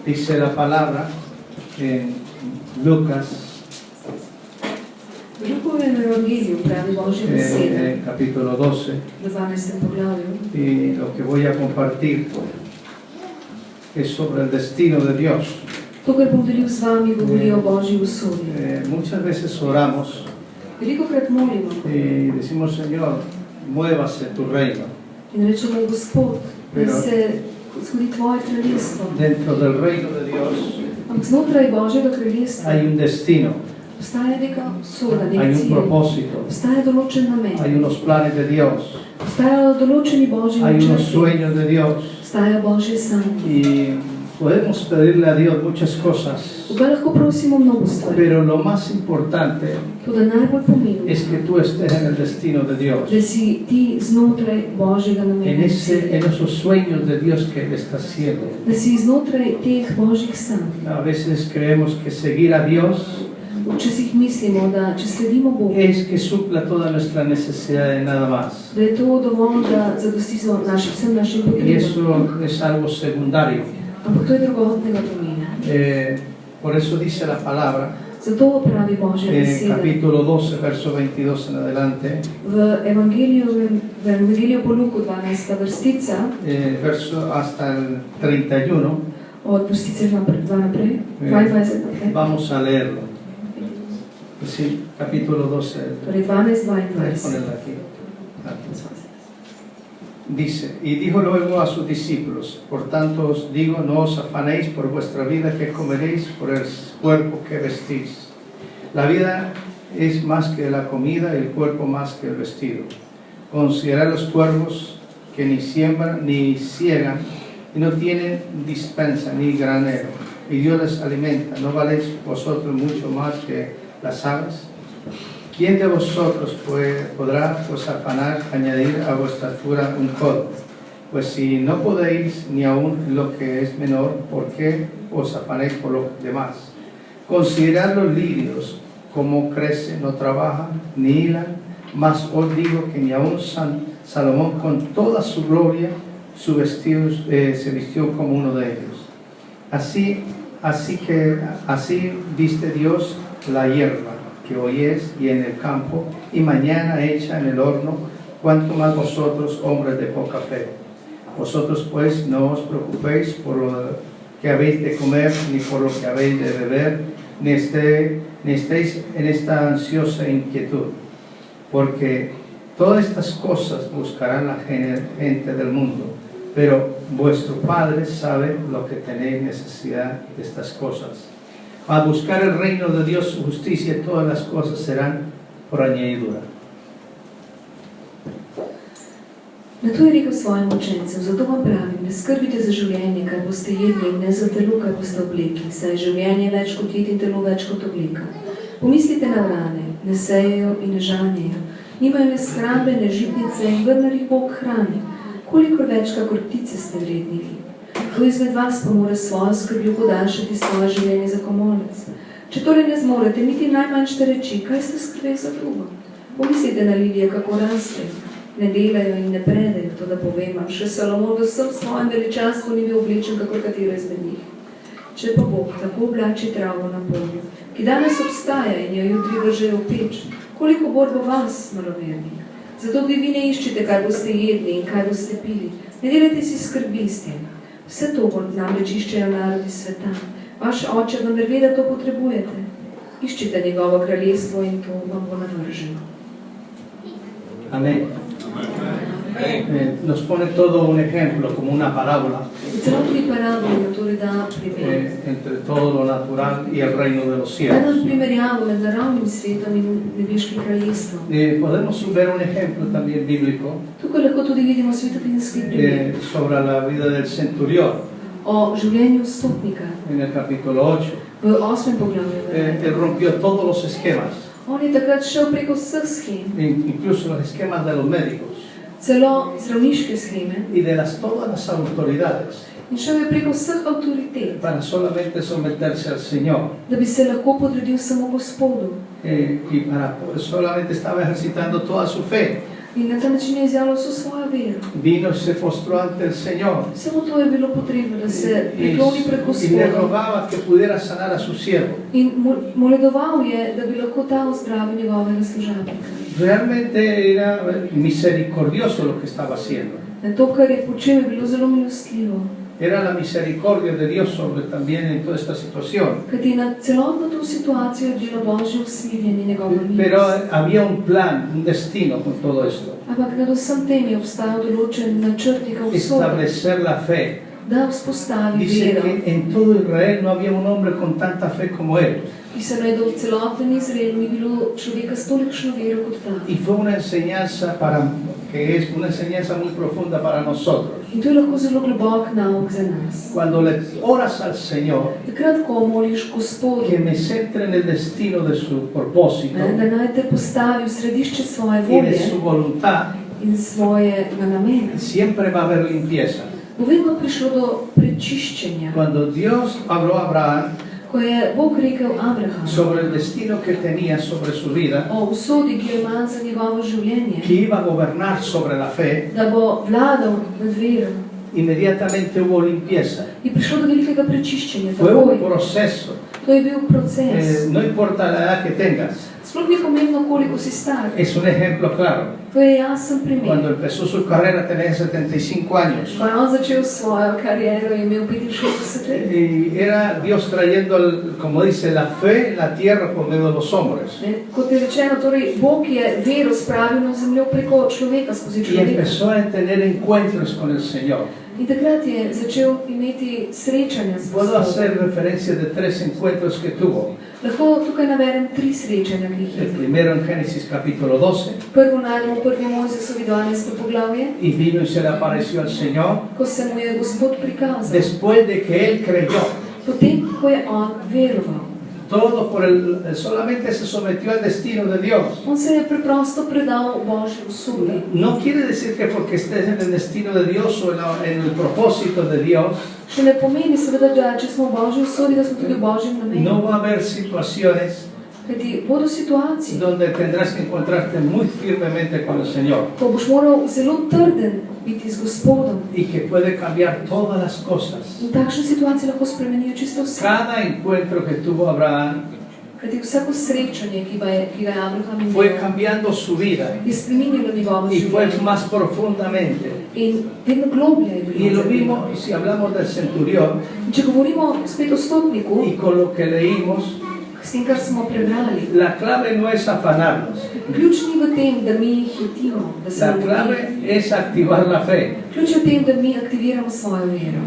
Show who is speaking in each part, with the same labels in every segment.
Speaker 1: Dice la palabra en Lucas, capítulo 12, y lo que voy a compartir es sobre el destino de Dios. Muchas veces oramos y decimos, Señor, muévase tu reino. Pero dentro del reino de Dios hay un destino, hay un propósito, hay unos planes de Dios, hay unos sueños de Dios. Y podemos pedirle a Dios muchas cosas, pero lo más importante es que tú estés en el destino de Dios, en esos sueños de Dios que Él está haciendo. A veces creemos que seguir a Dios es que supla toda nuestra necesidad de nada más, y eso es algo secundario. Por eso dice la palabra en capítulo 12, verso 22 en adelante, verso hasta el 31. Vamos a leerlo. Sí, capítulo 12. Ponerlo aquí. Dice, y dijo luego a sus discípulos, por tanto os digo, no os afanéis por vuestra vida que comeréis, por el cuerpo que vestís. La vida es más que la comida, y el cuerpo más que el vestido. Considerad los cuervos que ni siembran ni ciegan, y no tienen despensa ni granero, y Dios les alimenta. ¿No valéis vosotros mucho más que las aves? ¿Quién de vosotros podrá afanar, añadir a vuestra altura un codo? Pues si no podéis ni aun lo que es menor, ¿por qué os afanéis por los demás? Considerad los lirios, cómo crecen, no trabajan, ni hilan, mas os digo que ni aun Salomón con toda su gloria se vistió como uno de ellos. Así viste Dios la hierba, que hoy es y en el campo, y mañana hecha en el horno, cuanto más vosotros, hombres de poca fe. Vosotros pues no os preocupéis por lo que habéis de comer, ni por lo que habéis de beber, ni estéis en esta ansiosa inquietud, porque todas estas cosas buscarán la gente del mundo, pero vuestro Padre sabe lo que tenéis necesidad de estas cosas. A buscar el reino de Dios, su justicia, y todas las cosas serán por añadidura.
Speaker 2: Nato je rekel svojim učencem, zato vam pravim, ne skrbite za življenje, kaj boste jedli, in ne za telo, kaj boste oblekli, saj je življenje več kot jed in telo več kot obleka. Pomislite na vrane, ne sejejo in ne žanjejo, nimajo ne shrambe, ne žitnice, in vendar jih Bog hrani. Koliko več kakor ptice ste vredni vi? Kdo izmed vas pa mora svojo skrbjo podaljšati svoje življenje za komolec? Če torej ne zmorete niti najmanjše reči, kaj ste skrbeli za drugo? Pomislite na lilije, kako rastejo. Ne delajo in ne predajo, to da povem vam, še Salomon v vsem svojem veličanstvu ni bil oblečen kakor katero izmed njih. Če pa Bog tako oblači travo na polju, ki danes obstaja in jo jutri vržejo v peč, koliko bolj bo vas, maloverni. Zato tudi vi ne iščite, kaj boste jedli in kaj boste pili. Ne delajte si skrbi s tem. Vse to namreč iščejo narodi sveta. Vaš oče vendar ve, da to potrebujete. Iščite njegovo kraljestvo in to vam bo navrženo.
Speaker 1: Amén. Nos pone todo un ejemplo, como una parábola, entre todo lo natural y el reino de los cielos. Podemos ver un ejemplo también bíblico sobre la vida del centurión. En el capítulo 8, él rompió todos los esquemas, incluso los esquemas de los médicos y de todas las autoridades, para solamente someterse al Señor, y para solamente estaba ejercitando toda su fe.
Speaker 2: In na ta način je izjavljal vso svojo vero.
Speaker 1: Vino y se postró ante el Señor
Speaker 2: Samo to je bilo potrebno, da se
Speaker 1: y,
Speaker 2: prikloni pred
Speaker 1: y le
Speaker 2: Gospodom.
Speaker 1: rogaba que pudiera sanar a su siervo.
Speaker 2: In moledoval je, da bi lahko ta ozdravil njegovega služabnika.
Speaker 1: Realmente era misericordioso lo que estaba haciendo.
Speaker 2: In to, kar je počel, je bilo zelo milostljivo.
Speaker 1: Era la misericordia de Dios sobre también en toda esta situación.
Speaker 2: Kajti na celotno to situacijo je bilo Božje usmiljenje njegova
Speaker 1: Pero
Speaker 2: milost.
Speaker 1: había un plan, un destino con todo esto.
Speaker 2: Ampak nad vsem tem je obstajal določen načrt njegov usoda,
Speaker 1: Establecer la fe.
Speaker 2: da vzpostavi
Speaker 1: Dice
Speaker 2: vero.
Speaker 1: que en todo Israel no había un hombre con tanta fe como él.
Speaker 2: Pisano je, da v celotnem Izraelu ni bilo človeka s tolikšno vero kot ta.
Speaker 1: Y fue una enseñanza que es una enseñanza muy profunda para nosotros.
Speaker 2: In to je lahko zelo globok nauk za nas.
Speaker 1: Cuando le oras al Señor,
Speaker 2: Takrat, ko moliš Gospodu,
Speaker 1: que me centre en el destino de su propósito
Speaker 2: da naj te postavi v središče svoje
Speaker 1: y de
Speaker 2: volje
Speaker 1: su voluntad,
Speaker 2: in svojega namena,
Speaker 1: siempre va a haber limpieza.
Speaker 2: bo vedno prišlo do prečiščenja.
Speaker 1: Cuando Dios habló a Abraham
Speaker 2: Ko je Bog rekel Abrahamu
Speaker 1: sobre el destino que tenía sobre su vida,
Speaker 2: o usodi, ki jo ima za njegovo življenje,
Speaker 1: que iba a gobernar sobre la fe,
Speaker 2: da bo vladal nad vero,
Speaker 1: inmediatamente hubo limpieza.
Speaker 2: je prišlo do velikega prečiščenja.
Speaker 1: Fue un
Speaker 2: Takoj.
Speaker 1: proceso.
Speaker 2: To je bil proces.
Speaker 1: No importa la edad que tengas,
Speaker 2: Sploh ni pomembno, koliko si star.
Speaker 1: es un ejemplo claro.
Speaker 2: To je jasen
Speaker 1: Cuando
Speaker 2: primer.
Speaker 1: empezó su carrera tenía 75 años.
Speaker 2: Ko je on začel svojo kariero, je imel 65 let.
Speaker 1: Y era Dios trayendo, como dice, la fe en la tierra por medio de los hombres.
Speaker 2: Ne, kot je rečeno, torej Bog je vero spravil na zemljo preko človeka, skozi
Speaker 1: Y
Speaker 2: človeka.
Speaker 1: empezó a tener encuentros con el Señor.
Speaker 2: In takrat je začel imeti srečanja s
Speaker 1: Puedo
Speaker 2: Gospodom.
Speaker 1: hacer referencia de 3 encuentros que tuvo.
Speaker 2: Lahko tukaj navedem 3 srečanja, ki jih je.
Speaker 1: El primero en Génesis capítulo 12.
Speaker 2: Prvo najdemo v 1. Mojzesovi 12. poglavje,
Speaker 1: Y vino y se le apareció al Señor
Speaker 2: ko se mu je Gospod prikazal.
Speaker 1: después de que él creyó.
Speaker 2: Potem, ko je on veroval.
Speaker 1: Todo solamente se sometió al destino de Dios.
Speaker 2: On se je preprosto predal Božji usodi.
Speaker 1: No quiere decir que porque estés en el destino de Dios o en el propósito de Dios,
Speaker 2: Še ne pomeni seveda, da če smo v Božji usodi, da smo tudi v Božjem
Speaker 1: no
Speaker 2: namenu.
Speaker 1: va a haber situaciones
Speaker 2: Kajti bodo situacije,
Speaker 1: donde tendrás que encontrarte muy firmemente con el Señor
Speaker 2: ko boš moral zelo trden biti z Gospodom.
Speaker 1: y que puede cambiar todas las cosas.
Speaker 2: In takšne situacije lahko spremenijo čisto vse.
Speaker 1: Cada encuentro que tuvo Abraham
Speaker 2: Kajti vsako srečanje, ki ga je Abraham
Speaker 1: fue
Speaker 2: imel,
Speaker 1: cambiando su vida
Speaker 2: je spreminjalo njegovo
Speaker 1: y fue
Speaker 2: življenje.
Speaker 1: más profundamente.
Speaker 2: In vedno globlje je
Speaker 1: Y lo
Speaker 2: bilo.
Speaker 1: vimos, si hablamos del centurión
Speaker 2: In če govorimo spet o stotniku,
Speaker 1: y con lo que leímos,
Speaker 2: s tem, kar smo prebrali,
Speaker 1: la clave no es afanarnos,
Speaker 2: ključ ni v tem, da mi hitimo, da se
Speaker 1: la
Speaker 2: nam
Speaker 1: clave
Speaker 2: mudi.
Speaker 1: es activar la fe.
Speaker 2: Ključ je v tem, da mi aktiviramo svojo vero.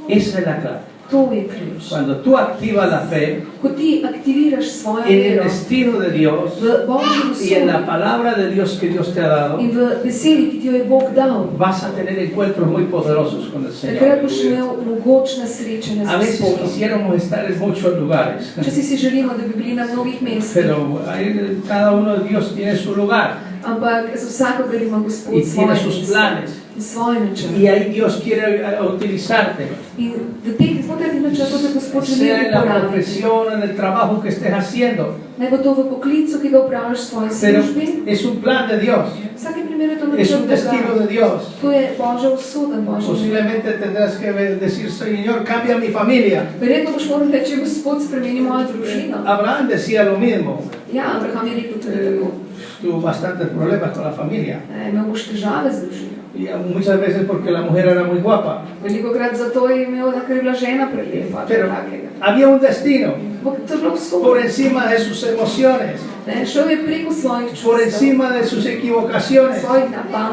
Speaker 1: Esa es la clave.
Speaker 2: To je ključ.
Speaker 1: Cuando tú activas la fe
Speaker 2: Ko ti aktiviraš svojo
Speaker 1: en el
Speaker 2: vero
Speaker 1: destino de Dios
Speaker 2: v Božjem
Speaker 1: y en la
Speaker 2: usodi
Speaker 1: palabra de Dios que Dios te ha dado,
Speaker 2: in v besedi, ki ti jo je Bog dal,
Speaker 1: vas a tener encuentros muy poderosos con el
Speaker 2: takrat
Speaker 1: Señor.
Speaker 2: boš imel mogočna srečanja
Speaker 1: A
Speaker 2: z
Speaker 1: veces
Speaker 2: Gospodom.
Speaker 1: quisiéramos estar en muchos lugares,
Speaker 2: Včasih si želimo, da bi bili na mnogih mestih,
Speaker 1: pero ahí cada uno de Dios tiene su lugar
Speaker 2: ampak za vsakogar ima Gospod
Speaker 1: y
Speaker 2: svoje
Speaker 1: tiene sus
Speaker 2: mesto
Speaker 1: planes.
Speaker 2: in svoje načrte.
Speaker 1: Y ahí Dios quiere utilizarte,
Speaker 2: In v teh znotraj načrtov te Gospod želi
Speaker 1: sea en la
Speaker 2: uporabiti.
Speaker 1: profesión, en el trabajo que estés haciendo.
Speaker 2: Naj bo to v poklicu, ki ga upravljaš v svoji
Speaker 1: Pero
Speaker 2: službi.
Speaker 1: es un plan de Dios,
Speaker 2: V vsakem primeru je to
Speaker 1: es un
Speaker 2: načrt
Speaker 1: destino
Speaker 2: Boga.
Speaker 1: de Dios.
Speaker 2: To je Božja usoda, Božja vera.
Speaker 1: Posiblemente tendrás que decir, Señor, cambia mi familia.
Speaker 2: Verjetno boš moral reči, Gospod, spremeni mojo družino.
Speaker 1: Abraham decía lo mismo,
Speaker 2: Ja, Abraham je rekel tudi tako.
Speaker 1: tuvo bastantes problemas con la familia.
Speaker 2: Imel boš težave z družino.
Speaker 1: Y muchas veces porque la mujer era muy guapa.
Speaker 2: Velikokrat zato je imel, da ker je bila žena prelepa.
Speaker 1: Pero
Speaker 2: Takega.
Speaker 1: había un destino
Speaker 2: Ampak to je bilo
Speaker 1: por
Speaker 2: usod.
Speaker 1: encima de sus emociones,
Speaker 2: Šel je preko svojih
Speaker 1: por
Speaker 2: čustev,
Speaker 1: encima de sus equivocaciones.
Speaker 2: svojih napak.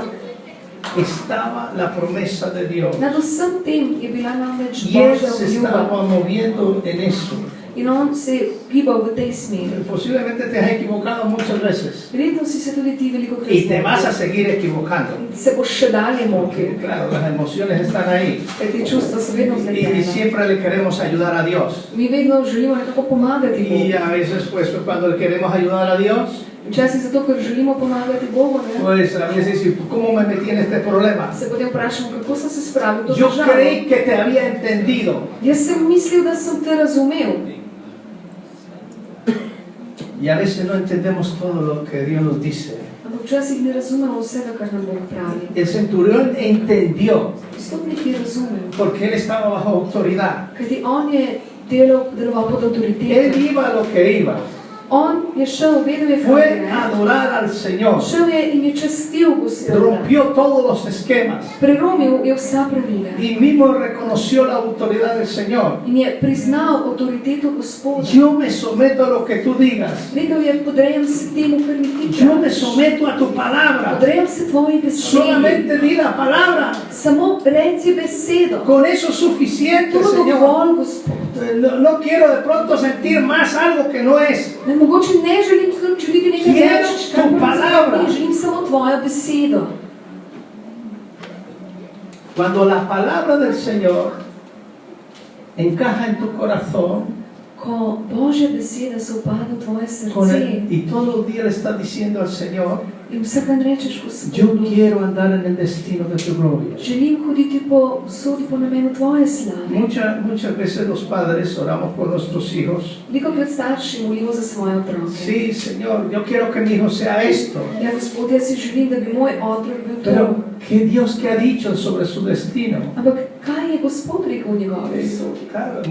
Speaker 1: Estaba la promesa de Dios.
Speaker 2: Nad vsem tem je bila namreč
Speaker 1: Y él
Speaker 2: Božja
Speaker 1: se
Speaker 2: obljuba.
Speaker 1: estaba moviendo en eso.
Speaker 2: In on se je gibal v tej smeri.
Speaker 1: Posiblemente te has equivocado muchas veces
Speaker 2: Verjetno si se tudi ti veliko
Speaker 1: y te vas a seguir equivocando.
Speaker 2: Se boš še dalje motil.
Speaker 1: Porque, claro, las emociones están ahí
Speaker 2: Ker te čustva so vedno
Speaker 1: y
Speaker 2: vpletena.
Speaker 1: siempre le queremos ayudar a Dios.
Speaker 2: Mi vedno želimo nekako pomagati
Speaker 1: Y
Speaker 2: Bogu.
Speaker 1: a veces, pues, cuando le queremos ayudar a Dios,
Speaker 2: Včasih zato, ker želimo pomagati Bogu, ne?
Speaker 1: pues a veces, ¿y ¿cómo me metí en este problema?
Speaker 2: Se potem vprašamo, kako sem se spravil v to
Speaker 1: Yo
Speaker 2: težavo.
Speaker 1: creí que te había entendido.
Speaker 2: Jaz sem mislil, da sem te razumel.
Speaker 1: Y a veces no entendemos todo lo que Dios nos dice.
Speaker 2: Ampak včasih ne razumemo vsega, kar nam Bog pravi.
Speaker 1: El centurión entendió
Speaker 2: Stopnik je razumel,
Speaker 1: porque él estaba bajo autoridad.
Speaker 2: kajti on je deloval pod
Speaker 1: Él
Speaker 2: avtoriteto.
Speaker 1: iba a lo que iba.
Speaker 2: On je šel, vedel je, kaj
Speaker 1: Fue
Speaker 2: je.
Speaker 1: a adorar al Señor.
Speaker 2: Šel je in je častil Gospoda.
Speaker 1: Rompió todos los esquemas.
Speaker 2: Prelomil je vsa pravila.
Speaker 1: Y mismo reconoció la autoridad del Señor.
Speaker 2: In je priznal avtoriteto Gospoda.
Speaker 1: Yo me someto a lo que tú digas.
Speaker 2: Rekel je, podrejam se temu, kar mi ti
Speaker 1: Yo me
Speaker 2: praviš.
Speaker 1: someto a tu palabra.
Speaker 2: Podrejam se tvoji besedi.
Speaker 1: Solamente di la palabra.
Speaker 2: Samo reci besedo.
Speaker 1: Con eso es suficiente,
Speaker 2: To je
Speaker 1: Señor.
Speaker 2: dovolj, Gospod.
Speaker 1: No quiero de pronto sentir más algo que no es.
Speaker 2: Ne, mogoče ne želim čutiti nekaj
Speaker 1: Quiero
Speaker 2: več,
Speaker 1: tu palabra.
Speaker 2: ne želim samo tvojo besedo.
Speaker 1: Cuando la palabra del Señor encaja en tu corazón,
Speaker 2: Ko Božja beseda se upada v tvoje srce
Speaker 1: y todos los días le estás diciendo al Señor,
Speaker 2: in vsak dan rečeš,
Speaker 1: yo
Speaker 2: Gospodu,
Speaker 1: quiero andar en el destino de tu gloria.
Speaker 2: želim hoditi po usodi, po namenu tvoje slave.
Speaker 1: Muchas veces los padres oramos por nuestros hijos.
Speaker 2: Velikokrat starši molimo za svoje otroke.
Speaker 1: Sí, Señor, yo quiero que mi hijo sea esto.
Speaker 2: Ja, Gospod, jaz si želim, da bi moj otrok bil to.
Speaker 1: Pero, ¿qué Dios que ha dicho sobre su destino?
Speaker 2: Ampak kaj je Gospod rekel v njegovi usodi?
Speaker 1: Claro,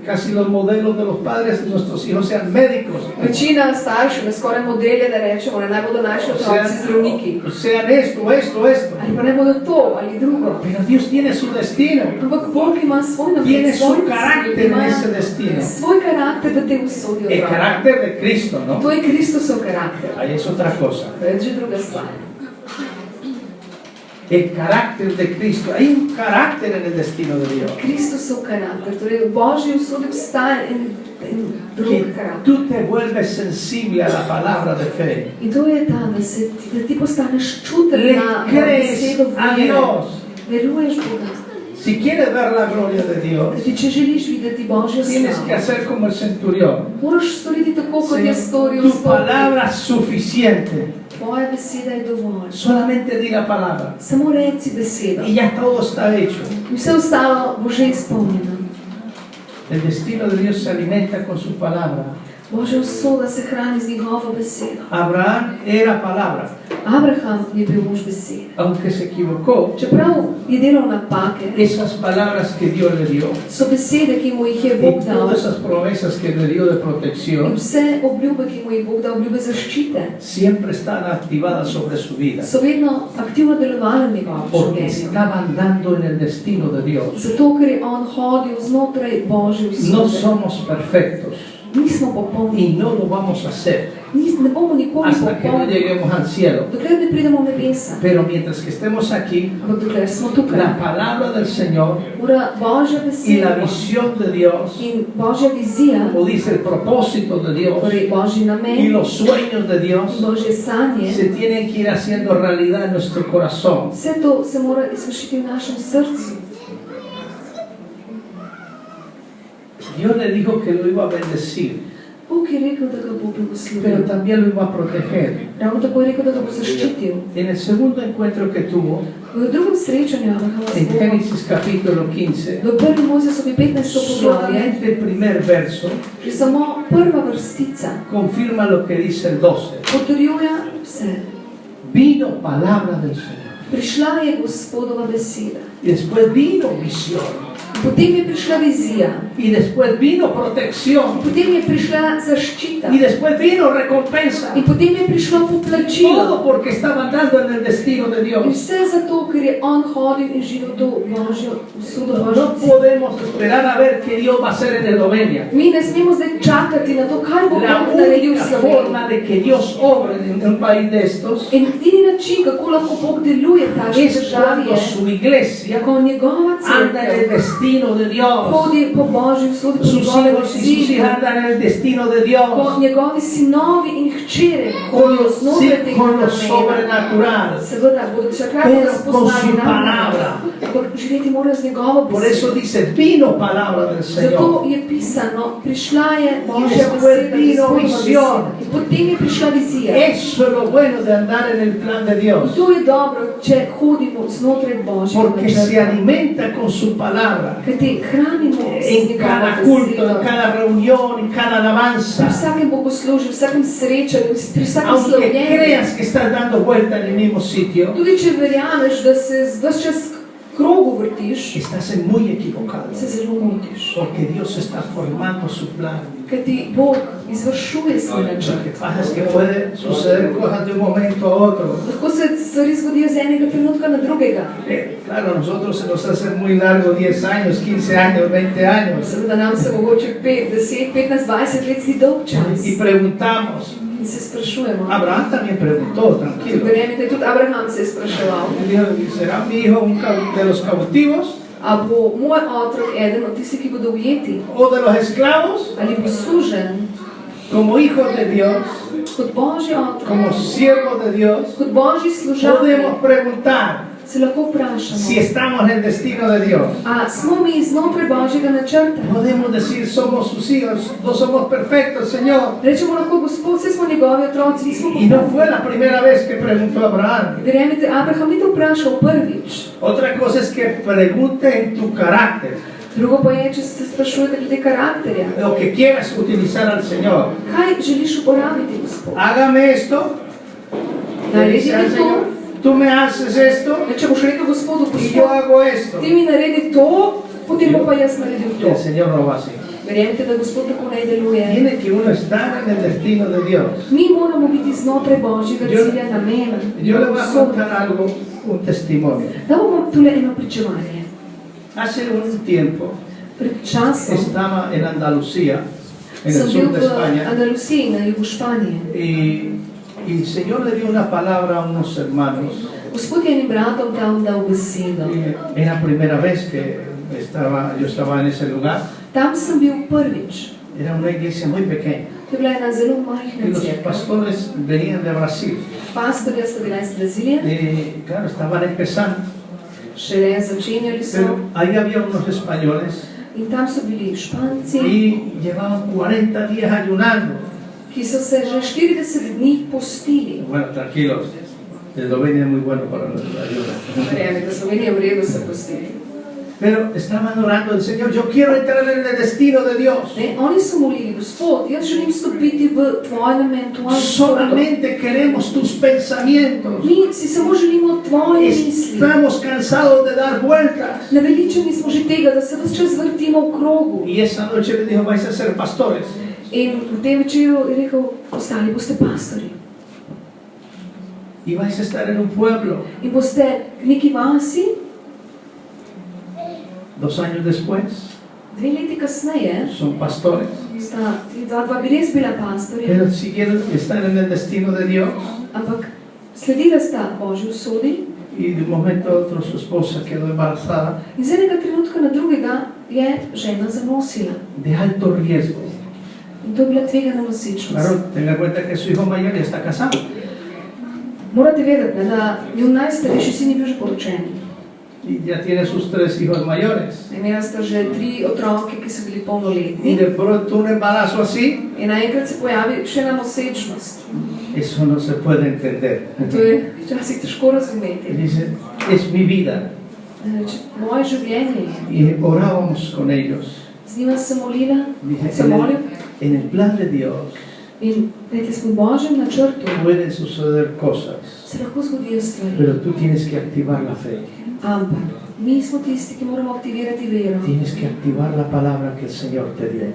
Speaker 1: casi los modelos de los padres de nuestros hijos sean médicos.
Speaker 2: Večina staršev, skoraj modelje, da rečemo, da naj bodo naši otroci zdravniki.
Speaker 1: Sean esto.
Speaker 2: Ali pa naj bodo to ali drugo.
Speaker 1: Pero Dios tiene su destino.
Speaker 2: Ampak Bog ima svoj
Speaker 1: Tiene
Speaker 2: namen,
Speaker 1: su
Speaker 2: svoj
Speaker 1: carácter
Speaker 2: cilj,
Speaker 1: en
Speaker 2: ima
Speaker 1: ese destino.
Speaker 2: svoj karakter v tej usodi
Speaker 1: El
Speaker 2: otroka.
Speaker 1: carácter de Cristo, ¿no?
Speaker 2: To je Kristusov karakter.
Speaker 1: Ahí es otra cosa.
Speaker 2: To je že druga stvar.
Speaker 1: El carácter de Cristo. Hay un carácter en el destino de Dios.
Speaker 2: Kristusov karakter, torej v Božji usodi obstaja en drug
Speaker 1: Que
Speaker 2: karakter.
Speaker 1: tú te vuelves sensible a la palabra de fe.
Speaker 2: In to je ta, da ti postaneš čuten
Speaker 1: Le
Speaker 2: na
Speaker 1: crees
Speaker 2: besedo
Speaker 1: a
Speaker 2: vere.
Speaker 1: Dios.
Speaker 2: Veruješ Boga.
Speaker 1: Si quieres ver la gloria de Dios,
Speaker 2: Kajti, če želiš videti Božjo
Speaker 1: tienes que
Speaker 2: slavo,
Speaker 1: hacer como el centurión.
Speaker 2: moraš storiti tako, kot je
Speaker 1: Señor,
Speaker 2: storil
Speaker 1: tu
Speaker 2: Gospod.
Speaker 1: palabra es suficiente.
Speaker 2: Tvoja beseda je dovolj.
Speaker 1: Solamente di la palabra.
Speaker 2: Samo reci besedo.
Speaker 1: Y ya todo está hecho.
Speaker 2: In vse ostalo bo že izpolnjeno.
Speaker 1: El destino de Dios se alimenta con su palabra.
Speaker 2: Božja usoda se hrani z njegovo besedo.
Speaker 1: Abraham era palabra.
Speaker 2: Abraham je bil mož besede.
Speaker 1: Aunque se equivocó,
Speaker 2: Čeprav je delal napake,
Speaker 1: esas palabras que Dios le dio
Speaker 2: so besede, ki mu jih je
Speaker 1: y
Speaker 2: Bog dal,
Speaker 1: todas esas promesas que le dio de
Speaker 2: in
Speaker 1: protección
Speaker 2: vse obljube, ki mu jih Bog dal, obljube zaščite,
Speaker 1: siempre están activadas sobre su vida.
Speaker 2: so vedno aktivno delovale v njegovem
Speaker 1: Porque
Speaker 2: življenju.
Speaker 1: estaba andando en el destino de Dios.
Speaker 2: Zato, ker je on hodil znotraj Božje
Speaker 1: No
Speaker 2: usode.
Speaker 1: somos perfectos
Speaker 2: Nismo popolni,
Speaker 1: y no lo vamos a hacer
Speaker 2: ne bomo nikoli
Speaker 1: hasta que no
Speaker 2: popolni,
Speaker 1: lleguemos al cielo.
Speaker 2: dokler ne pridemo v nebesa.
Speaker 1: Pero mientras que estemos aquí,
Speaker 2: Ampak dokler smo
Speaker 1: la
Speaker 2: tukaj,
Speaker 1: palabra del Señor
Speaker 2: mora Božja
Speaker 1: y la
Speaker 2: beseda
Speaker 1: visión de Dios,
Speaker 2: in Božja vizija,
Speaker 1: como dice el propósito de Dios
Speaker 2: torej Božji
Speaker 1: y
Speaker 2: namen
Speaker 1: los sueños de
Speaker 2: in
Speaker 1: Dios,
Speaker 2: Božje sanje,
Speaker 1: se tienen que ir haciendo realidad en nuestro corazón.
Speaker 2: vse to se mora izvršiti v našem srcu.
Speaker 1: Dios le dijo que lo iba a bendecir,
Speaker 2: Bog je rekel, da ga bo
Speaker 1: pero
Speaker 2: blagoslovil.
Speaker 1: también lo iba a proteger.
Speaker 2: Ravno tako je rekel, da ga bo zaščitil.
Speaker 1: En el segundo encuentro que tuvo,
Speaker 2: V drugem srečanju Abrahama z
Speaker 1: en
Speaker 2: Bogom,
Speaker 1: Génesis capítulo 15,
Speaker 2: v 1. Mojzesovi 15. poglavje,
Speaker 1: solamente el primer verso
Speaker 2: že samo prva vrstica
Speaker 1: confirma lo que dice el 12.
Speaker 2: potrjuje vse.
Speaker 1: Vino palabra del Señor.
Speaker 2: Prišla je Gospodova beseda.
Speaker 1: Y después vino visión.
Speaker 2: Potem je prišla vizija.
Speaker 1: Y después vino protección.
Speaker 2: Potem je prišla zaščita.
Speaker 1: Y después vino recompensa.
Speaker 2: In potem je prišlo
Speaker 1: Todo
Speaker 2: poplačilo.
Speaker 1: porque estaba andando en el destino de
Speaker 2: In
Speaker 1: Dios.
Speaker 2: vse zato, ker je on hodil in živel to Božjo usodo,
Speaker 1: No
Speaker 2: Božjo cilj.
Speaker 1: podemos esperar a ver qué Dios va a hacer en Eslovenia.
Speaker 2: Mi ne smemo zdaj čakati na to, kaj bo
Speaker 1: La
Speaker 2: Bog naredil v
Speaker 1: única
Speaker 2: Sloveniji.
Speaker 1: forma de que Dios obre en un país de estos
Speaker 2: In edini način, kako lahko Bog deluje v takšni
Speaker 1: es
Speaker 2: državi,
Speaker 1: cuando
Speaker 2: je,
Speaker 1: su iglesia
Speaker 2: ko njegova
Speaker 1: anda en el
Speaker 2: cerkev
Speaker 1: destino de Dios.
Speaker 2: hodi po Božji usodi, po
Speaker 1: Sus
Speaker 2: njegove
Speaker 1: hijos y sus
Speaker 2: viziji,
Speaker 1: hijas andan en el destino de
Speaker 2: ko
Speaker 1: Dios.
Speaker 2: njegovi sinovi in hčere
Speaker 1: Con
Speaker 2: hodijo
Speaker 1: lo,
Speaker 2: znotraj
Speaker 1: sí,
Speaker 2: tega
Speaker 1: con lo
Speaker 2: namena.
Speaker 1: sobrenatural.
Speaker 2: Seveda bodo takrat
Speaker 1: Pero
Speaker 2: razpoznali
Speaker 1: con su
Speaker 2: namen.
Speaker 1: palabra.
Speaker 2: Ampak živeti morajo z njegovo
Speaker 1: Por eso
Speaker 2: besedo.
Speaker 1: dice, vino palabra del
Speaker 2: Zato
Speaker 1: Señor.
Speaker 2: je pisano, prišla je Božja
Speaker 1: después
Speaker 2: beseda,
Speaker 1: vino
Speaker 2: Gospodova
Speaker 1: visión.
Speaker 2: beseda. In potem je prišla vizija.
Speaker 1: Eso es lo bueno de andar en el plan de
Speaker 2: In
Speaker 1: Dios.
Speaker 2: to je dobro, če hodimo znotraj Božjega
Speaker 1: Porque se
Speaker 2: načrta.
Speaker 1: alimenta con su palabra.
Speaker 2: Kajti hranimo z
Speaker 1: En
Speaker 2: njegovo
Speaker 1: cada culto,
Speaker 2: besedo.
Speaker 1: en cada reunión, en cada
Speaker 2: Pri
Speaker 1: alabanza.
Speaker 2: vsakem bogoslužju, vsakem srečanju, pri vsakem
Speaker 1: Aunque
Speaker 2: slavljenju.
Speaker 1: creas que estás dando vuelta en el mismo sitio,
Speaker 2: Tudi če verjameš, da se ves čas krogu vrtiš,
Speaker 1: estás muy equivocado.
Speaker 2: se zelo motiš.
Speaker 1: Porque Dios está formando su plan.
Speaker 2: Kajti Bog izvršuje svoj
Speaker 1: Lo que
Speaker 2: načrt.
Speaker 1: pasa es que puede suceder cosas de un momento a otro.
Speaker 2: Lahko se stvari zgodijo z enega trenutka na drugega.
Speaker 1: Claro, a nosotros se nos hace muy largo 10 años, 15 años, 20 años.
Speaker 2: Seveda nam se mogoče 5, 10, 15, 20 let zdi dolg čas.
Speaker 1: Y preguntamos.
Speaker 2: In se sprašujemo.
Speaker 1: Abraham también preguntó, tranquilo.
Speaker 2: Verjemite, tudi Abraham se je spraševal.
Speaker 1: Y dijo, ¿será mi hijo de los cautivos
Speaker 2: A bo moj otrok eden od tistih, ki bodo ujeti?
Speaker 1: o de los esclavos?
Speaker 2: Ali bo sužen
Speaker 1: Como hijos de Dios,
Speaker 2: kot Božji otrok,
Speaker 1: como siervos de Dios,
Speaker 2: kot Božji služabnik?
Speaker 1: podemos preguntar
Speaker 2: Se lahko vprašamo.
Speaker 1: si estamos en el destino de Dios.
Speaker 2: A smo mi znotraj Božjega načrta?
Speaker 1: Podemos decir, somos sus hijos, no somos perfectos, Señor.
Speaker 2: Rečemo lahko, Gospod, vse smo njegovi otroci, nismo
Speaker 1: Y no
Speaker 2: popolni.
Speaker 1: fue la primera vez que preguntó Abraham.
Speaker 2: Verjemite, Abraham ni to vprašal prvič.
Speaker 1: Otra cosa es que pregunte en tu carácter,
Speaker 2: Drugo pa je, če se sprašujete glede karakterja.
Speaker 1: lo que quieras utilizar al Señor.
Speaker 2: Kaj želiš uporabiti, Gospod?
Speaker 1: Hágame esto, le dice al
Speaker 2: Naredi
Speaker 1: Señor,
Speaker 2: to.
Speaker 1: tú me haces esto
Speaker 2: Če boš rekel Gospodu,
Speaker 1: y yo
Speaker 2: Gospod,
Speaker 1: hago esto.
Speaker 2: ti mi naredi to, potem bo pa jaz naredil
Speaker 1: El
Speaker 2: to.
Speaker 1: Señor no va así.
Speaker 2: Verjemite, da Gospod tako ne deluje.
Speaker 1: Tiene que uno estar en el destino de Dios.
Speaker 2: Mi moramo biti znotraj Božjega
Speaker 1: Yo-
Speaker 2: cilja, namena.
Speaker 1: Yo le voy a contar algo, un testimonio.
Speaker 2: Da bomo tule eno pričevanje.
Speaker 1: Hace un tiempo
Speaker 2: Pred časom
Speaker 1: estaba en Andalucía, en el
Speaker 2: sem bil
Speaker 1: sur de
Speaker 2: v
Speaker 1: España,
Speaker 2: Andalusiji, na jugu Španije.
Speaker 1: y el Señor le dio una palabra a unos hermanos.
Speaker 2: Gospod je enim bratom tam dal besedo.
Speaker 1: Era la primera vez que yo estaba en ese lugar.
Speaker 2: Tam sem bil prvič.
Speaker 1: Era una iglesia muy pequeña.
Speaker 2: To je bila ena zelo
Speaker 1: Y
Speaker 2: majhna
Speaker 1: los
Speaker 2: cerkev.
Speaker 1: pastores venían de Brasil.
Speaker 2: Pastorja sta bila iz Brazilije,
Speaker 1: Y claro, estaban empezando.
Speaker 2: šele začenjali so
Speaker 1: Pero ahí había unos españoles
Speaker 2: in tam so bili Španci,
Speaker 1: y llevaban 40 días ayunando.
Speaker 2: ki so se že 40 dni postili.
Speaker 1: Bueno, tranquilos, Eslovenia es muy bueno para la ayuda.
Speaker 2: Verjamem, da Slovenija je v redu se postiti.
Speaker 1: Pero estaban orando al Señor, yo quiero entrar en el destino de Dios.
Speaker 2: Ne, oni so molili, Gospod, jaz želim stopiti v tvoj namen, tvojo zgodbo.
Speaker 1: Solamente queremos tus pensamientos.
Speaker 2: Mi si samo želimo tvoje misli.
Speaker 1: Estamos cansados de dar vueltas.
Speaker 2: Naveličeni smo že tega, da se ves čas vrtimo v krogu.
Speaker 1: Y esa noche le dijo, vais a ser pastores.
Speaker 2: In v tem večeru je rekel, ostali boste pastori.
Speaker 1: Y vais a estar en un pueblo.
Speaker 2: In boste v neki vasi,
Speaker 1: 2 años después,
Speaker 2: 2 leti kasneje,
Speaker 1: son pastores.
Speaker 2: sta dva bi res bila pastorja,
Speaker 1: Pero siguieron, están en el destino de Dios.
Speaker 2: ampak sledila sta Božji usodi
Speaker 1: Y de un momento a otro su esposa quedó embarazada
Speaker 2: in z enega trenutka na drugega je žena zanosila.
Speaker 1: de alto riesgo.
Speaker 2: In to je bila tvegana nosečnost.
Speaker 1: Claro, tenga en cuenta que su hijo mayor ya está casado.
Speaker 2: Morate vedeti, ne, da njun najstarejši sin je bil že poročen.
Speaker 1: Y ya tiene sus 3 hijos mayores.
Speaker 2: Imela sta že 3 otroke, ki so bili
Speaker 1: Y
Speaker 2: polnoletni.
Speaker 1: de pronto un embarazo así,
Speaker 2: In naenkrat se pojavi še ena nosečnost.
Speaker 1: eso no se puede entender.
Speaker 2: To je včasih težko
Speaker 1: Y
Speaker 2: razumeti.
Speaker 1: dice, es mi vida.
Speaker 2: Reče, moje življenje je.
Speaker 1: Y orábamos con ellos.
Speaker 2: Z njima sem molila,
Speaker 1: Dice,
Speaker 2: se molil
Speaker 1: en el plan de Dios
Speaker 2: in rekli smo v Božjem načrtu,
Speaker 1: pueden suceder cosas,
Speaker 2: se lahko zgodijo stvari.
Speaker 1: pero tú tienes que activar la fe.
Speaker 2: Ampak mi smo tisti, ki moramo aktivirati vero.
Speaker 1: Tienes que activar la palabra que el Señor te dio.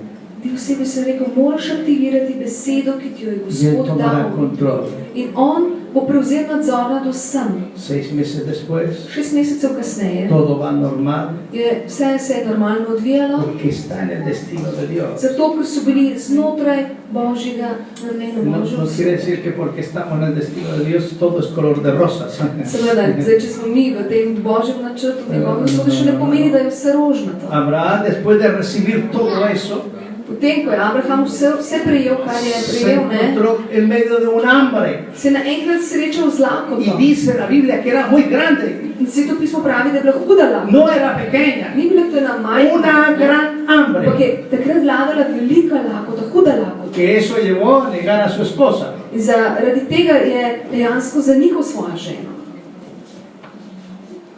Speaker 2: Ti osebi se rekel, moraš aktivirati besedo, ki ti jo je
Speaker 1: Y Él
Speaker 2: Gospod
Speaker 1: tomará
Speaker 2: dal.
Speaker 1: control.
Speaker 2: In on bo prevzel nadzor nad vsem.
Speaker 1: 6 meses después,
Speaker 2: 6 mesecev kasneje
Speaker 1: todo va normal
Speaker 2: je vse se je normalno odvijalo,
Speaker 1: porque está en el destino de Dios.
Speaker 2: zato ker so bili znotraj Božjega namena,
Speaker 1: No,
Speaker 2: Božjega
Speaker 1: no quiere
Speaker 2: usodi.
Speaker 1: decir que porque estamos en el destino de Dios todo es color de rosas.
Speaker 2: Seveda, zdaj, če smo mi v tem Božjem načrtu, v njegovem usodi, še ne pomeni, da je vse rožnato.
Speaker 1: Abraham, después de recibir todo eso,
Speaker 2: Potem, ko je Abraham vse prejel, kar je
Speaker 1: se
Speaker 2: prejel, ne,
Speaker 1: encontró en medio de un hambre.
Speaker 2: se naenkrat srečal z
Speaker 1: Y
Speaker 2: lakoto.
Speaker 1: dice la Biblia que era muy grande,
Speaker 2: In Sveto pismo pravi, da je bila huda lakota.
Speaker 1: no era pequeña,
Speaker 2: Ni bila to ena majhna,
Speaker 1: una gran
Speaker 2: ampak
Speaker 1: hambre.
Speaker 2: je takrat vladala velika lakota, huda lakota.
Speaker 1: Que eso llevó a negar a su esposa.
Speaker 2: In zaradi tega je dejansko zanikal svojo ženo.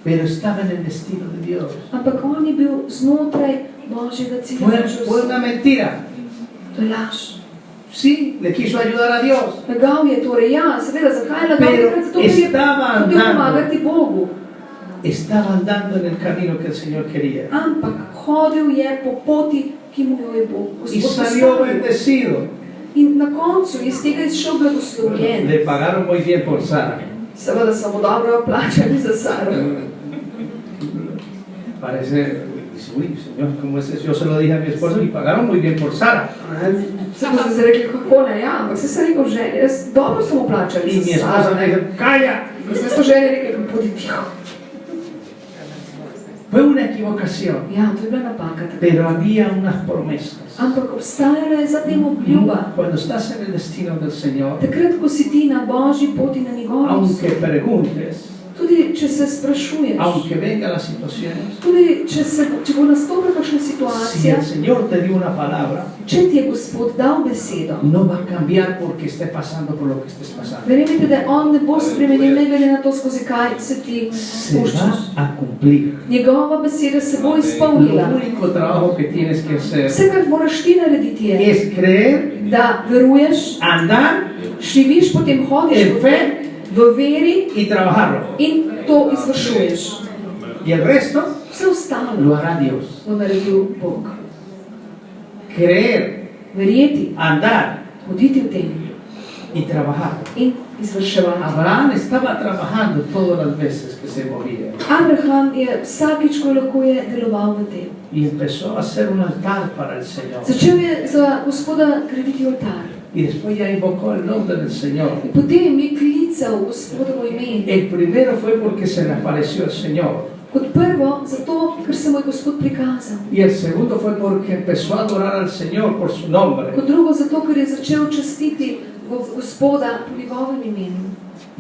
Speaker 1: pero estaba en el destino de Dios.
Speaker 2: Ampak on je bil znotraj Božjega cilja.
Speaker 1: Fue una mentira.
Speaker 2: To je laž.
Speaker 1: Sí, le quiso ayudar a Dios.
Speaker 2: Lagal je torej, ja, seveda, zakaj je lagal?
Speaker 1: Pero
Speaker 2: Zato, ker je
Speaker 1: estaba
Speaker 2: hotel
Speaker 1: andando.
Speaker 2: pomagati Bogu.
Speaker 1: Estaba andando en el camino que el Señor quería.
Speaker 2: Ampak hodil je po poti, ki mu jo je Bog
Speaker 1: Y
Speaker 2: Gospod
Speaker 1: salió
Speaker 2: postavil.
Speaker 1: bendecido.
Speaker 2: In na koncu je iz tega izšel blagoslovljen.
Speaker 1: Le pagaron muy bien por Sara.
Speaker 2: Seveda so mu dobro plačali za Saro.
Speaker 1: Parece, dice, uy, Señor, ¿cómo es eso? Yo se lo dije a mi esposo y pagaron muy bien por Sara.
Speaker 2: Samo so se rekli, kako ne, ja, ampak se rekel, ženi, dobro so mu plačali
Speaker 1: Y mi
Speaker 2: za
Speaker 1: esposa
Speaker 2: Saro.
Speaker 1: me dijo, calla.
Speaker 2: Zdaj so ženi rekli, bodi tiho.
Speaker 1: Fue una equivocación,
Speaker 2: Ja, to je bila napaka.
Speaker 1: pero había unas promesas.
Speaker 2: Ampak obstajala je zatem obljuba.
Speaker 1: Cuando estás en el destino del Señor,
Speaker 2: Takrat, ko si ti na Božji poti, na njegovi
Speaker 1: aunque preguntes,
Speaker 2: tudi če se sprašuješ,
Speaker 1: aunque vengan las situaciones,
Speaker 2: tudi če bo nastopila kakšna
Speaker 1: si
Speaker 2: situacija,
Speaker 1: el Señor te dio una palabra,
Speaker 2: če ti je Gospod dal besedo,
Speaker 1: no va a cambiar porque estés pasando por lo que estés pasando.
Speaker 2: verjemite, da on ne bo spremenil, ne glede na to, skozi kaj se ti
Speaker 1: Se va
Speaker 2: spuščaš.
Speaker 1: a cumplir.
Speaker 2: Njegova beseda se bo
Speaker 1: Lo
Speaker 2: izpolnila.
Speaker 1: único trabajo que tienes que hacer
Speaker 2: Vse, kar moraš ti narediti, je,
Speaker 1: es creer,
Speaker 2: da veruješ,
Speaker 1: andar
Speaker 2: živiš, potem hodiš
Speaker 1: en
Speaker 2: v
Speaker 1: fe
Speaker 2: veri
Speaker 1: y trabajarlo.
Speaker 2: in to izvršuješ.
Speaker 1: Y el resto
Speaker 2: Vse ostalo
Speaker 1: lo hará Dios.
Speaker 2: bo naredil Bog.
Speaker 1: Creer,
Speaker 2: Verjeti,
Speaker 1: andar
Speaker 2: hoditi v tem
Speaker 1: y trabajar.
Speaker 2: in izvrševati.
Speaker 1: Abraham estaba trabajando todas las veces que se movía
Speaker 2: Abraham je vsakič, ko lahko je deloval v tem.
Speaker 1: y empezó a hacer un altar para el Señor.
Speaker 2: Začel je za Gospoda graditi oltar.
Speaker 1: Y después ya invocó el nombre del Señor.
Speaker 2: In potem je klical Gospodovo ime.
Speaker 1: El primero fue porque se le apareció el Señor.
Speaker 2: Kot prvo, zato, ker se mu je Gospod prikazal.
Speaker 1: Y el segundo fue porque empezó a adorar al Señor por su nombre.
Speaker 2: Kot drugo, zato, ker je začel častiti Gospoda po njegovem imenu.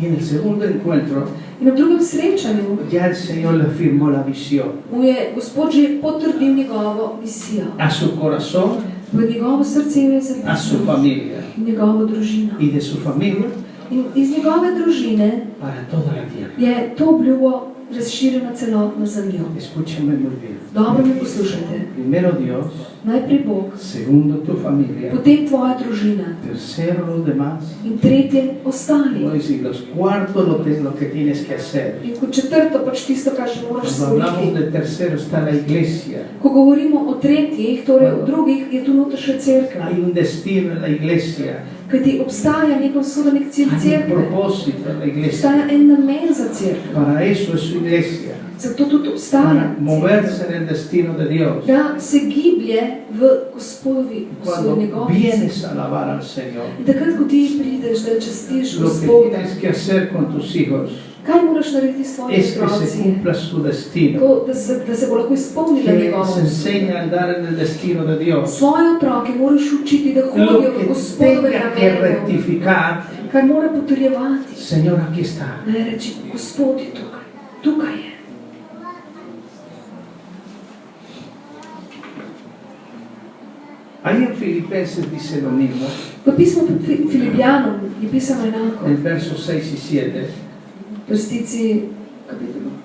Speaker 1: Y en el segundo encuentro
Speaker 2: In v drugem srečanju
Speaker 1: ya el Señor le afirmó la visión
Speaker 2: mu je Gospod že potrdil njegovo misijo.
Speaker 1: a su corazón,
Speaker 2: V njegovo srce je
Speaker 1: a su
Speaker 2: zapisal
Speaker 1: familia
Speaker 2: njegovo družino.
Speaker 1: y de su familia
Speaker 2: In iz njegove družine
Speaker 1: para toda la tierra.
Speaker 2: je to obljubo razširil na celotno zemljo.
Speaker 1: Escúchame muy bien.
Speaker 2: Dobro me poslušajte.
Speaker 1: Primero Dios,
Speaker 2: Najprej Bog,
Speaker 1: segundo tu familia,
Speaker 2: potem tvoja družina
Speaker 1: tercero los demás.
Speaker 2: in tretje ostali.
Speaker 1: No, y si los cuartos lo que tienes que hacer.
Speaker 2: In kot četrto pač tisto, kar že moraš
Speaker 1: Cuando hablamos
Speaker 2: storiti.
Speaker 1: de tercero está la iglesia.
Speaker 2: Ko govorimo o tretjih, torej o drugih, je tu noter še cerkev.
Speaker 1: Hay un destino en la iglesia.
Speaker 2: Kajti obstaja neko sodenek cilj
Speaker 1: Hay un
Speaker 2: cerkve.
Speaker 1: propósito en la iglesia.
Speaker 2: Obstaja en namen za cerkev.
Speaker 1: Para eso es su iglesia.
Speaker 2: Zato tudi obstaja
Speaker 1: Para moverse en el destino de Dios.
Speaker 2: da se giblje v Gospodovi, v
Speaker 1: Cuando
Speaker 2: njegovi
Speaker 1: vienes a alabar al Señor,
Speaker 2: In takrat, ko ti prideš, da častiš
Speaker 1: lo que
Speaker 2: Gospoda,
Speaker 1: tienes que hacer con tus hijos
Speaker 2: kaj moraš narediti s svojimi
Speaker 1: es que se
Speaker 2: otroci?
Speaker 1: cumpla su destino.
Speaker 2: To, da se bo lahko izpolnila
Speaker 1: Que
Speaker 2: njegova
Speaker 1: se enseñe a andar en el destino de Dios.
Speaker 2: Svoje otroke moraš učiti, da
Speaker 1: Lo
Speaker 2: hodijo v
Speaker 1: que
Speaker 2: Gospodove
Speaker 1: tenga que
Speaker 2: namene,
Speaker 1: rectificar,
Speaker 2: kar mora potrjevati.
Speaker 1: Señor, aquí está.
Speaker 2: Ne reči, Gospod je tukaj, tukaj je.
Speaker 1: Ahí en Filipenses dice lo mismo,
Speaker 2: V pismu Filipijanom je pisano enako.
Speaker 1: en versos 6 y 7,
Speaker 2: Vrstici,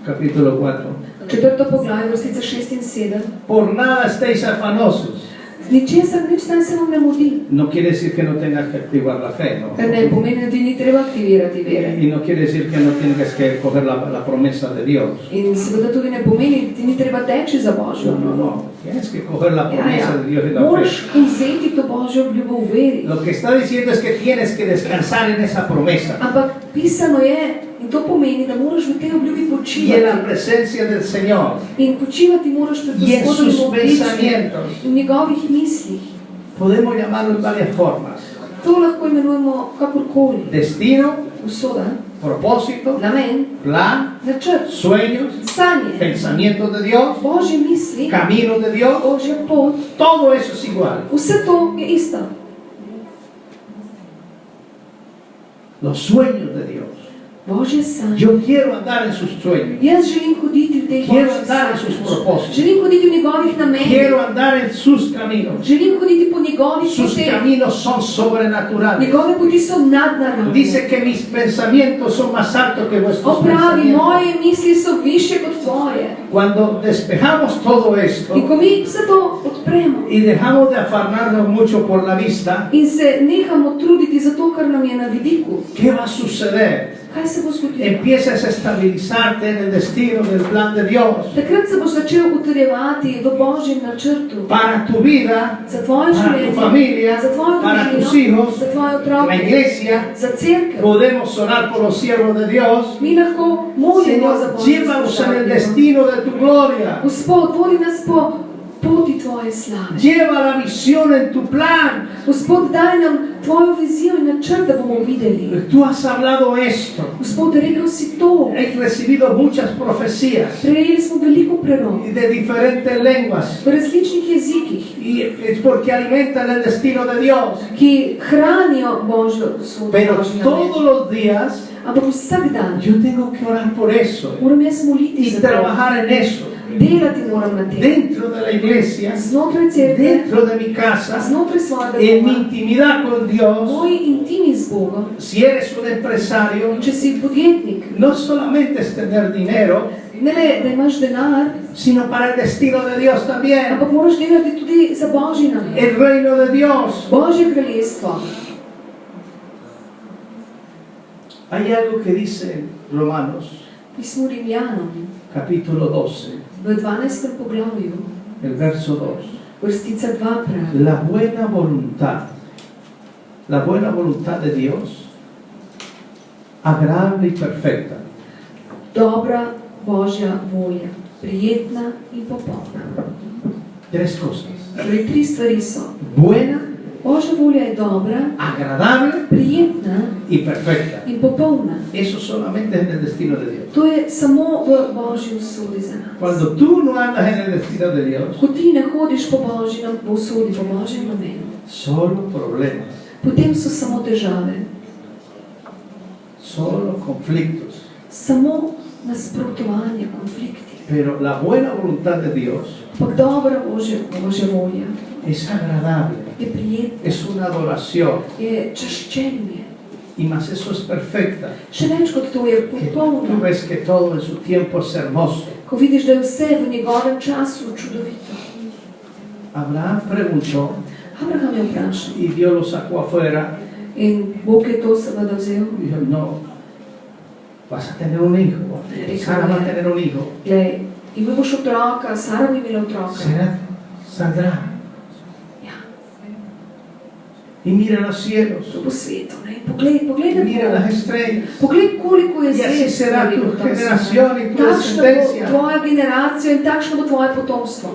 Speaker 1: capítulo 4.
Speaker 2: četrto poglavje, vrstica 6 in 7.
Speaker 1: Por nada estéis afanosos.
Speaker 2: Ničesar, nič tam se vam ne mudi.
Speaker 1: No quiere decir que no tengas que activar la fe, ¿no?
Speaker 2: Kar ne pomeni, da ti ni treba aktivirati vere.
Speaker 1: Y no quiere decir que no tengas que coger la promesa de Dios.
Speaker 2: In seveda tudi ne pomeni, da ti ni treba teči za Božjo
Speaker 1: No, no,
Speaker 2: obljubo.
Speaker 1: no. Tienes que coger la
Speaker 2: Ja,
Speaker 1: promesa
Speaker 2: ja.
Speaker 1: de Dios y la
Speaker 2: Moraš
Speaker 1: fe.
Speaker 2: vzeti to Božjo obljubo v veri.
Speaker 1: Lo que está diciendo es que tienes que descansar en esa promesa
Speaker 2: Ampak pisano je, in to pomeni, da moraš v tej obljubi
Speaker 1: y en la
Speaker 2: počivati.
Speaker 1: presencia del Señor
Speaker 2: In počivati moraš pred
Speaker 1: y en
Speaker 2: Gospodovim
Speaker 1: sus
Speaker 2: obličjem
Speaker 1: pensamientos.
Speaker 2: in v njegovih mislih.
Speaker 1: Podemos llamarlo en varias formas.
Speaker 2: To lahko imenujemo kakorkoli.
Speaker 1: Destino,
Speaker 2: Usoda,
Speaker 1: propósito,
Speaker 2: namen,
Speaker 1: plan,
Speaker 2: načrt,
Speaker 1: sueños,
Speaker 2: sanje,
Speaker 1: pensamientos de Dios,
Speaker 2: Božje misli,
Speaker 1: camino de Dios.
Speaker 2: Božja pot.
Speaker 1: Todo eso es igual.
Speaker 2: Vse to je isto.
Speaker 1: Los sueños de Dios
Speaker 2: Božje sanje.
Speaker 1: Yo quiero andar en sus sueños.
Speaker 2: Jaz želim hoditi v teh
Speaker 1: Quiero
Speaker 2: Božjih
Speaker 1: andar en sus
Speaker 2: sanjah.
Speaker 1: propósitos.
Speaker 2: Želim hoditi v njegovih namenih.
Speaker 1: Quiero andar en sus caminos.
Speaker 2: Želim hoditi po njegovih
Speaker 1: Sus
Speaker 2: poteh.
Speaker 1: caminos son sobrenaturales.
Speaker 2: Njegove poti so nadnaravne.
Speaker 1: Dice que mis pensamientos son más altos que vuestros
Speaker 2: Pravi,
Speaker 1: pensamientos.
Speaker 2: moje misli so više kot tvoje.
Speaker 1: Cuando despejamos todo esto
Speaker 2: In ko mi vse to odpremo
Speaker 1: y dejamos de afanarnos mucho por la vista,
Speaker 2: in se nehamo truditi za to, kar nam je na vidiku,
Speaker 1: ¿qué va a suceder?
Speaker 2: kaj se bo zgodilo?
Speaker 1: Empiezas a estabilizarte en el destino del plan de Dios
Speaker 2: Takrat se boš začel utrjevati v Božjem načrtu
Speaker 1: para tu vida,
Speaker 2: za tvoje
Speaker 1: para tu
Speaker 2: življenje,
Speaker 1: familia,
Speaker 2: za tvojo
Speaker 1: para tus
Speaker 2: družino,
Speaker 1: hijos,
Speaker 2: za tvoje
Speaker 1: la
Speaker 2: otroke,
Speaker 1: iglesia.
Speaker 2: za cerkev.
Speaker 1: Podemos orar por los siervos de Dios.
Speaker 2: Mi lahko molimo za
Speaker 1: Señor,
Speaker 2: Božje
Speaker 1: llévanos en el
Speaker 2: služabnike.
Speaker 1: destino de tu gloria.
Speaker 2: Gospod, vodi nas po poti tvoje slave.
Speaker 1: Lleva la visión en tu plan.
Speaker 2: Gospod, daj nam tvojo vizijo in načrt, da bomo videli.
Speaker 1: Tú has hablado esto.
Speaker 2: Gospod, rekel si to.
Speaker 1: He recibido muchas profecías
Speaker 2: Prejeli smo veliko prerok
Speaker 1: de diferentes lenguas.
Speaker 2: v različnih jezikih,
Speaker 1: Y es porque alimentan el destino de Dios.
Speaker 2: ki hranijo Božjo usodo.
Speaker 1: Pero
Speaker 2: Božji
Speaker 1: todos
Speaker 2: namen.
Speaker 1: los días
Speaker 2: Ampak vsak dan
Speaker 1: yo tengo que orar por eso
Speaker 2: moram jaz moliti
Speaker 1: y
Speaker 2: za to.
Speaker 1: trabajar en eso.
Speaker 2: Delati moram na tem.
Speaker 1: Dentro de la iglesia,
Speaker 2: Znotraj cerkve,
Speaker 1: dentro de mi casa,
Speaker 2: znotraj svojega
Speaker 1: en mi
Speaker 2: doma,
Speaker 1: intimidad con
Speaker 2: v
Speaker 1: Dios.
Speaker 2: moji intimi z Bogom.
Speaker 1: Si eres un empresario,
Speaker 2: In če si podjetnik,
Speaker 1: no solamente es tener dinero,
Speaker 2: ne le, da imaš denar,
Speaker 1: sino para el destino de Dios también.
Speaker 2: ampak moraš delati tudi za Božji namen.
Speaker 1: El reino de Dios.
Speaker 2: Božje kraljestvo.
Speaker 1: Hay algo que dice en Romanos,
Speaker 2: Pismo Rimljanom
Speaker 1: capítulo 12,
Speaker 2: v 12. poglavju,
Speaker 1: el verso 2.
Speaker 2: vrstica 2 pravi.
Speaker 1: La buena voluntad de Dios, agradable y perfecta.
Speaker 2: Dobra Božja volja, prijetna in popolna.
Speaker 1: Tres cosas.
Speaker 2: Torej, 3 stvari so.
Speaker 1: Buena,
Speaker 2: Božja volja je dobra,
Speaker 1: agradable
Speaker 2: prijetna
Speaker 1: y perfecta.
Speaker 2: in popolna.
Speaker 1: Eso solamente es en el destino de Dios.
Speaker 2: To je samo v Božji usodi za nas.
Speaker 1: Cuando tú no andas en el destino de Dios,
Speaker 2: Ko ti ne hodiš po Božji usodi, po Božjem namenu,
Speaker 1: solo problemas,
Speaker 2: potem so samo težave,
Speaker 1: solo conflictos.
Speaker 2: samo nasprotovanje, konflikti.
Speaker 1: Pero la buena voluntad de Dios
Speaker 2: Ampak dobra Božja volja
Speaker 1: es agradable,
Speaker 2: je prijetna,
Speaker 1: es una adoración,
Speaker 2: je čaščenje.
Speaker 1: y más eso es perfecta.
Speaker 2: Še več kot to je
Speaker 1: Que tú
Speaker 2: popolno.
Speaker 1: ves que todo en su tiempo es hermoso.
Speaker 2: Ko vidiš, da je vse v njegovem času čudovito.
Speaker 1: Abraham preguntó
Speaker 2: Abraham je vprašal
Speaker 1: y Dios lo sacó afuera
Speaker 2: in Bog je to seveda vzel.
Speaker 1: y dijo, no, vas a tener un hijo, Sara va a tener un hijo,
Speaker 2: Glej, imel boš otroka, Sara bo imela otroka.
Speaker 1: saldrá.
Speaker 2: Ja,
Speaker 1: Y mira los cielos,
Speaker 2: to bo sveto, ne? Poglej
Speaker 1: mira
Speaker 2: na
Speaker 1: las
Speaker 2: to.
Speaker 1: estrellas.
Speaker 2: Poglej, koliko je
Speaker 1: Y así
Speaker 2: zvezd
Speaker 1: será
Speaker 2: veliko
Speaker 1: tu
Speaker 2: tam
Speaker 1: generación
Speaker 2: zunaj.
Speaker 1: y tu
Speaker 2: Takšna bo
Speaker 1: descendencia.
Speaker 2: tvoja generacija in takšno bo tvoje potomstvo.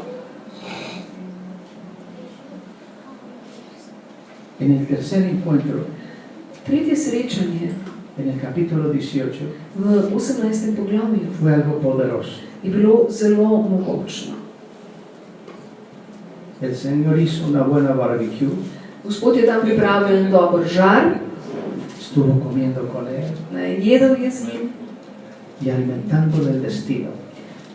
Speaker 1: En el tercer encuentro,
Speaker 2: Tretje srečanje
Speaker 1: en el capítulo 18,
Speaker 2: v 18. poglavju
Speaker 1: fue algo poderoso.
Speaker 2: je bilo zelo mogočno.
Speaker 1: El Señor hizo una buena barbecue,
Speaker 2: Gospod je tam pripravil en dober žar,
Speaker 1: estuvo comiendo con él
Speaker 2: ne, jedel je z njim
Speaker 1: y alimentando del destino.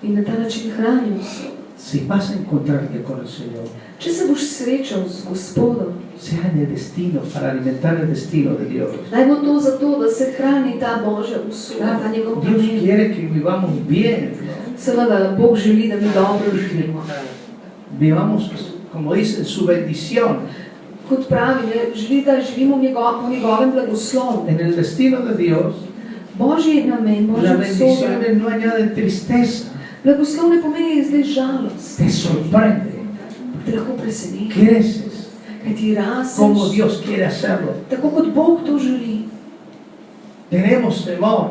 Speaker 2: in na ta način hranil se.
Speaker 1: Si vas a encontrarte con el Señor,
Speaker 2: Če se boš srečal z Gospodom,
Speaker 1: sea en el destino, para alimentar el destino de Dios.
Speaker 2: naj bo to zato, da se hrani ta Božja usoda, ta njegov
Speaker 1: Dios
Speaker 2: namen.
Speaker 1: quiere que vivamos bien, ¿no?
Speaker 2: Seveda, Bog želi, da mi dobro živimo.
Speaker 1: Vivamos, como dice, su bendición.
Speaker 2: Kot pravi, ne, želi, da živimo po njegovem blagoslovu.
Speaker 1: En el destino de Dios,
Speaker 2: Božji namen,
Speaker 1: las
Speaker 2: Božja usoda.
Speaker 1: bendiciones no añaden tristeza,
Speaker 2: Blagoslov ne pomeni zdaj žalost,
Speaker 1: te sorprende,
Speaker 2: te lahko preseneti,
Speaker 1: creces,
Speaker 2: kaj ti
Speaker 1: como
Speaker 2: raseš,
Speaker 1: Dios quiere hacerlo.
Speaker 2: tako kot Bog to želi.
Speaker 1: Tenemos temor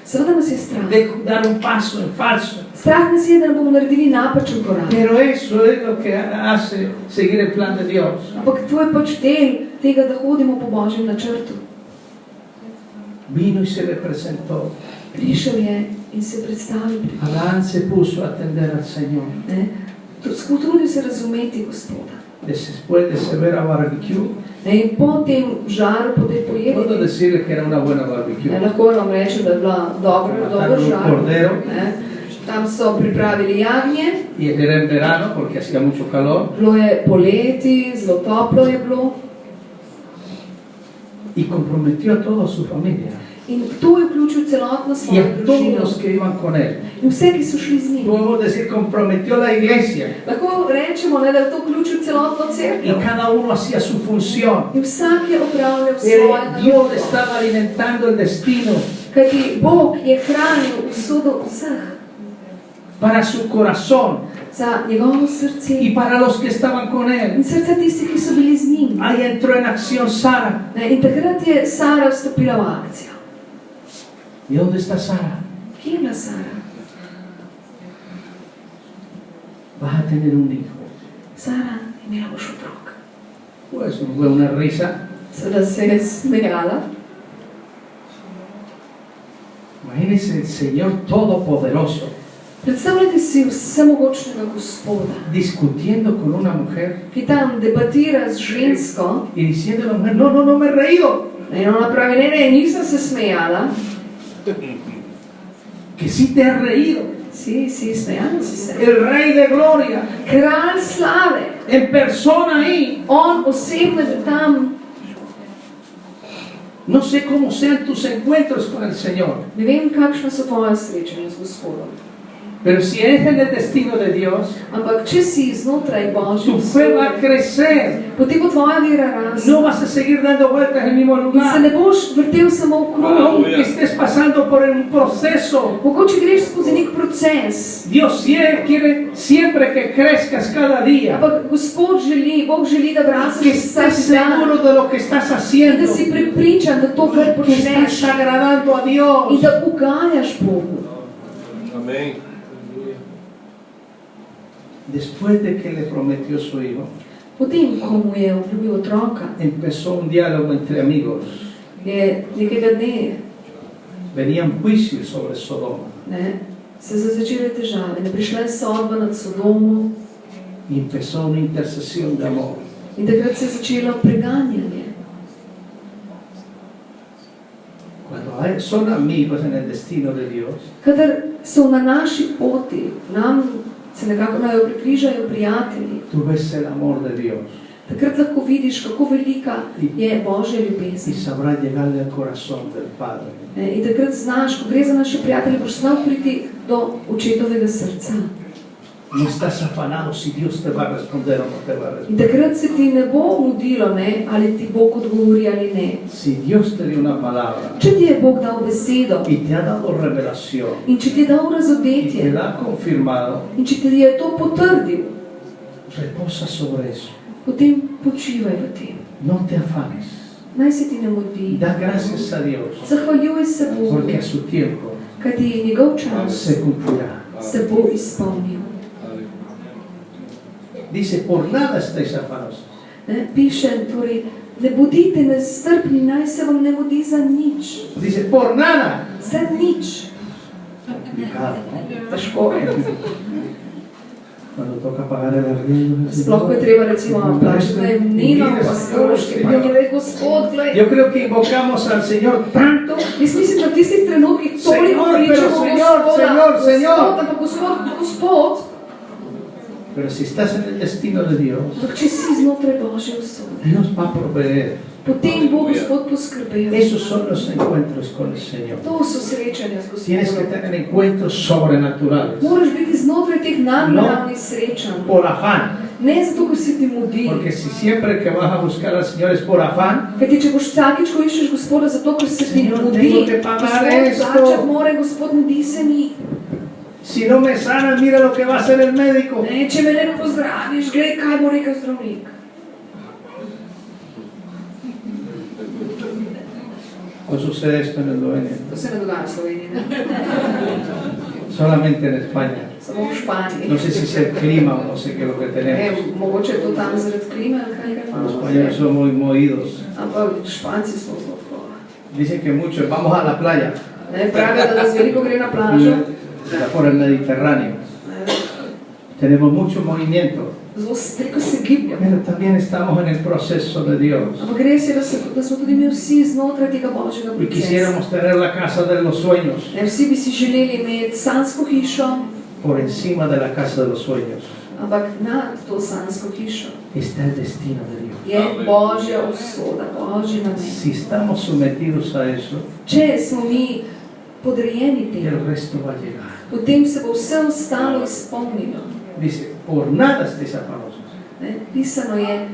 Speaker 2: Seveda nas je strah.
Speaker 1: de dar un paso en falso,
Speaker 2: Strah nas je, da ne bomo naredili napačen korak.
Speaker 1: pero eso es lo que hace seguir el plan de Dios.
Speaker 2: Ampak to je pač del tega, da hodimo po Božjem načrtu.
Speaker 1: Vino y se le presentó.
Speaker 2: Prišel je in se predstavil.
Speaker 1: Adán se puso a atender al Señor.
Speaker 2: Ne? Trudil se razumeti Gospoda.
Speaker 1: Después de severa barbecue,
Speaker 2: In po tem žaru, po tej
Speaker 1: puedo
Speaker 2: pojedini,
Speaker 1: decirles que era una buena barbecue.
Speaker 2: lahko vam rečem, da je bila dober
Speaker 1: Mataron un
Speaker 2: žar.
Speaker 1: cordero
Speaker 2: Tam so pripravili jagnje,
Speaker 1: y era en verano porque hacía mucho calor
Speaker 2: bilo je poleti, zelo toplo je bilo.
Speaker 1: y comprometió a toda su familia
Speaker 2: In to je vključil celotno
Speaker 1: y
Speaker 2: svojo
Speaker 1: a todos
Speaker 2: družino.
Speaker 1: los que iban con él.
Speaker 2: In vse, ki so šli z njim.
Speaker 1: Podemos decir, comprometió la iglesia
Speaker 2: Lahko rečemo, ne, da je to vključil celotno
Speaker 1: y
Speaker 2: cerkev.
Speaker 1: cada uno hacía su función.
Speaker 2: In vsak je opravljal svoje
Speaker 1: Dios
Speaker 2: naloge.
Speaker 1: estaba alimentando el destino
Speaker 2: Kajti Bog je hranil usodo vseh
Speaker 1: para su corazón
Speaker 2: za njegovo srce
Speaker 1: y para los que estaban con él.
Speaker 2: in srca tistih, ki so bili z njim.
Speaker 1: Ahí entró en acción Sara.
Speaker 2: Ne, in takrat je Sara vstopila v akcijo.
Speaker 1: ¿Y dónde está Sara?
Speaker 2: Kje je bila Sara?
Speaker 1: Vas a tener un hijo.
Speaker 2: Sara, imela boš otroka.
Speaker 1: Pues fue una risa.
Speaker 2: Seveda se je smejala.
Speaker 1: Imagínense el Señor Todopoderoso
Speaker 2: Predstavljajte si vsemogočnega Gospoda,
Speaker 1: discutiendo con una mujer
Speaker 2: ki tam debatira z žensko
Speaker 1: y diciendo a la mujer, no, no, no me he reído,
Speaker 2: in ona pravi, ne, nisem se smejala.
Speaker 1: que sí te has reído.
Speaker 2: Si, smejala si se.
Speaker 1: El Rey de Gloria,
Speaker 2: Kralj slave,
Speaker 1: en persona ahí.
Speaker 2: on osebno je tam.
Speaker 1: No sé cómo sean tus encuentros con el Señor,
Speaker 2: Ne vem, kakšna so tvoja srečanja z Gospodom.
Speaker 1: pero si eres en el destino de Dios,
Speaker 2: Ampak če si znotraj
Speaker 1: tu
Speaker 2: Božje
Speaker 1: fe va a
Speaker 2: usode,
Speaker 1: crecer.
Speaker 2: potem bo tvoja vera
Speaker 1: No
Speaker 2: rasla.
Speaker 1: vas a seguir dando vueltas en el mismo
Speaker 2: In se ne
Speaker 1: lugar.
Speaker 2: boš vrtel samo v krogu.
Speaker 1: Aunque estés pasando por un proceso,
Speaker 2: Mogoče greš skozi nek proces.
Speaker 1: Dios quiere siempre que crezcas cada día,
Speaker 2: Ampak Gospod želi, Bog želi, da
Speaker 1: que
Speaker 2: rasteš
Speaker 1: estés
Speaker 2: vsak dan.
Speaker 1: seguro de lo que estás
Speaker 2: In
Speaker 1: haciendo,
Speaker 2: da si prepričan, da to, kar
Speaker 1: que estás
Speaker 2: počneš,
Speaker 1: agradando a
Speaker 2: in
Speaker 1: Dios.
Speaker 2: da ugajaš Bogu.
Speaker 3: Amén.
Speaker 1: Después de que le prometió su hijo,
Speaker 2: Potem, ko mu je obljubil otroka,
Speaker 1: empezó un diálogo entre amigos.
Speaker 2: je nekega dne
Speaker 1: Venían juicios sobre Sodoma
Speaker 2: se začele težave. Ne prišla je sodba nad Sodomo
Speaker 1: y empezó una intercesión de amor.
Speaker 2: in takrat se je začelo preganjanje.
Speaker 1: Cuando son amigos en el destino de Dios,
Speaker 2: Kadar so na naši poti, nam se nekako najo prikrižajo prijatelji,
Speaker 1: tú ves el amor de Dios
Speaker 2: takrat lahko vidiš, kako velika je Božja
Speaker 1: y
Speaker 2: ljubezen.
Speaker 1: sabrás llegarle al corazón del Padre.
Speaker 2: In takrat znaš, ko gre za naše prijatelje, boš znal priti do očetovega srca.
Speaker 1: No estás afanado si Dios te va a responder o no te va a
Speaker 2: In
Speaker 1: responder.
Speaker 2: takrat se ti ne bo mudilo, ne, ali ti Bog odgovori ali ne.
Speaker 1: Si Dios te dio una palabra
Speaker 2: Če ti je Bog dal besedo
Speaker 1: y te ha dado revelación
Speaker 2: in če ti je dal
Speaker 1: y te
Speaker 2: razodetje
Speaker 1: la ha confirmado,
Speaker 2: in če ti je to potrdil,
Speaker 1: reposa sobre eso.
Speaker 2: potem počivaj v tem.
Speaker 1: No te afanes.
Speaker 2: Naj se ti ne mudi.
Speaker 1: Da gracias a Dios
Speaker 2: Zahvaljuj se Bogu,
Speaker 1: porque a su tiempo
Speaker 2: kajti njegov čas
Speaker 1: se cumplirá.
Speaker 2: se bo izpolnil.
Speaker 1: Dice, por nada estáis afanosos.
Speaker 2: Piše, torej, ne bodite nestrpni, naj se vam ne mudi za nič.
Speaker 1: Dice, por nada.
Speaker 2: Za nič.
Speaker 1: Complicado, ¿no?
Speaker 2: Težko je.
Speaker 1: Cuando toca pagar el arriendo.
Speaker 2: Sploh, ko je treba recimo plačati najemnino, pa stroške, pa ti reče, Gospod, glej.
Speaker 1: Yo creo que invocamos al Señor tanto.
Speaker 2: Jaz mislim, da v tistih trenutkih toliko
Speaker 1: Señor,
Speaker 2: kličemo
Speaker 1: pero Señor,
Speaker 2: Gospoda,
Speaker 1: Señor, Señor.
Speaker 2: ampak Gospod,
Speaker 1: Pero si estás en el destino de Dios,
Speaker 2: ampak če si znotraj Božje usode,
Speaker 1: Dios va a proveer.
Speaker 2: potem bo Gospod poskrbel.
Speaker 1: Esos son los encuentros con el Señor.
Speaker 2: To so srečanja z
Speaker 1: Tienes que
Speaker 2: Gospodom.
Speaker 1: tener encuentros sobrenaturales.
Speaker 2: Moraš biti znotraj teh nadnaravnih srečanj.
Speaker 1: Por afán.
Speaker 2: Ne zato, ker se ti mudi.
Speaker 1: Porque si siempre que vas a buscar al Señor es por afán,
Speaker 2: Kajti, če boš vsakič, ko iščeš Gospoda, zato, ker se ti
Speaker 1: Señor,
Speaker 2: mudi,
Speaker 1: tengo que pagar esto.
Speaker 2: plačati mora, Gospod, mudi se mi.
Speaker 1: si no me sanas, mira lo que va a hacer el médico.
Speaker 2: Ne, če me ne pozdraviš, glej, kaj bo rekel zdravnik.
Speaker 1: No sucede esto en el Doenia,
Speaker 2: To se ne dogaja v Sloveniji, ne?
Speaker 1: solamente en España.
Speaker 2: Samo v Španiji.
Speaker 1: No sé si es el clima o no sé qué es lo que tenemos.
Speaker 2: Mogoče je to tam zaradi klime, ali kaj
Speaker 1: Los
Speaker 2: imamo.
Speaker 1: españoles son muy movidos.
Speaker 2: Ampak Španci smo zelo tako.
Speaker 1: Dicen que muchos vamos a la playa,
Speaker 2: Ne, pravijo, da nas veliko gre na plažo.
Speaker 1: por el Mediterráneo.
Speaker 2: Ne,
Speaker 1: Tenemos mucho movimiento.
Speaker 2: zelo striko se gibljamo.
Speaker 1: Pero también estamos en el proceso de Dios.
Speaker 2: Ampak res je, da smo tudi mi vsi znotraj tega Božjega
Speaker 1: Y
Speaker 2: procesa.
Speaker 1: quisiéramos tener la casa de los sueños
Speaker 2: Vsi bi si želeli imeti sansko hišo,
Speaker 1: por encima de la casa de los sueños.
Speaker 2: ampak nad to sansko hišo
Speaker 1: Está el destino de Dios.
Speaker 2: je Božja usoda, Božji namen.
Speaker 1: Si estamos sometidos a eso,
Speaker 2: Če smo mi podrejeni temu,
Speaker 1: el resto va a llegar.
Speaker 2: potem se bo vse ostalo izpolnilo.
Speaker 1: Dice, por nada estéis afanosos,
Speaker 2: Ne? Pisano je,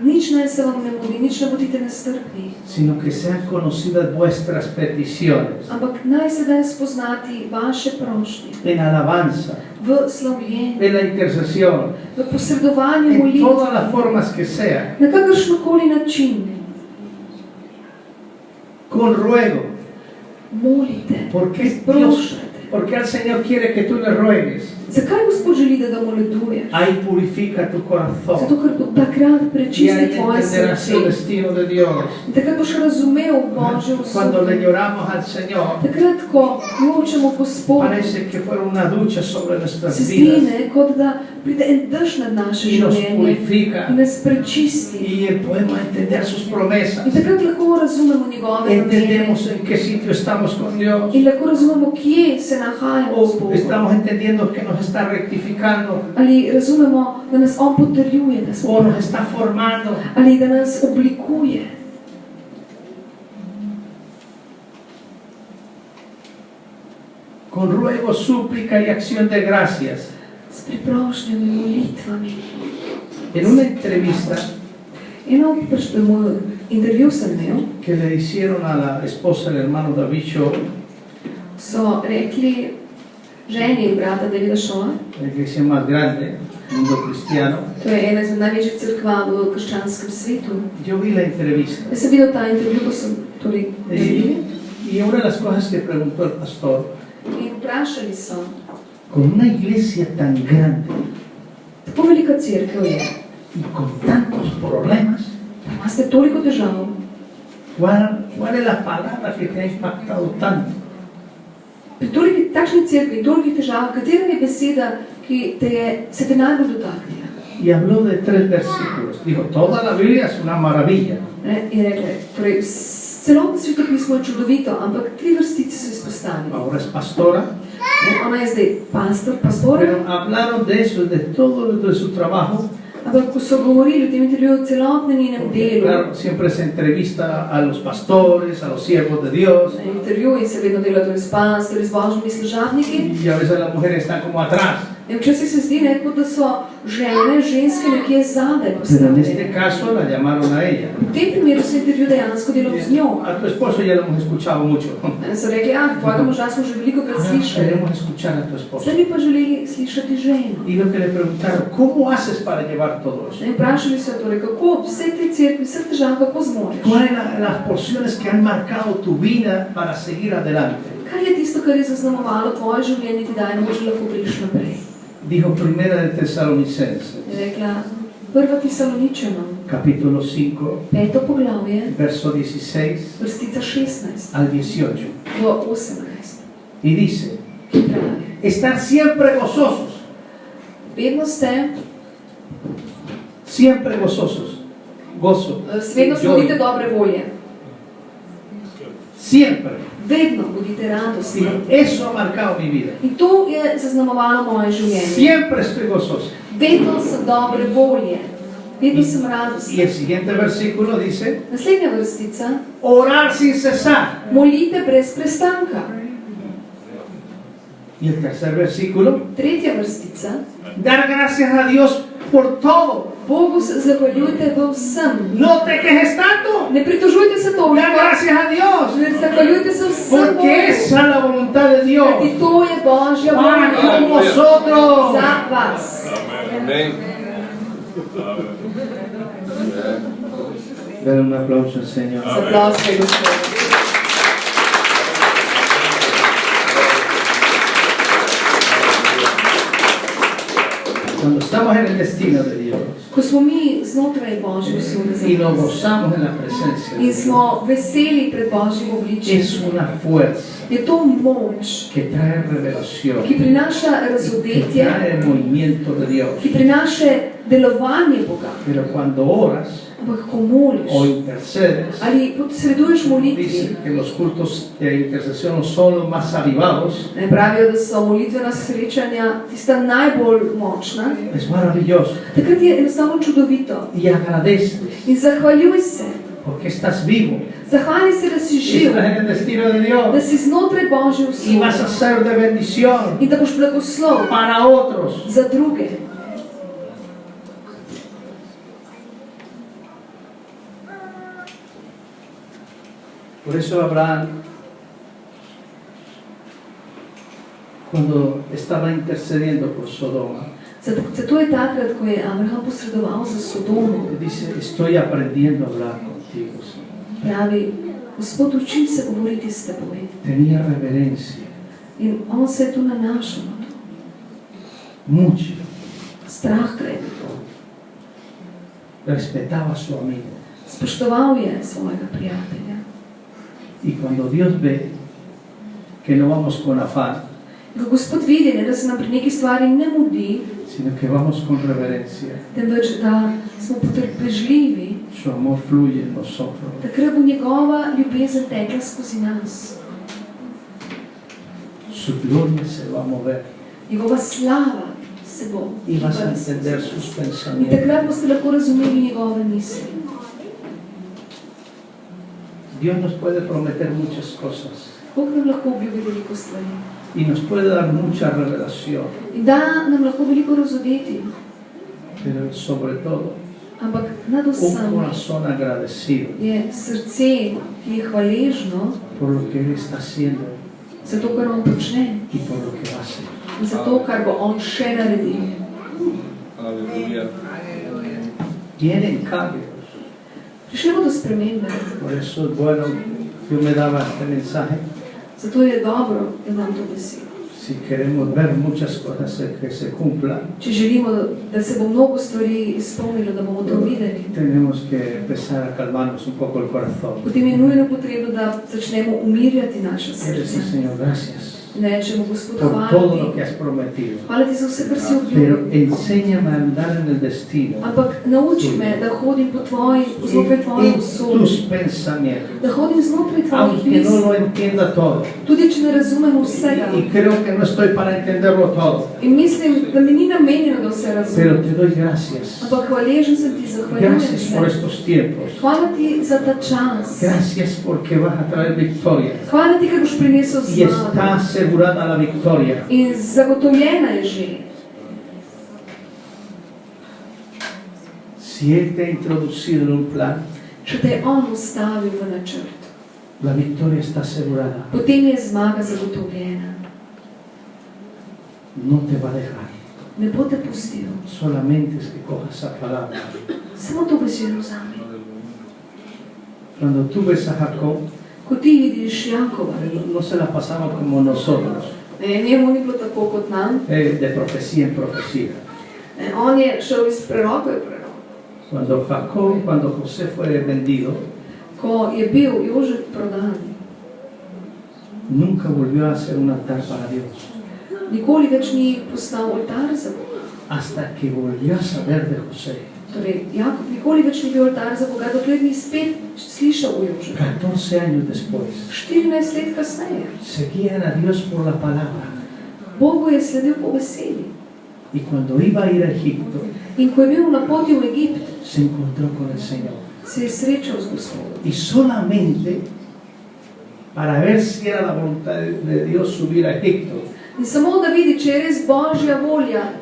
Speaker 2: nič naj se vam ne mudi, nič ne bodite nestrpni,
Speaker 1: sino que sean conocidas vuestras peticiones
Speaker 2: ampak naj se da spoznati vaše prošnje
Speaker 1: en alabanza,
Speaker 2: v slavljenju,
Speaker 1: en la intercesión,
Speaker 2: v posredovanju
Speaker 1: en
Speaker 2: molitve,
Speaker 1: todas las formas que sea,
Speaker 2: na kakršnokoli način.
Speaker 1: con ruego,
Speaker 2: Molite,
Speaker 1: porque Dios,
Speaker 2: prošajte.
Speaker 1: porque el Señor quiere que tú le ruegues.
Speaker 2: Zakaj Gospod želi, da ga moleduješ?
Speaker 1: Ahí purifica tu
Speaker 2: Zato,
Speaker 1: corazón
Speaker 2: ker bo takrat
Speaker 1: y
Speaker 2: prečisti
Speaker 1: ahí
Speaker 2: tvoje
Speaker 1: entenderás el
Speaker 2: srce.
Speaker 1: destino de Dios.
Speaker 2: In takrat boš razumel Božjo
Speaker 1: Cuando
Speaker 2: usodo.
Speaker 1: le lloramos al Señor,
Speaker 2: Takrat, ko jočemo Gospodu,
Speaker 1: parece que fuera una ducha sobre nuestras
Speaker 2: se
Speaker 1: vidas
Speaker 2: zdi, kot da pride en dež nad naše
Speaker 1: y nos
Speaker 2: življenje
Speaker 1: purifica
Speaker 2: in nas prečisti.
Speaker 1: y podemos entender sus promesas.
Speaker 2: In takrat lahko razumemo njegove namene
Speaker 1: Entendemos en qué sitio estamos con Dios.
Speaker 2: in lahko razumemo, kje se nahajamo z
Speaker 1: O
Speaker 2: Bogom.
Speaker 1: estamos entendiendo que nos está rectificando
Speaker 2: Ali razumemo, da nas On potrjuje, da smo
Speaker 1: o nos
Speaker 2: pravi.
Speaker 1: está formando.
Speaker 2: Ali da nas oblikuje.
Speaker 1: Con ruego, súplica y acción de gracias.
Speaker 2: S priprošnjami, molitvami.
Speaker 1: En una entrevista
Speaker 2: Eno moj intervju sem imel,
Speaker 1: que le hicieron a la esposa del hermano David Shaw,
Speaker 2: so rekli ženi brata Davida Shawa,
Speaker 1: la iglesia más grande del mundo cristiano.
Speaker 2: to je ena izmed največjih cerkva v krščanskem svetu.
Speaker 1: Yo vi la entrevista
Speaker 2: Jaz sem videl ta intervju, ko sem torej naredili,
Speaker 1: y una de las cosas que preguntó el pastor,
Speaker 2: in vprašali so,
Speaker 1: con una iglesia tan grande
Speaker 2: tako velika cerkev je,
Speaker 1: y con tantos problemas,
Speaker 2: da imate toliko težav,
Speaker 1: ¿cuál es la palabra que te ha impactado tanto?
Speaker 2: pri takšni cerkvi in tolikih težav, katera je beseda, ki se te najbolj dotaknila?
Speaker 1: Y habló de 3 versículos. Dijo, toda la Biblia es una maravilla.
Speaker 2: In rekli, torej celotno svetopismo je čudovito, ampak 3 vrstice so izpostavili.
Speaker 1: Ahora es pastora,
Speaker 2: Ona je zdaj pastora,
Speaker 1: pero hablaron de eso, de todo de su trabajo.
Speaker 2: ampak ko so govorili v tem intervjuju o celotnem njenem delu,
Speaker 1: Claro, siempre se entrevista a los pastores, a los siervos de Dios,
Speaker 2: na intervjuju se vedno dela torej s pastorji, z božjimi služabniki,
Speaker 1: y a veces las mujeres están como atrás.
Speaker 2: in včasih se zdi, kot da so ženske nekje zadaj
Speaker 1: Pero en este
Speaker 2: postavljene.
Speaker 1: caso la llamaron a ella.
Speaker 2: V tem primeru se intervju dejansko delal z njo.
Speaker 1: A tu esposo ya lo hemos escuchado mucho.
Speaker 2: So rekli, tvojega moža smo že veliko krat
Speaker 1: Ahora
Speaker 2: slišali,
Speaker 1: queremos escuchar a tu esposo.
Speaker 2: zdaj bi pa želeli slišati ženo.
Speaker 1: Y lo que le preguntaron, ¿cómo haces para llevar todo eso?
Speaker 2: In vprašali so torej, kako vse te cerkvi, vse težave, kako zmoreš?
Speaker 1: ¿Cuáles son las porciones que han marcado tu vida para seguir adelante?
Speaker 2: Kaj je tisto, kar je zaznamovalo tvoje življenje, ti daje, da boš lahko greš naprej?
Speaker 1: Dijo Primera de Tesalonicenses,
Speaker 2: Je rekla, 1. Tesaloničanom,
Speaker 1: capítulo 5,
Speaker 2: 5. poglavje,
Speaker 1: verso 16
Speaker 2: vrstica 16
Speaker 1: al 18.
Speaker 2: do 18,
Speaker 1: Y dice,
Speaker 2: ki pravi,
Speaker 1: estar siempre gozosos,
Speaker 2: vedno ste,
Speaker 1: siempre gozosos, gozo,
Speaker 2: vedno
Speaker 1: joy,
Speaker 2: bodite dobre volje,
Speaker 1: siempre.
Speaker 2: vedno bodite radostni.
Speaker 1: Dijo, eso ha marcado mi vida.
Speaker 2: In to je zaznamovalo moje življenje.
Speaker 1: Siempre estoy gozoso.
Speaker 2: Vedno sem dobre volje, vedno sem radostna.
Speaker 1: Y el siguiente versículo dice,
Speaker 2: Naslednja vrstica,
Speaker 1: orar sin cesar.
Speaker 2: molite brez prestanka.
Speaker 1: Y el tercer versículo,
Speaker 2: Tretja vrstica,
Speaker 1: dar gracias a Dios por todo.
Speaker 2: Bogu se zahvaljujte v vsem.
Speaker 1: No te quejes tanto.
Speaker 2: Ne pritožujte se
Speaker 1: Dar
Speaker 2: toliko,
Speaker 1: gracias a Dios.
Speaker 2: zahvaljujte se vsem
Speaker 1: Porque
Speaker 2: Bogu.
Speaker 1: esa es la voluntad de Dios.
Speaker 2: Kajti to je Božja
Speaker 1: Para
Speaker 2: volja
Speaker 1: con vosotros.
Speaker 2: za vas.
Speaker 3: Amén.
Speaker 1: Dale un aplauso al Señor.
Speaker 2: Zaploskaj Gospodu.
Speaker 1: Cuando estamos en el destino de Dios
Speaker 2: Ko smo mi znotraj Božje usode za
Speaker 1: y nos
Speaker 2: nas
Speaker 1: gozamos en la presencia de
Speaker 2: in
Speaker 1: Dios,
Speaker 2: smo veseli pred Božjim obličjem,
Speaker 1: es una fuerza
Speaker 2: je to moč,
Speaker 1: que trae revelación,
Speaker 2: ki prinaša
Speaker 1: que
Speaker 2: razodetje,
Speaker 1: trae el movimiento de Dios.
Speaker 2: ki prinaša delovanje Boga.
Speaker 1: Pero cuando oras
Speaker 2: Ampak ko moliš
Speaker 1: o intercedes,
Speaker 2: ali posreduješ molitvi,
Speaker 1: dice que los cultos de intercesión son los más avivados.
Speaker 2: ne pravijo, da so molitvena srečanja tista najbolj močna.
Speaker 1: Es maravilloso.
Speaker 2: Takrat je enostavno čudovito.
Speaker 1: Y agradeces
Speaker 2: In zahvaljuj se.
Speaker 1: porque estás vivo.
Speaker 2: Zahvali se, da si živ,
Speaker 1: Estás en el destino de
Speaker 2: da
Speaker 1: Dios
Speaker 2: si znotraj Božje
Speaker 1: y vas a
Speaker 2: usode
Speaker 1: ser de bendición
Speaker 2: in da boš blagoslov
Speaker 1: para otros.
Speaker 2: za druge.
Speaker 1: Por eso Abraham, cuando estaba intercediendo por Sodoma,
Speaker 2: Zato je takrat, ko je Abraham posredoval za Sodomo,
Speaker 1: dice, estoy aprendiendo a hablar contigo, Señor.
Speaker 2: pravi, Gospod, učim se govoriti s teboj.
Speaker 1: Tenía reverencia,
Speaker 2: In on se je tu nanašal na to.
Speaker 1: mucho,
Speaker 2: Strah ga je bilo.
Speaker 1: respetaba a su amigo.
Speaker 2: Spoštoval je svojega prijatelja.
Speaker 1: Y cuando Dios ve que no vamos con afán,
Speaker 2: Ko Gospod vidi, ne, da se nam pri neki stvari ne mudi,
Speaker 1: sino que vamos con reverencia,
Speaker 2: temveč da smo potrpežljivi,
Speaker 1: su amor fluye en nosotros.
Speaker 2: takrat bo njegova ljubezen tekla skozi nas.
Speaker 1: Su gloria se va a mover
Speaker 2: Njegova slava se bo.
Speaker 1: y vas a
Speaker 2: gibala.
Speaker 1: entender sus
Speaker 2: In
Speaker 1: pensamientos.
Speaker 2: takrat boste lahko razumeli njegove misli.
Speaker 1: Dios nos puede prometer muchas cosas
Speaker 2: Bog nam lahko obljubi veliko stvari.
Speaker 1: y nos puede dar mucha revelación,
Speaker 2: In da nam lahko veliko razodeti,
Speaker 1: pero sobre todo
Speaker 2: ampak nad
Speaker 1: un
Speaker 2: vsem
Speaker 1: corazón agradecido
Speaker 2: je srce, ki je hvaležno
Speaker 1: por lo que Él está haciendo
Speaker 2: za to, kar on počne
Speaker 1: y por lo que va a hacer.
Speaker 2: in za to, kar bo on še naredil.
Speaker 3: Aleluya.
Speaker 1: Tienen cambios.
Speaker 2: Prišli bo do spremembe,
Speaker 1: Por eso es bueno, Dios me daba este mensaje.
Speaker 2: zato je dobro, da nam to besedo.
Speaker 1: Si queremos ver muchas cosas que se cumplan,
Speaker 2: Če želimo, da se bo mnogo stvari izpolnilo, da bomo to videli,
Speaker 1: tenemos que empezar a calmarnos un poco el corazón.
Speaker 2: potem je nujno potrebno, da začnemo umirjati naše
Speaker 1: Y decir,
Speaker 2: srce.
Speaker 1: Señor, gracias
Speaker 2: Ne rečemo, Gospod,
Speaker 1: por
Speaker 2: hvala
Speaker 1: todo lo
Speaker 2: ti.
Speaker 1: que has prometido.
Speaker 2: Hvala ti za vse, kar si
Speaker 1: Pero
Speaker 2: obljubil.
Speaker 1: enséñame a andar en el destino,
Speaker 2: Ampak nauči me, da hodim po znotraj tvojih
Speaker 1: en
Speaker 2: usod,
Speaker 1: tus pensamientos,
Speaker 2: da hodim znotraj tvojih
Speaker 1: aunque no
Speaker 2: misli,
Speaker 1: lo entienda todo.
Speaker 2: tudi če ne razumem vsega.
Speaker 1: Y creo que no estoy para entenderlo todo,
Speaker 2: In mislim, da mi ni namenjeno, da vse
Speaker 1: pero
Speaker 2: razumem.
Speaker 1: te doy gracias.
Speaker 2: Ampak hvaležen sem ti, zahvaljujem
Speaker 1: Gracias por
Speaker 2: se.
Speaker 1: estos tiempos.
Speaker 2: Hvala ti za ta čas.
Speaker 1: Gracias porque vas a traer victoria.
Speaker 2: Hvala ti, ker boš prinesel
Speaker 1: Y está
Speaker 2: zmago.
Speaker 1: asegurada la victoria.
Speaker 2: In zagotovljena je že.
Speaker 1: Si Él te ha introducido en un plan,
Speaker 2: Če te je on ustavil v načrt,
Speaker 1: la victoria está asegurada.
Speaker 2: potem je zmaga zagotovljena.
Speaker 1: No te va a dejar.
Speaker 2: Ne bo te pustil.
Speaker 1: Solamente es que cojas esa palabra.
Speaker 2: Samo to besedo vzami.
Speaker 1: Cuando tú ves a Jacob,
Speaker 2: Ko ti vidiš Jakova,
Speaker 1: no se la pasaba como nosotros,
Speaker 2: njemu ni bilo tako kot nam.
Speaker 1: de profecía en profecía.
Speaker 2: On je šel iz preroka v prerok.
Speaker 1: Cuando José fue vendido,
Speaker 2: Ko je bil Jožef prodan,
Speaker 1: nunca volvió a hacer un altar para Dios.
Speaker 2: nikoli več ni postal oltar za Boga.
Speaker 1: Hasta que volvió a saber de José.
Speaker 2: Torej, Jakob nikoli več ni bil oltar za Boga, dokler ni spet slišal o Jožefu.
Speaker 1: 14 años después,
Speaker 2: 14 let kasneje.
Speaker 1: seguían a Dios por la palabra.
Speaker 2: Bogu je sledil po besedi.
Speaker 1: Y cuando iba a ir a Egipto,
Speaker 2: In ko je bil na poti v Egipt,
Speaker 1: se encontró con el Señor.
Speaker 2: se je srečal z Gospodom.
Speaker 1: Y solamente para ver si era la voluntad de Dios subir a Egipto,
Speaker 2: In samo da vidi, če je res Božja volja,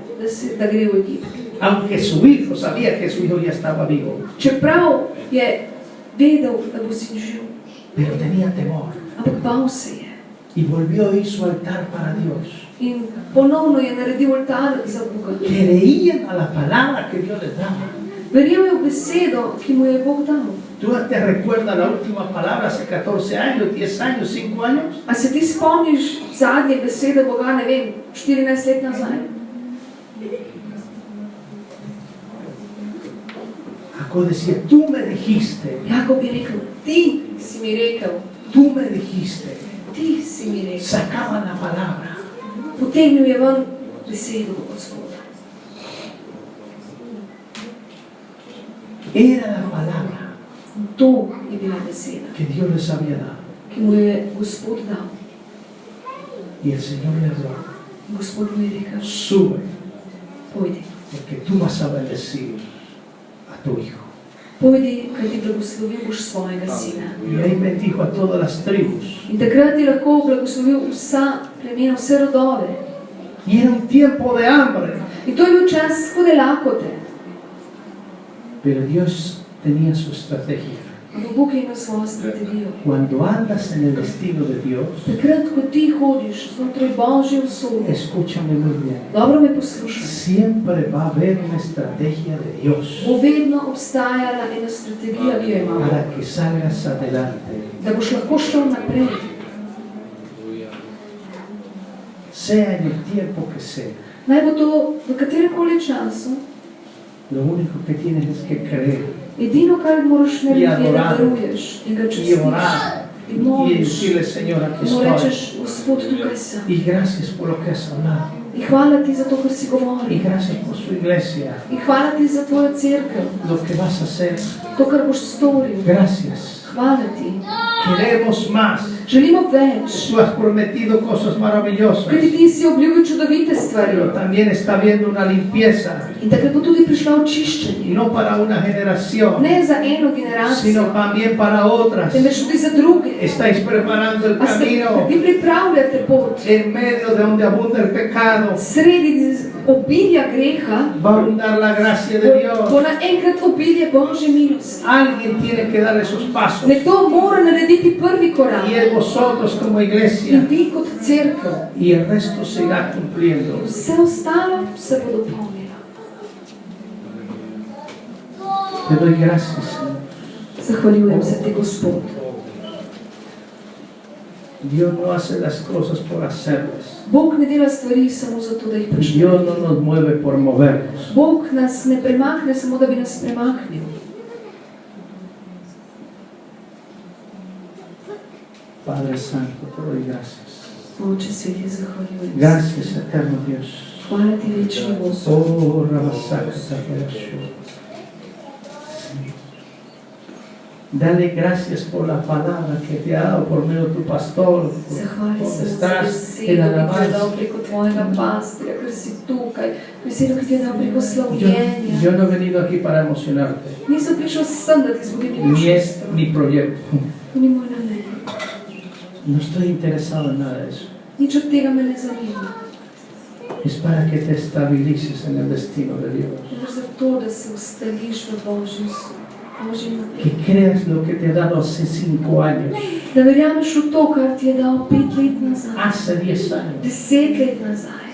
Speaker 2: da gre v Egipt.
Speaker 1: aunque su hijo sabía que su hijo ya estaba vivo,
Speaker 2: Čeprav je vedel, da bo sin živ,
Speaker 1: pero tenía temor.
Speaker 2: ampak bal se je.
Speaker 1: Y volvió a ir su altar para Dios.
Speaker 2: In ponovno je naredil oltar za Boga.
Speaker 1: Creían a la palabra que Dios les daba.
Speaker 2: Verjel je v besedo, ki mu je Bog dal.
Speaker 1: ¿Tú te recuerdas la última palabra hace 14 años, 10 años, 5 años?
Speaker 2: A se ti spomniš zadnje besede Boga, ne vem, 14 let nazaj?
Speaker 1: Jacob decía, tú me dijiste,
Speaker 2: Jakob je rekel, ti si mi rekel,
Speaker 1: tú me dijiste.
Speaker 2: ti si mi rekel.
Speaker 1: Sacaban la palabra.
Speaker 2: Potegnil je ven besedo Gospoda.
Speaker 1: Era la palabra
Speaker 2: To je bila beseda,
Speaker 1: que Dios les había dado.
Speaker 2: ki mu je Gospod dal.
Speaker 1: Y el Señor le habló,
Speaker 2: Gospod mu je rekel,
Speaker 1: sube,
Speaker 2: pojdi.
Speaker 1: porque tú vas a bendecir a tu hijo.
Speaker 2: Pojdi, kaj ti blagoslovil boš svojega sina.
Speaker 1: Y ahí bendijo a todas las tribus.
Speaker 2: In takrat ti lahko blagoslovil vsa plemena, vse rodove.
Speaker 1: Y era un tiempo de hambre.
Speaker 2: In to je bil čas hude lakote.
Speaker 1: Pero Dios tenía su estrategia.
Speaker 2: Ampak Bog je imel svojo strategijo.
Speaker 1: Cuando andas en el destino de Dios,
Speaker 2: Takrat, ko ti hodiš znotraj Božje usode,
Speaker 1: escúchame muy bien,
Speaker 2: dobro me poslušaj,
Speaker 1: siempre va a haber una estrategia de Dios
Speaker 2: bo vedno obstajala ena strategija, ki jo ima Bog,
Speaker 1: para que salgas adelante.
Speaker 2: da boš lahko šel naprej.
Speaker 1: Sea en el tiempo que sea,
Speaker 2: Naj bo to v kateremkoli času,
Speaker 1: lo único que tienes es que creer
Speaker 2: edino, kar moraš narediti, je, da
Speaker 1: adorar.
Speaker 2: veruješ in ga
Speaker 1: y
Speaker 2: čestiš.
Speaker 1: orar
Speaker 2: In
Speaker 1: y
Speaker 2: moliš.
Speaker 1: decirle, Señor, aquí
Speaker 2: In mu
Speaker 1: estoy.
Speaker 2: rečeš, Gospod, tukaj sem.
Speaker 1: Y gracias por lo que has hablado.
Speaker 2: In hvala ti za to, kar si
Speaker 1: Y
Speaker 2: govoril.
Speaker 1: gracias por su iglesia,
Speaker 2: In hvala ti za tvojo cerkev,
Speaker 1: lo que vas a hacer.
Speaker 2: to, kar boš storil.
Speaker 1: Gracias.
Speaker 2: Hvala ti.
Speaker 1: Queremos más.
Speaker 2: Želimo več.
Speaker 1: Tú has prometido cosas maravillosas.
Speaker 2: Kajti ti si obljubil čudovite stvari.
Speaker 1: Pero también está habiendo una limpieza.
Speaker 2: In takrat bo tudi prišlo
Speaker 1: Y
Speaker 2: očiščenje.
Speaker 1: no para una generación,
Speaker 2: Ne za eno generacijo,
Speaker 1: sino también para otras.
Speaker 2: temveč tudi za druge.
Speaker 1: Estáis preparando el
Speaker 2: A ste,
Speaker 1: camino
Speaker 2: vi pripravljate pot.
Speaker 1: en medio de donde abunda el pecado.
Speaker 2: Sredi obilja greha
Speaker 1: Va a abundar la gracia de Dios.
Speaker 2: bo naenkrat obilje Božje milosti.
Speaker 1: Alguien tiene que dar esos pasos.
Speaker 2: Nekdo mora narediti prvi korak.
Speaker 1: Y es vosotros como
Speaker 2: In
Speaker 1: iglesia.
Speaker 2: ti kot cerkev.
Speaker 1: Y el resto se irá cumpliendo.
Speaker 2: Vse ostalo se bo dopolnilo.
Speaker 1: Te doy gracias, Señor.
Speaker 2: Zahvaljujem se ti, Gospod.
Speaker 1: Dios no hace las cosas por hacerlas.
Speaker 2: Bog ne dela stvari samo zato, da jih počne.
Speaker 1: Dios no nos mueve por movernos.
Speaker 2: Bog nas ne premakne samo, da bi nas premaknil.
Speaker 1: Padre Santo, te doy gracias.
Speaker 2: Oče sveti, zahvaljujem se.
Speaker 1: Gracias, eterno Dios.
Speaker 2: Hvala ti, večni Bog.
Speaker 1: Oh, Rabasaka, Tabayashu. Dale gracias por la palabra que te ha dado por medio de tu pastor.
Speaker 2: Zahvali se
Speaker 1: Donde
Speaker 2: za
Speaker 1: estás
Speaker 2: besedo,
Speaker 1: en
Speaker 2: ki ti je
Speaker 1: alabanza.
Speaker 2: dal preko tvojega pastorja, ker si tukaj. Besedo, ki ti je dal preko
Speaker 1: Yo
Speaker 2: slavljenja.
Speaker 1: no he venido aquí para emocionarte.
Speaker 2: Nisem prišel sem, da ti zbudim
Speaker 1: Ni
Speaker 2: neko
Speaker 1: es
Speaker 2: čustvo.
Speaker 1: mi proyecto.
Speaker 2: To ni moj namen.
Speaker 1: No estoy interesado en nada de eso.
Speaker 2: Nič od tega me ne zanima.
Speaker 1: Es para que te estabilices en el destino de Dios.
Speaker 2: Ker zato, da se ustališ v Božjem namen.
Speaker 1: Que creas lo que te ha dado hace 5 años,
Speaker 2: Da verjameš v to, kar ti je dal 5 let nazaj,
Speaker 1: hace 10 años,
Speaker 2: 10 let nazaj.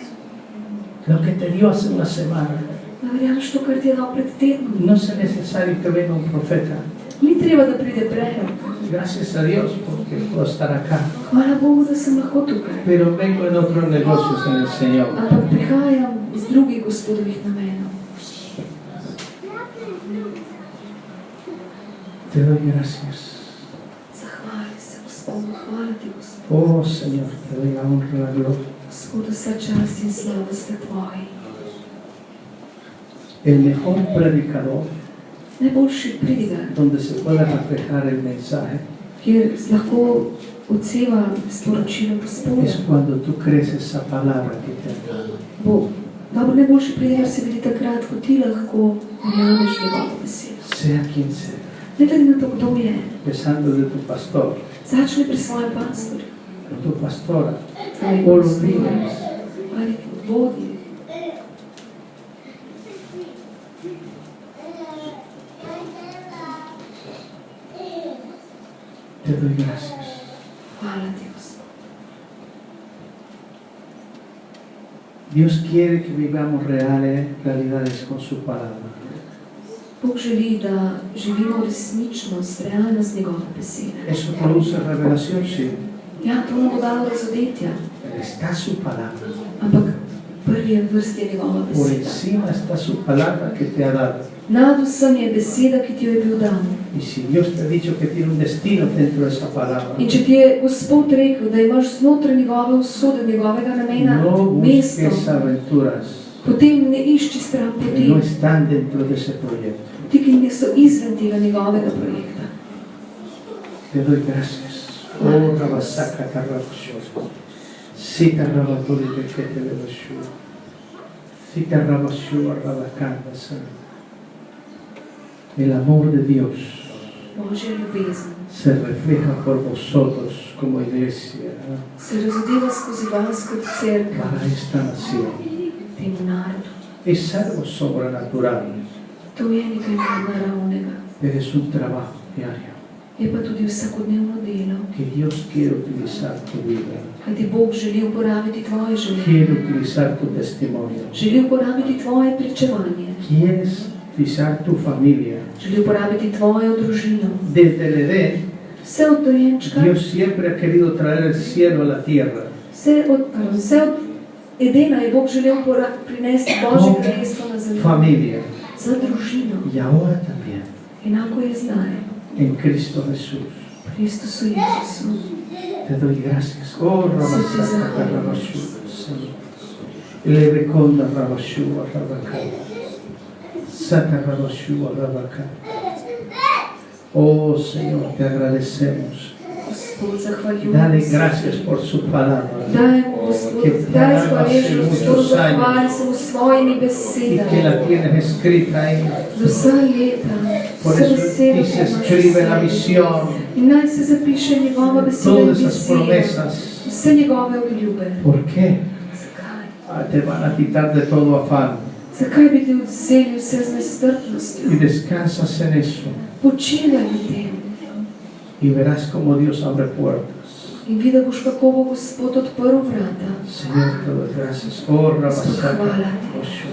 Speaker 1: lo que te dio hace una semana.
Speaker 2: Da verjameš to, kar ti je dal pred tednom.
Speaker 1: No es necesario que venga un profeta.
Speaker 2: Ni treba, da pride prerok.
Speaker 1: Gracias a Dios porque puedo estar acá.
Speaker 2: Hvala Bogu, da sem lahko tukaj.
Speaker 1: Pero vengo en otros negocios en el Señor.
Speaker 2: Ampak prihajam iz drugih gospodovih namenov.
Speaker 1: Te doy gracias.
Speaker 2: Zahvali se, Gospodu, hvala ti, Gospod.
Speaker 1: Oh Señor, te doy la honra y la gloria.
Speaker 2: Gospodu, vsa čast in slava ste tvoji.
Speaker 1: El mejor predicador
Speaker 2: Najboljši pridigar,
Speaker 1: donde se pueda reflejar el mensaje
Speaker 2: kjer lahko odseva sporočilo Gospoda.
Speaker 1: es cuando tú crees esa palabra que te ha dado.
Speaker 2: Bo, dobro, najboljši pridigar se vidi takrat, ko ti lahko verjameš njegovo besedo.
Speaker 1: Sea quien sea,
Speaker 2: Ne glede na to, kdo je.
Speaker 1: empezando de tu pastor,
Speaker 2: Začni pri svojem pastorju,
Speaker 1: o tu pastora,
Speaker 2: tvojim
Speaker 1: o los
Speaker 2: pastorom
Speaker 1: líderes.
Speaker 2: ali vodji.
Speaker 1: Te doy gracias.
Speaker 2: Hvala ti, Gospod.
Speaker 1: Dios quiere que vivamos realidades con su palabra.
Speaker 2: Bog želi, da živimo resničnost, realnost njegove besede.
Speaker 1: Eso produce revelación, sí.
Speaker 2: Ja, to nam bo dalo razodetja,
Speaker 1: Pero está su palabra.
Speaker 2: ampak prvi je v vrsti je njegova
Speaker 1: Por
Speaker 2: beseda.
Speaker 1: encima está su palabra que te ha dado.
Speaker 2: Nad vsem je beseda, ki ti jo je bil dan.
Speaker 1: Y si Dios te ha dicho que tiene un destino dentro de esa palabra,
Speaker 2: In če ti je Gospod rekel, da imaš znotraj njegove usode, njegovega namena
Speaker 1: no
Speaker 2: mesto,
Speaker 1: busques aventuras.
Speaker 2: Potem ne išči stran
Speaker 1: que
Speaker 2: poti,
Speaker 1: no están dentro de ese proyecto.
Speaker 2: ti, ki niso izven tega njegovega projekta.
Speaker 1: Te doy gracias. Oh, Rabasaka Tarabashu. Sita Rabaturi Bekete Lebashu. Sita Rabashu Rabakanda San. El amor de Dios
Speaker 2: Božja ljubezen
Speaker 1: se refleja por vosotros como iglesia
Speaker 2: se razodeva skozi vas kot cerkev
Speaker 1: para esta nación.
Speaker 2: temu narodu.
Speaker 1: Es algo sobrenatural,
Speaker 2: To je nekaj naravnega.
Speaker 1: pero es un trabajo diario
Speaker 2: Je pa tudi vsakodnevno delo.
Speaker 1: que Dios quiere utilizar tu vida,
Speaker 2: Kajti Bog želi uporabiti tvoje življenje.
Speaker 1: quiere utilizar tu testimonio,
Speaker 2: Želi uporabiti tvoje pričevanje.
Speaker 1: quieres utilizar tu familia.
Speaker 2: Želi uporabiti tvojo družino.
Speaker 1: Desde el Edén,
Speaker 2: Vse od dojenčka,
Speaker 1: Dios siempre ha querido traer el cielo a la tierra.
Speaker 2: vse od Edena je Bog želel prinesti Božje kraljestvo na zemljo.
Speaker 1: Familia.
Speaker 2: Za družino.
Speaker 1: Y ahora también,
Speaker 2: Enako je zdaj.
Speaker 1: en Cristo Jesús.
Speaker 2: Kristusu Jezusu.
Speaker 1: Te doy gracias. Oh, Rabasaka Rabashu. Lebekonda Rabashu Rabaka. Sata Rabashu Rabaka. Oh, Señor, te agradecemos.
Speaker 2: Gospod, zahvaljujemo
Speaker 1: Dale
Speaker 2: se.
Speaker 1: gracias por su palabra.
Speaker 2: Dajemo, Gospod,
Speaker 1: Que
Speaker 2: daj
Speaker 1: hace
Speaker 2: hvaležnost, Gospod,
Speaker 1: muchos años.
Speaker 2: zahvali se v svojimi
Speaker 1: Y que
Speaker 2: besedami.
Speaker 1: la tienes escrita ahí.
Speaker 2: Za vsa leta,
Speaker 1: Por
Speaker 2: vse
Speaker 1: eso
Speaker 2: besede,
Speaker 1: aquí
Speaker 2: ki
Speaker 1: se
Speaker 2: imaš
Speaker 1: escribe la
Speaker 2: v sebi.
Speaker 1: visión.
Speaker 2: In naj se zapiše njegova beseda in
Speaker 1: Todas esas
Speaker 2: vizija.
Speaker 1: promesas.
Speaker 2: Vse njegove obljube.
Speaker 1: ¿Por qué?
Speaker 2: Zakaj?
Speaker 1: Te van a quitar de todo afán.
Speaker 2: Zakaj bi ti vzeli vse z nestrpnostjo?
Speaker 1: Y descansas en eso.
Speaker 2: Počivaj v tem.
Speaker 1: Y verás cómo Dios abre puertas.
Speaker 2: In videl boš, kako bo Gospod odprl vrata.
Speaker 1: Señor, te doy gracias. Oh, Rabasaka
Speaker 2: Hvala
Speaker 1: Rabashu.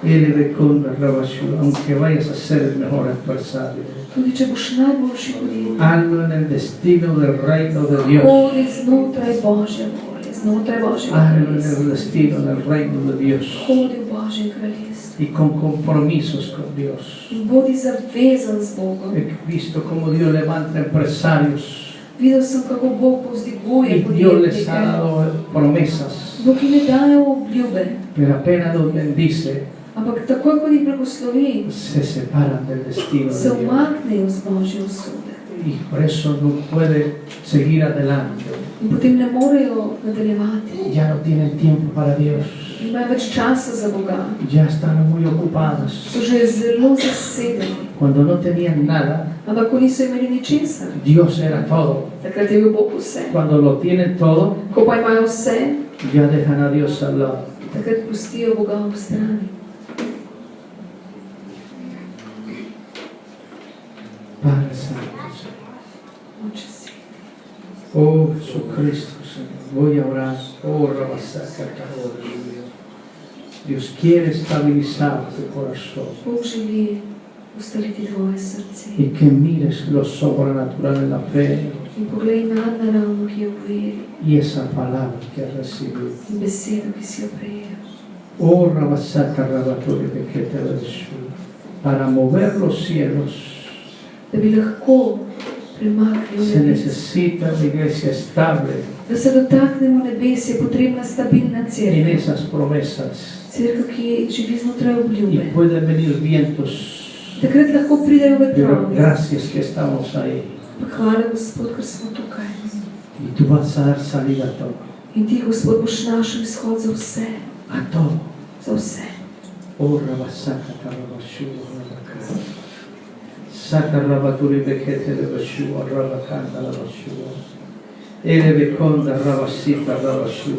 Speaker 1: Elebekonda Rabashu. Aunque vayas a ser el mejor adversario,
Speaker 2: Tudi če boš najboljši podjetnik,
Speaker 1: hazlo en el destino del reino de Dios.
Speaker 2: hodi znotraj Božje volje, znotraj Božjega
Speaker 1: Hazlo en
Speaker 2: kraljestva.
Speaker 1: el destino del reino de Dios.
Speaker 2: Hodi v Božje kraljestvo.
Speaker 1: Y con compromisos con Dios.
Speaker 2: In bodi zavezan z Bogom.
Speaker 1: He visto cómo Dios levanta empresarios.
Speaker 2: Videl sem, kako Bog povzdiguje
Speaker 1: Y Dios les ha
Speaker 2: podjetnike.
Speaker 1: dado promesas.
Speaker 2: Bog jim je dajal obljube,
Speaker 1: Pero apenas los bendice,
Speaker 2: ampak takoj, ko jih blagoslovi,
Speaker 1: se separan del destino
Speaker 2: se
Speaker 1: de Dios.
Speaker 2: umaknejo z Božje usode.
Speaker 1: Y por eso no puede seguir adelante.
Speaker 2: In potem ne morejo nadaljevati.
Speaker 1: Ya no tienen tiempo para Dios.
Speaker 2: Nimajo več časa za Boga.
Speaker 1: Ya están muy ocupados.
Speaker 2: So že zelo zasedeni.
Speaker 1: Cuando no tenían nada,
Speaker 2: Ampak ko niso imeli ničesar,
Speaker 1: Dios era todo.
Speaker 2: takrat je bil Bog vse.
Speaker 1: Cuando lo tienen todo,
Speaker 2: Ko pa imajo vse,
Speaker 1: ya dejan a Dios al lado.
Speaker 2: takrat pustijo Boga ob strani.
Speaker 1: Padre Santo,
Speaker 2: Oče si.
Speaker 1: oh Jesucristo, Señor, voy a orar. Oh, Rabasaka. Dios quiere estabilizar tu corazón
Speaker 2: Bog želi ustaliti tvoje srce.
Speaker 1: y que mires lo sobrenatural en la fe
Speaker 2: In poglej nadnaravno, ki je v veri,
Speaker 1: y esa palabra que has recibido.
Speaker 2: in besedo, ki si jo prejel.
Speaker 1: Oh, Rabasaka Rabaturi Bekete Lebashu. Para mover los cielos
Speaker 2: Da bi lahko premaknil
Speaker 1: se
Speaker 2: nebes.
Speaker 1: necesita una iglesia estable
Speaker 2: Da se dotaknemo nebes, je potrebna stabilna
Speaker 1: en
Speaker 2: cerkev.
Speaker 1: esas promesas.
Speaker 2: Cerkev, ki živi znotraj
Speaker 1: Y
Speaker 2: obljube.
Speaker 1: pueden venir vientos,
Speaker 2: Takrat lahko pridejo
Speaker 1: pero
Speaker 2: vetrovi.
Speaker 1: gracias que estamos ahí.
Speaker 2: Pa hvala, Gospod, ker smo tukaj.
Speaker 1: Y tú vas a dar salida a todo.
Speaker 2: In ti, Gospod, boš našel izhod za vse.
Speaker 1: A todo.
Speaker 2: Za vse.
Speaker 1: Oh, Rabasaka Rabashu Rabaka. Saka Rabaturi Bekete Lebashu Rabakanda Rabashu. Elebekonda Rabasita Rabashu.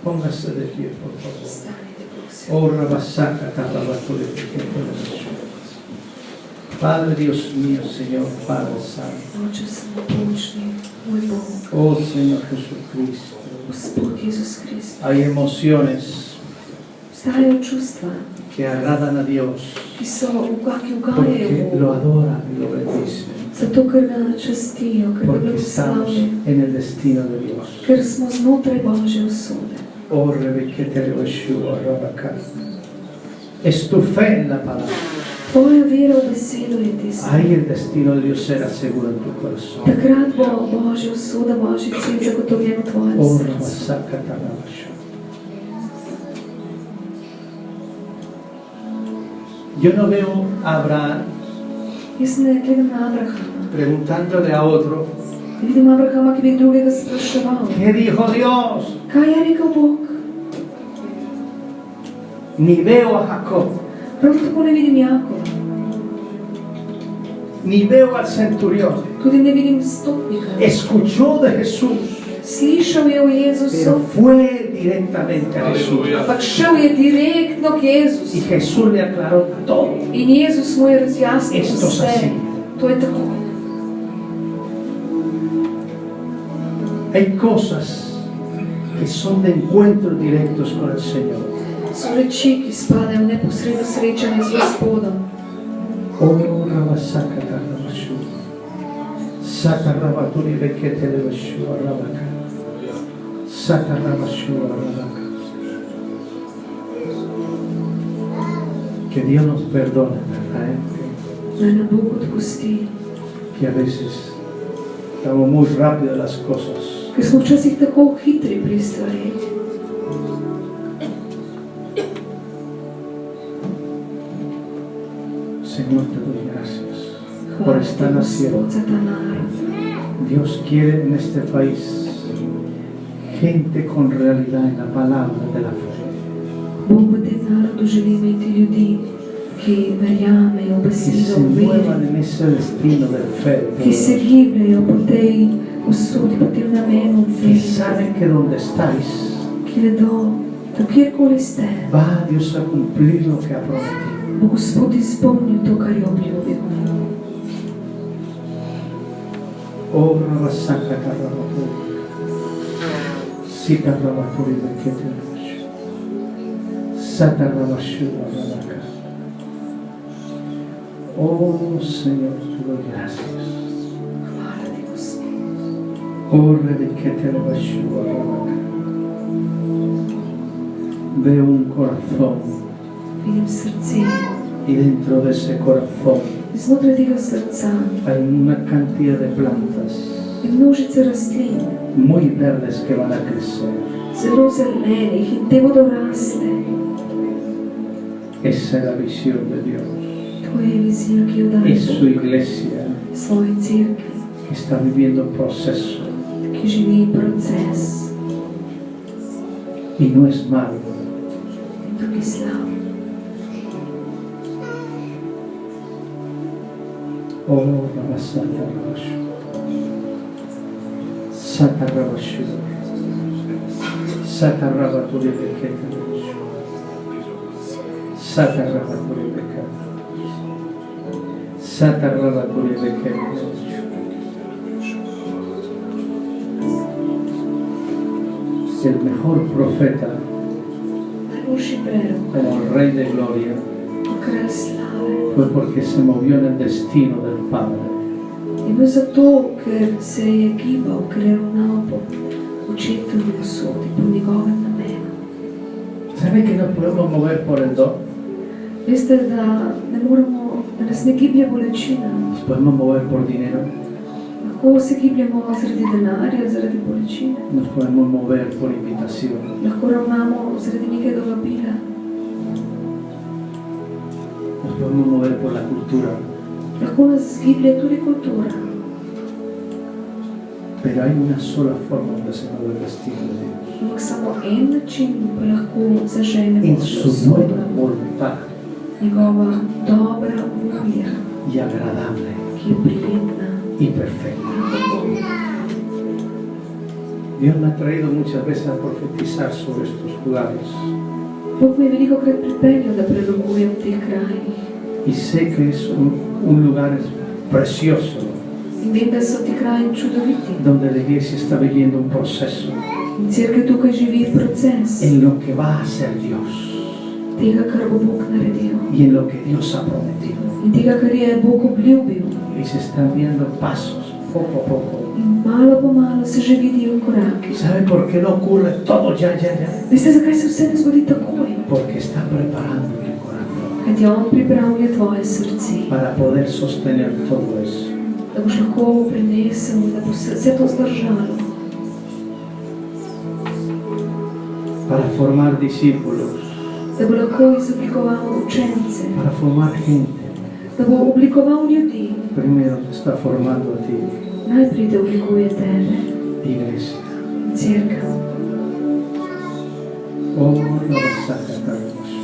Speaker 1: Póngase de pie, por favor.
Speaker 2: Stanite, prosim.
Speaker 1: Oh, Rabasaka Rabaturi Bekete Lebashu. Padre Dios mío, Señor, Padre Santo.
Speaker 2: Oče, samopomočni, moj Bog,
Speaker 1: Oh, Señor Jesucristo.
Speaker 2: Gospod Jezus Kristus.
Speaker 1: Hay emociones
Speaker 2: Obstajajo čustva,
Speaker 1: que agradan a Dios
Speaker 2: ki ugajajo
Speaker 1: porque lo
Speaker 2: Bogu.
Speaker 1: adoran y lo bendicen.
Speaker 2: Zato, ker ga častijo, ker ga
Speaker 1: Porque estamos
Speaker 2: blagoslavljajo,
Speaker 1: en el destino de Dios.
Speaker 2: ker smo znotraj Božje usode.
Speaker 1: Oh, Rebekete Lebashu Rabaka. Es tu fe en la palabra.
Speaker 2: Tvoja vera v besedo je tista.
Speaker 1: Ahí el destino de Dios será seguro en tu corazón.
Speaker 2: Takrat bo Božja usoda, Božji cilj zagotovljen v tvojem
Speaker 1: Oh,
Speaker 2: srcu.
Speaker 1: Rabasaka Rabashu. Yo no veo a Abraham
Speaker 2: Jaz ne gledam na Abrahama.
Speaker 1: preguntándole a otro,
Speaker 2: Vidim Abrahama, ki bi drugega spraševal.
Speaker 1: ¿qué dijo Dios?
Speaker 2: Kaj je rekel Bog?
Speaker 1: Ni veo a Jacob,
Speaker 2: Prav tako ne vidim Jakova.
Speaker 1: ni veo al centurión.
Speaker 2: Tudi ne vidim stotnika.
Speaker 1: Escuchó de Jesús,
Speaker 2: Slišal je o Jezusu,
Speaker 1: pero fue directamente a Jesús.
Speaker 3: Aleluya.
Speaker 2: ampak šel je direktno k
Speaker 1: Y
Speaker 2: Jezusu.
Speaker 1: Jesús le aclaró todo.
Speaker 2: In Jezus mu je razjasnil
Speaker 1: Esto es
Speaker 2: vse.
Speaker 1: así.
Speaker 2: To je tako.
Speaker 1: Hay cosas que son de encuentros directos con el Señor.
Speaker 2: So reči, ki spadajo v neposredno srečanje z Gospodom.
Speaker 1: Oh, Rabasaka Tarabashu. Sata Rabaturi Bekete Levashu Rabaka. Sata Rabashu Rabaka. Que Dios nos perdone, ¿verdad?
Speaker 2: Naj nam Bog odpusti,
Speaker 1: Que a veces estamos muy rápido en las cosas.
Speaker 2: ker smo včasih tako hitri pri stvareh.
Speaker 1: Señor, te doy gracias por
Speaker 2: Hvala
Speaker 1: esta
Speaker 2: ti,
Speaker 1: nación.
Speaker 2: Gospod, za ta narod.
Speaker 1: Dios quiere en este país gente con realidad en la palabra de la fe.
Speaker 2: Bog v tem narodu želi imeti ljudi, ki verjamejo v
Speaker 1: Que
Speaker 2: besedido
Speaker 1: se
Speaker 2: v
Speaker 1: muevan
Speaker 2: veri,
Speaker 1: en ese destino del fe.
Speaker 2: ki se gibljajo po tej usodi, po tem namenu v
Speaker 1: Que
Speaker 2: veri,
Speaker 1: saben que donde estáis
Speaker 2: ki vedo, da kjerkoli ste,
Speaker 1: va Dios a cumplir lo que ha prometido.
Speaker 2: bo Gospod izpolnil to, kar je obljubil.
Speaker 1: Oh, Rabasaka Tarabatu. Sita Rabaturi Bekete Levashu. Sata Rabashu Rabaka. Oh, Señor, te doy gracias.
Speaker 2: Hvala ti, Gospod.
Speaker 1: Oh, Rebekete Levashu Rabaka. Veo un corazón
Speaker 2: Vidim srce.
Speaker 1: y dentro de ese corazón
Speaker 2: Znotraj tega srca
Speaker 1: hay una cantidad de plantas
Speaker 2: je množica rastlin,
Speaker 1: muy verdes que van a crecer.
Speaker 2: zelo zelenih in te bodo rasle.
Speaker 1: Esa es la visión de Dios.
Speaker 2: To je vizija, ki jo daje
Speaker 1: Es su
Speaker 2: Bog
Speaker 1: iglesia
Speaker 2: svoji cerkvi,
Speaker 1: que está viviendo un proceso
Speaker 2: ki živi proces
Speaker 1: y no es malo.
Speaker 2: in to ni slabo.
Speaker 1: Oh, Rabasata Rabashu. Sata Rabashu. Sata Rabaturi Bekete Levashu. Sata Rabaturi Bekete. Sata Rabaturi Bekete Levashu. El mejor profeta
Speaker 2: Najboljši prerok,
Speaker 1: como el Rey de Gloria
Speaker 2: kralj slave,
Speaker 1: fue porque se movió en el destino del Padre.
Speaker 2: je bil zato, ker se je gibal, ker je ravnal po očetovi usodi, po njegovem namenu.
Speaker 1: ¿Sabe que no podemos mover por el don?
Speaker 2: Veste, da ne moremo, da nas ne giblje bolečina.
Speaker 1: Nos podemos mover por dinero,
Speaker 2: Lahko se gibljemo zaradi denarja, zaradi bolečine.
Speaker 1: nos podemos mover por invitación.
Speaker 2: Lahko ravnamo zaradi nekega vabila.
Speaker 1: Nos podemos mover por la cultura,
Speaker 2: Lahko nas giblje tudi kultura.
Speaker 1: pero hay una sola forma donde se mueve el destino de Dios.
Speaker 2: Ampak samo en način pa lahko zažene
Speaker 1: En
Speaker 2: Božjo
Speaker 1: su
Speaker 2: usodo.
Speaker 1: buena voluntad
Speaker 2: Njegova dobra volja,
Speaker 1: y agradable
Speaker 2: ki je prijetna
Speaker 1: y perfecta.
Speaker 2: in Bogu.
Speaker 1: Dios me ha traído muchas veces a profetizar sobre estos lugares
Speaker 2: Bog me je veliko krat pripeljal, da prorokujem v teh krajih.
Speaker 1: y sé que es un lugar precioso
Speaker 2: In vem, da so ti kraji čudoviti.
Speaker 1: donde la iglesia está viviendo un proceso
Speaker 2: In cerkev tukaj živi proces
Speaker 1: en lo que va a hacer Dios
Speaker 2: tega, kar bo Bog naredil.
Speaker 1: y en lo que Dios ha prometido.
Speaker 2: In tega, kar je Bog obljubil.
Speaker 1: Y se están viendo pasos poco a poco.
Speaker 2: In malo po malo se že vidijo koraki.
Speaker 1: ¿Sabe por qué no ocurre todo ya?
Speaker 2: Veste, zakaj se vse ne zgodi takoj?
Speaker 1: Porque está preparando tu corazón
Speaker 2: Kajti on pripravlja tvoje srce,
Speaker 1: para poder sostener todo eso.
Speaker 2: da boš lahko prenesel, da bo vse to zdržalo.
Speaker 1: Para formar discípulos
Speaker 2: da bo lahko izoblikoval učence,
Speaker 1: para formar gente.
Speaker 2: da bo oblikoval ljudi.
Speaker 1: Primero te está formando a ti,
Speaker 2: Najprej te oblikuje tebe,
Speaker 1: iglesia.
Speaker 2: cerkev.
Speaker 1: Oh, Rabasaka Tarabashu.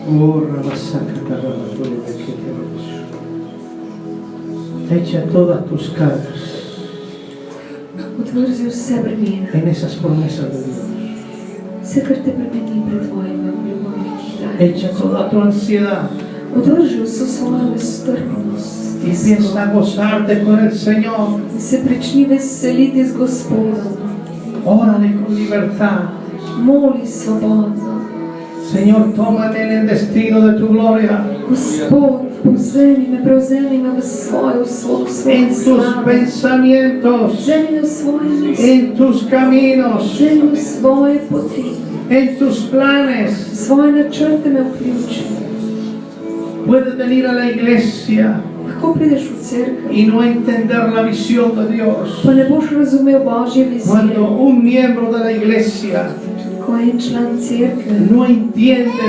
Speaker 1: Oh, Rabasaka Tarabashu. Echa todas tus cargas
Speaker 2: Odvrzi vse bremena,
Speaker 1: en esas promesas de Dios.
Speaker 2: vse, kar te bremeni pred tvojimi obljubami, ki jih daje.
Speaker 1: Echa toda tu ansiedad
Speaker 2: Odvrži vso svojo nestrpnost
Speaker 1: y empieza a gozarte con el Señor.
Speaker 2: in se prični veseliti z Gospodom.
Speaker 1: Órale con libertad.
Speaker 2: Moli svobodno.
Speaker 1: Señor, tómame en el destino de tu gloria,
Speaker 2: Gospod, prevzemi me v svojo usodo, svoje
Speaker 1: en tus
Speaker 2: slave.
Speaker 1: pensamientos,
Speaker 2: Vzemi me v svoje misli,
Speaker 1: en tus caminos,
Speaker 2: vzemi me v svoje poti,
Speaker 1: en tus planes.
Speaker 2: svoje načrte me vključi.
Speaker 1: Puedes venir a la iglesia
Speaker 2: Lahko prideš v cerkev,
Speaker 1: y no entender la visión de Dios.
Speaker 2: pa ne boš razumel Božje vizije.
Speaker 1: Cuando un miembro de la iglesia
Speaker 2: Ko en član cerkve
Speaker 1: no entiende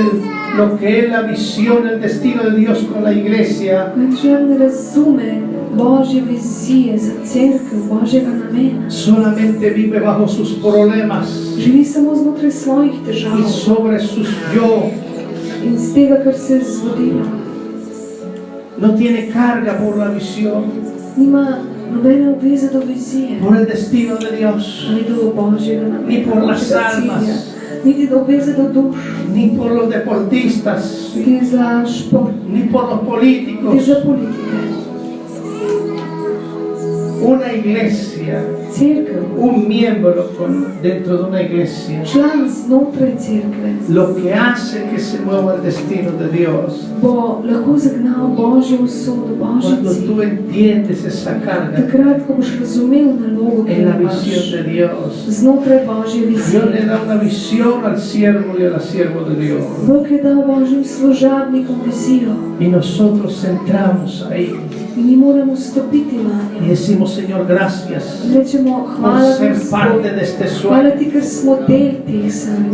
Speaker 1: lo que es la visión, el destino de Dios con la iglesia,
Speaker 2: ko en član ne razume Božje vizije za cerkev, Božjega namena,
Speaker 1: solamente vive bajo sus problemas
Speaker 2: živi samo znotraj svojih težav
Speaker 1: y sobre sus yo.
Speaker 2: in z tega, kar se je zgodilo.
Speaker 1: No tiene carga por la visión,
Speaker 2: Nima nobene obveze do vizije,
Speaker 1: por el destino de Dios,
Speaker 2: ni do Božjega namena,
Speaker 1: Ni por las
Speaker 2: Božjega
Speaker 1: almas.
Speaker 2: cilja, niti do obveze do duš,
Speaker 1: ni por los deportistas,
Speaker 2: niti za šport,
Speaker 1: ni por los
Speaker 2: niti
Speaker 1: políticos.
Speaker 2: za politike.
Speaker 1: Una iglesia,
Speaker 2: Cerkev,
Speaker 1: un miembro dentro de una iglesia,
Speaker 2: član znotraj cerkve,
Speaker 1: lo que hace que se mueva el destino de Dios.
Speaker 2: bo lahko zagnal Božjo usodo, Božji
Speaker 1: Cuando
Speaker 2: cilj.
Speaker 1: tú entiendes esa carga
Speaker 2: Takrat, ko boš razumel nalogo, ki
Speaker 1: en
Speaker 2: jo
Speaker 1: la
Speaker 2: imaš
Speaker 1: visión de Dios,
Speaker 2: znotraj Božje
Speaker 1: Dios le
Speaker 2: vizije.
Speaker 1: da una visión al siervo y a la sierva de Dios.
Speaker 2: Bog je dal Božjim služabnikom vizijo
Speaker 1: Y nosotros entramos ahí
Speaker 2: in mi moramo stopiti
Speaker 1: y
Speaker 2: vanjo.
Speaker 1: decimos, Señor, gracias
Speaker 2: In rečemo,
Speaker 1: por
Speaker 2: hvala
Speaker 1: ser
Speaker 2: Gospod,
Speaker 1: parte de este
Speaker 2: hvala
Speaker 1: sueño.
Speaker 2: ti, ker smo del teh sanj.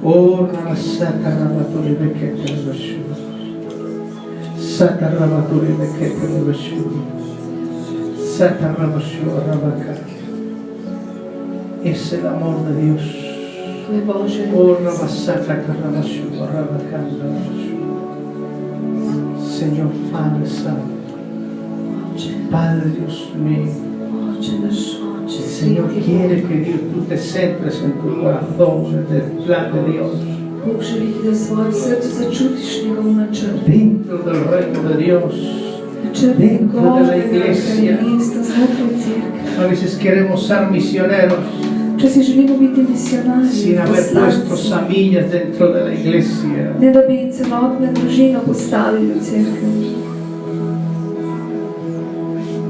Speaker 1: Oh, Rabasaka Rabaturi Bekete Lebashu. Sata Rabaturi Bekete Lebashu. Sata Rabashu Rabaka. Es el amor de Dios.
Speaker 2: To je Božje
Speaker 1: Oh,
Speaker 2: ljubezen.
Speaker 1: Rabasaka Rabashu Rabaka Rabashu. Señor Padre Santo,
Speaker 2: Oče,
Speaker 1: Padre Dios mío,
Speaker 2: Oče naš, Oče,
Speaker 1: el Señor
Speaker 2: sveti
Speaker 1: quiere
Speaker 2: Bog.
Speaker 1: que Dios, tú te centres en tu corazón, en el plan de Dios,
Speaker 2: Bog želi, da v svojem srcu začutiš njegov načrt.
Speaker 1: dentro del reino de Dios.
Speaker 2: Načrt
Speaker 1: Dentro de la
Speaker 2: njegovega
Speaker 1: iglesia.
Speaker 2: kraljestva znotraj cerkve.
Speaker 1: A veces queremos ser misioneros
Speaker 2: Včasih želimo biti misionarji,
Speaker 1: sin haber puesto
Speaker 2: poslanci,
Speaker 1: semillas dentro de la iglesia.
Speaker 2: ne da bi celotno družino postavili v cerkev.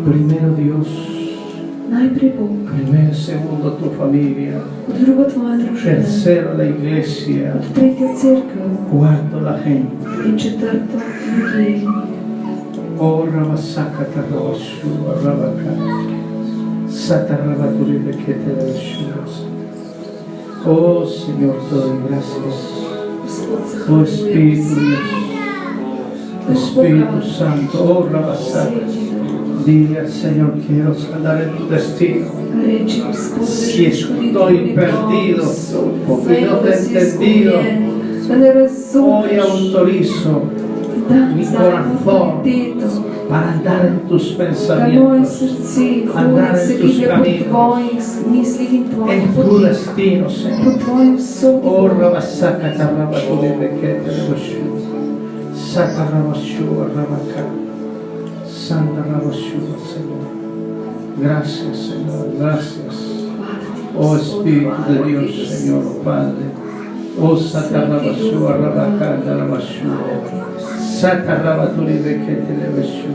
Speaker 1: Primero Dios,
Speaker 2: Najprej Bog,
Speaker 1: primero, segundo tu familia,
Speaker 2: kot drugo tvoja družina,
Speaker 1: tercero la iglesia,
Speaker 2: kot tretjo cerkev
Speaker 1: cuarto la gente.
Speaker 2: in četrto ljudje.
Speaker 1: Oh, Rabasaka Tarabashu, Rabaka, Sata Rabaturi Bekete Lebashu. Oh, Señor, te doy gracias.
Speaker 2: Gospod,
Speaker 1: Oh, Espíritu
Speaker 2: zahvaljujem
Speaker 1: Dios, Espíritu Santo, oh, Rabasaka. Dile al Señor, quiero andar en tu destino.
Speaker 2: Reči, Gospod,
Speaker 1: Si estoy perdido, porque no te he entendido,
Speaker 2: da ne
Speaker 1: hoy
Speaker 2: razumeš,
Speaker 1: autorizo
Speaker 2: da
Speaker 1: mi
Speaker 2: zdaj
Speaker 1: corazón
Speaker 2: avtoriteto,
Speaker 1: para andar en tus
Speaker 2: da moje
Speaker 1: pensamientos,
Speaker 2: srce
Speaker 1: andar
Speaker 2: hodi
Speaker 1: en
Speaker 2: se
Speaker 1: tus
Speaker 2: giblje po
Speaker 1: caminos,
Speaker 2: tvojih mislih in tvojih
Speaker 1: en tu
Speaker 2: potih,
Speaker 1: destino,
Speaker 2: po
Speaker 1: Señor.
Speaker 2: tvojim sodi.
Speaker 1: Oh, Rabasaka Tarabashu, Bekete Lebashu. Sata Rabashu, Rabaka. Santa Rabashu, Señor. Gracias, Señor, gracias. Oh Espíritu de Dios, Señor Padre. Oh Sata Rabashu, Rabaka, Rabashu. Sata Rabaturi Bekete Lebashu.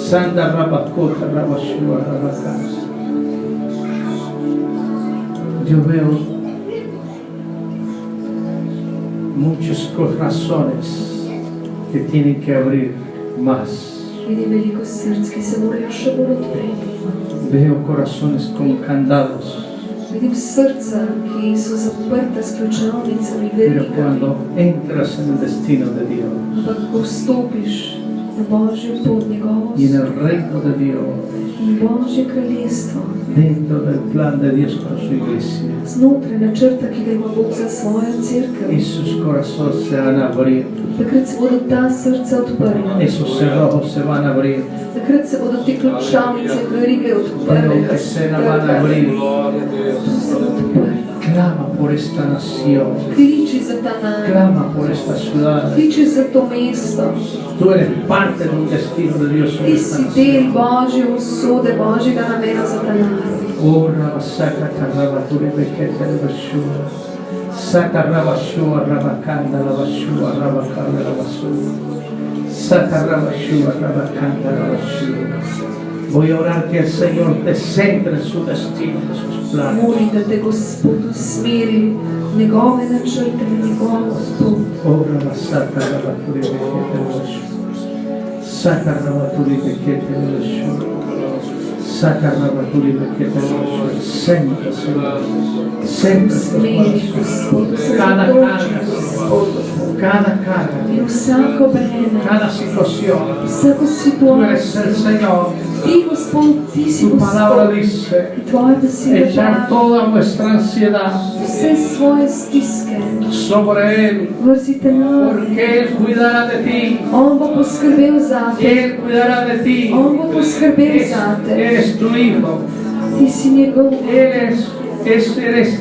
Speaker 1: Santa Rabakota Rabashu, Rabaka. Yo veo muchos corazones que tienen que abrir más.
Speaker 2: Vidim veliko src, ki se morajo še bolj odpreti.
Speaker 1: Veo corazones con candados.
Speaker 2: Vidim srca, ki so zaprta s ključavnicami,
Speaker 1: pero
Speaker 2: verigami.
Speaker 1: cuando entras en el destino de Dios
Speaker 2: Ampak ko vstopiš na Božjo pot, njegovo
Speaker 1: y en el reino de Dios,
Speaker 2: in Božje kraljestvo,
Speaker 1: dentro del plan de Dios con su iglesia,
Speaker 2: znotraj načrta, ki ga ima Bog za svojo cerkev,
Speaker 1: esos corazones se van a abrir,
Speaker 2: takrat se bodo ta srca odprla.
Speaker 1: esos cerrojos se van a abrir,
Speaker 2: Takrat se bodo te ključavnice, verige odprle.
Speaker 1: que se van a abrir.
Speaker 2: Se bodo odprle.
Speaker 1: Clama por esta nación,
Speaker 2: Kliči za ta narod,
Speaker 1: clama por esta ciudad.
Speaker 2: kliči za to mesto.
Speaker 1: Tú eres parte de un destino de Dios sobre
Speaker 2: Ti
Speaker 1: esta
Speaker 2: si
Speaker 1: nación.
Speaker 2: del Božje usode, Božjega namena za ta narod.
Speaker 1: Oh, Rabasaka, Rabaturi, Bekete, Rabashua. Saka, Rabashua, Rabakanda, Rabashua, Rabakanda, Rabashua. Saka, Rabashua, Rabakanda, Rabashua. Voy a orar que el Señor te centre en su destino, en sus planes.
Speaker 2: Molim, da te Gospod usmeri v njegove načrte, v njegovo pot.
Speaker 1: Oh, Rabasaka, Rabaturi, Bekete, Rabashua. Saka, Rabaturi, Bekete, Rabashua. Saka, Rabaturi, Bekete, Rabashua. Centra, Señor. Centra tus
Speaker 2: Usmeri,
Speaker 1: corazones.
Speaker 2: Gospod,
Speaker 1: Cada
Speaker 2: osredotoči,
Speaker 1: carga,
Speaker 2: Gospod.
Speaker 1: cada carga,
Speaker 2: In vsako breme,
Speaker 1: cada situación.
Speaker 2: vsako
Speaker 1: Tú eres
Speaker 2: situacijo.
Speaker 1: el Señor.
Speaker 2: Ti, Gospod, ti si
Speaker 1: Tu palabra
Speaker 2: Gospod.
Speaker 1: dice,
Speaker 2: Tvoja beseda
Speaker 1: echar
Speaker 2: pravi,
Speaker 1: toda vuestra ansiedad
Speaker 2: vse svoje stiske
Speaker 1: sobre Él,
Speaker 2: vrzite na
Speaker 1: porque Él cuidará de ti.
Speaker 2: On bo poskrbel zate.
Speaker 1: Él cuidará de ti.
Speaker 2: On bo poskrbel zate.
Speaker 1: Eres tu hijo.
Speaker 2: Ti si njegov,
Speaker 1: Eres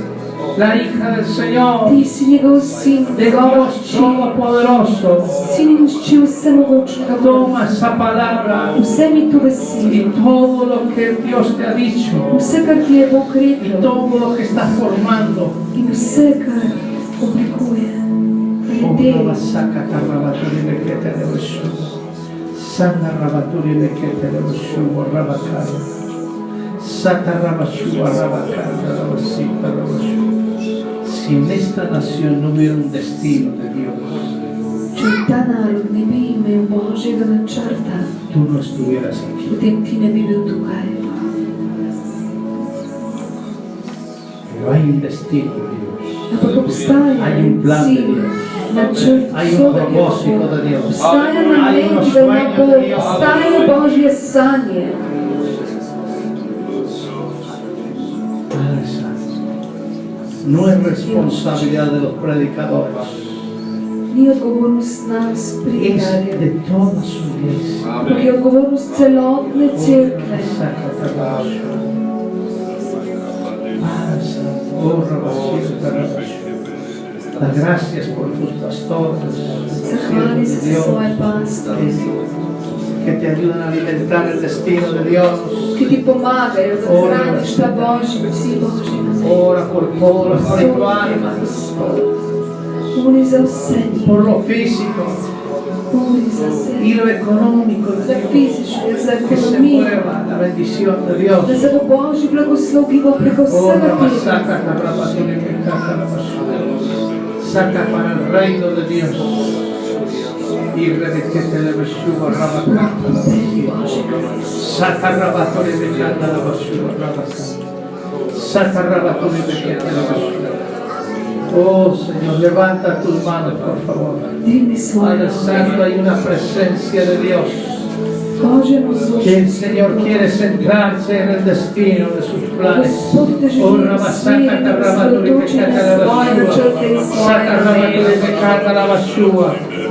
Speaker 1: la hija del Señor,
Speaker 2: ti si njegov sin,
Speaker 1: de
Speaker 2: njegova
Speaker 1: Dios
Speaker 2: hči.
Speaker 1: Todopoderoso.
Speaker 2: Sin in hči vsemogočnega Boga.
Speaker 1: Toma esa palabra
Speaker 2: Vzemi to
Speaker 1: y
Speaker 2: besedo.
Speaker 1: todo lo que Dios te ha dicho
Speaker 2: Vse, kar ti je Bog
Speaker 1: y
Speaker 2: rekel.
Speaker 1: todo lo que está formando.
Speaker 2: In vse, kar oblikuje.
Speaker 1: Oh,
Speaker 2: Ljudje.
Speaker 1: Rabasaka, Rabaturi, Bekete, Rabashua. Sana, Rabaturi, Bekete, Rabashua, Rabakara. Saka, Rabashua, Rabakara, Rabasita, Rabashua. Si en esta nación no hubiera un destino de Dios,
Speaker 2: Če ta narod ne bi imel Božjega načrta,
Speaker 1: tú no estuvieras aquí.
Speaker 2: potem ti ne bi bil tukaj.
Speaker 1: Pero hay un destino de Dios.
Speaker 2: Ampak obstaja
Speaker 1: Hay un plan de
Speaker 2: cilj,
Speaker 1: Dios.
Speaker 2: načrt,
Speaker 1: Hay un
Speaker 2: vsega, ki ga
Speaker 1: propósito
Speaker 2: Bog-
Speaker 1: de Dios.
Speaker 2: Obstaja
Speaker 1: Hay
Speaker 2: namen,
Speaker 1: unos
Speaker 2: ki ga ima
Speaker 1: sueños
Speaker 2: Bog,
Speaker 1: de Dios.
Speaker 2: obstajajo Božje sanje.
Speaker 1: Padre Santo, no es responsabilidad de los predicadores,
Speaker 2: Ni odgovornost nas,
Speaker 1: es
Speaker 2: predikarjev,
Speaker 1: de toda su iglesia.
Speaker 2: ampak je odgovornost celotne cerkve.
Speaker 1: Sácate, Rabashua. Padre Santo, oh Rabashua, Rabashua. Da gracias por tus pastores,
Speaker 2: Zahvali se
Speaker 1: siervos de
Speaker 2: za
Speaker 1: Dios,
Speaker 2: svoje pastore,
Speaker 1: que te ayudan a alimentar el destino de Dios.
Speaker 2: ki ti pomagajo, da hraniš ta Božji cilj, Božji namen.
Speaker 1: Ora por todo lo espiritual,
Speaker 2: Moli za vse njih,
Speaker 1: por lo físico
Speaker 2: moli za vse,
Speaker 1: y lo económico de
Speaker 2: za
Speaker 1: Dios.
Speaker 2: fizično, za
Speaker 1: Que se
Speaker 2: ekonomijo,
Speaker 1: mueva la bendición de Dios.
Speaker 2: da se bo Božji blagoslov gibal preko
Speaker 1: Oh,
Speaker 2: vsega tega.
Speaker 1: Rabasaka, Rabasuri, Bekata, Rabashua. Saca para el reino de Dios. Y rebequete de Beshua, Rabakata, Rabashua. Saca Rabasuri, Bekata, Rabashua, Rabakata. Saca Rabasuri, Bekata, Rabashua. Oh Señor, levanta tus manos, por favor.
Speaker 2: Dvigni svoje
Speaker 1: Padre
Speaker 2: roke.
Speaker 1: Santo, hay una presencia de Dios.
Speaker 2: Božja
Speaker 1: Que el
Speaker 2: navzočnost.
Speaker 1: Señor quiere centrarse en el destino de sus planes.
Speaker 2: Gospod te želi
Speaker 1: Oh,
Speaker 2: usmeriti,
Speaker 1: Rabasaka,
Speaker 2: da se
Speaker 1: Rabaduri,
Speaker 2: osredotoči na
Speaker 1: Bekata,
Speaker 2: svoje načrte in
Speaker 1: Rabashua.
Speaker 2: svoje
Speaker 1: Saca Rabaduri,
Speaker 2: namene.
Speaker 1: Bekata, Rabashua.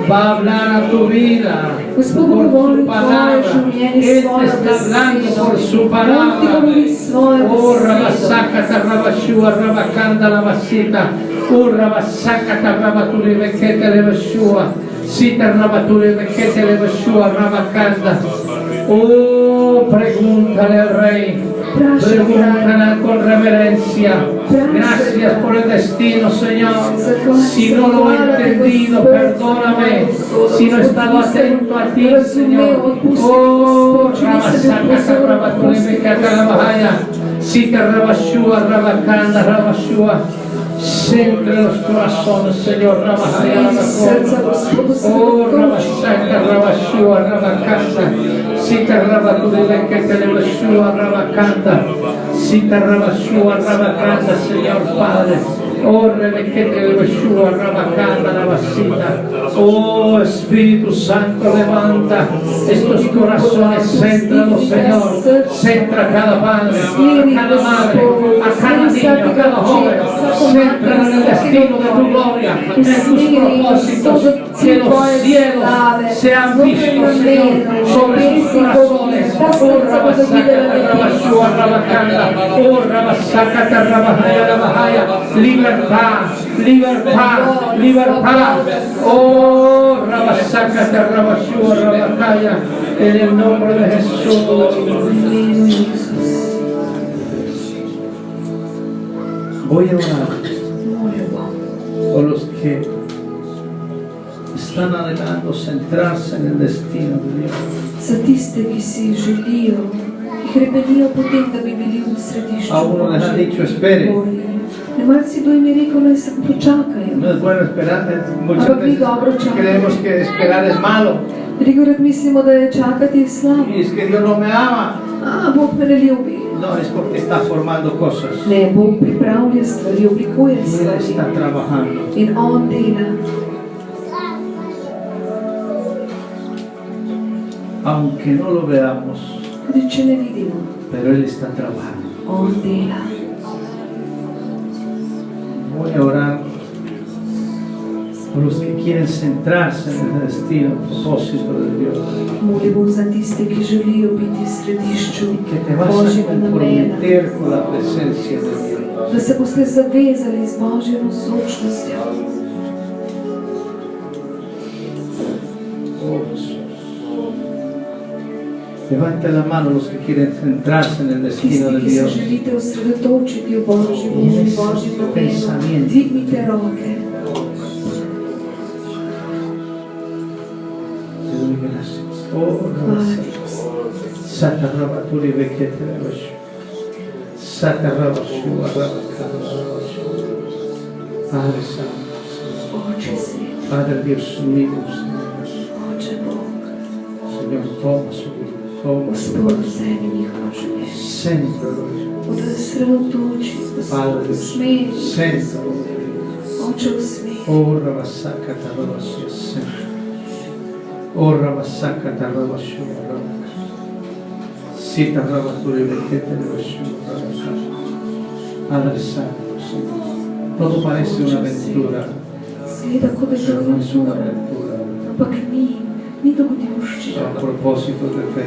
Speaker 1: Va a hablar a tu vida
Speaker 2: Gospod
Speaker 1: por
Speaker 2: govori
Speaker 1: su
Speaker 2: tvoje
Speaker 1: palabra.
Speaker 2: življenje,
Speaker 1: Él te
Speaker 2: svojo
Speaker 1: está hablando
Speaker 2: besedo.
Speaker 1: por su
Speaker 2: On ti
Speaker 1: palabra.
Speaker 2: govori svojo
Speaker 1: Oh,
Speaker 2: besedo.
Speaker 1: Rabasaka, Rabashua, Rabakanda, Rabasita. Oh, Rabasaka, Rabaturi, Bekata, Rabashua. Sita, Rabaturi, Bekata, Rabashua, Rabakanda. Oh, pregúntale al Rey. Pregúntale con reverencia. Gracias por el destino, Señor. Si no lo he entendido, perdóname. Si no he estado atento a ti, Señor. Oh, Rabasaka, Rabaturi, Bekata, Rabahaya. Sita, Rabashua, Rabakanda, Rabashua. Centre los corazones, Señor, Rabahaya,
Speaker 2: Srca,
Speaker 1: Rabakanda.
Speaker 2: Gospodu, se
Speaker 1: Oh,
Speaker 2: dotoči.
Speaker 1: Rabasaka, Rabashua, Rabakanda. Sita Rabaturi que te le Yeshua Rabacanta. Sita Rabashua Rabacanta, Señor Padre. Oh, Rebequete de Yeshua Rabacanta, la vasita. Oh, Espíritu Santo, levanta estos corazones, céntralos, Señor. Centra a cada padre, a cada madre, a cada niño, a cada joven. Centra en el destino de tu gloria, en tus propósitos. Que los cielos sean vistos, Señor, sobre sus corazones. Oh, Rabasaka, Rabashua Rabacanta. Oh, Rabasaka, Rabahaya. Libertad, libertad, libertad. Oh, Rabasaka, Rabashua Rabacaya. En el nombre de Jesús. Voy a orar por los que están anhelando centrarse en el destino de Dios.
Speaker 2: Za tiste, ki si želijo, ki hrepenijo potem, da bi bili v središču
Speaker 1: A uno les ha dicho, espere.
Speaker 2: Božje. Nemarsikdo jim je rekel, naj se počakajo.
Speaker 1: No es bueno esperar, muchas
Speaker 2: Ampak ni
Speaker 1: veces
Speaker 2: dobro čakati.
Speaker 1: creemos que esperar es malo.
Speaker 2: Velikokrat mislimo, da je čakati slabo.
Speaker 1: Y es que Dios no me ama.
Speaker 2: Bog me ne ljubi.
Speaker 1: No, es porque está formando cosas.
Speaker 2: Ne, Bog pripravlja stvari, oblikuje
Speaker 1: Y Él
Speaker 2: stvari.
Speaker 1: está trabajando.
Speaker 2: In On dela.
Speaker 1: Aunque no lo veamos,
Speaker 2: Tudi če ne vidimo,
Speaker 1: pero Él está trabajando.
Speaker 2: On dela.
Speaker 1: Voy a orar por los que quieren centrarse en el destino, propósito de Dios.
Speaker 2: Molim bom za tiste, ki želijo biti v središču
Speaker 1: Que te vas a
Speaker 2: Božjega namena.
Speaker 1: comprometer con la presencia de Dios.
Speaker 2: Da se boste zavezali z Božjo navzočnostjo.
Speaker 1: Oh, Jesús. Levante la mano los que quieren centrarse en el destino
Speaker 2: Tisti,
Speaker 1: de
Speaker 2: ki se
Speaker 1: Dios.
Speaker 2: želite osredotočiti v Božjem namenu,
Speaker 1: Pensamiento.
Speaker 2: dvignite roke.
Speaker 1: Te doy gracias. Oh,
Speaker 2: Hvala
Speaker 1: gracias.
Speaker 2: ti.
Speaker 1: Sata Rabaturi Bekete Rabashu. Sata Rabashu Rabakana Rabashu. Padre Santo,
Speaker 2: Oče svet,
Speaker 1: Padre Dios mío, Señor.
Speaker 2: Oče Bog,
Speaker 1: Señor, toma su vida, toma su
Speaker 2: Gospod
Speaker 1: vida.
Speaker 2: vzemi njihovo življenje.
Speaker 1: Céntralo,
Speaker 2: Osredotoči,
Speaker 1: Padre
Speaker 2: Gospod,
Speaker 1: Dios,
Speaker 2: usmeri,
Speaker 1: céntralo.
Speaker 2: Oče usmeri.
Speaker 1: Oh, Rabasaka Tarabashu, Señor. Oh, Rabasaka Tarabashu, Rabashu. Sita Rabaturi Bekete Rabashu, Rabashu. Padre Santo, Señor. Todo parece una aventura,
Speaker 2: Zgleda, kot da je to
Speaker 1: pero no es una
Speaker 2: aventura,
Speaker 1: aventura.
Speaker 2: ampak ni dogodivščina.
Speaker 1: Son propósitos de fe.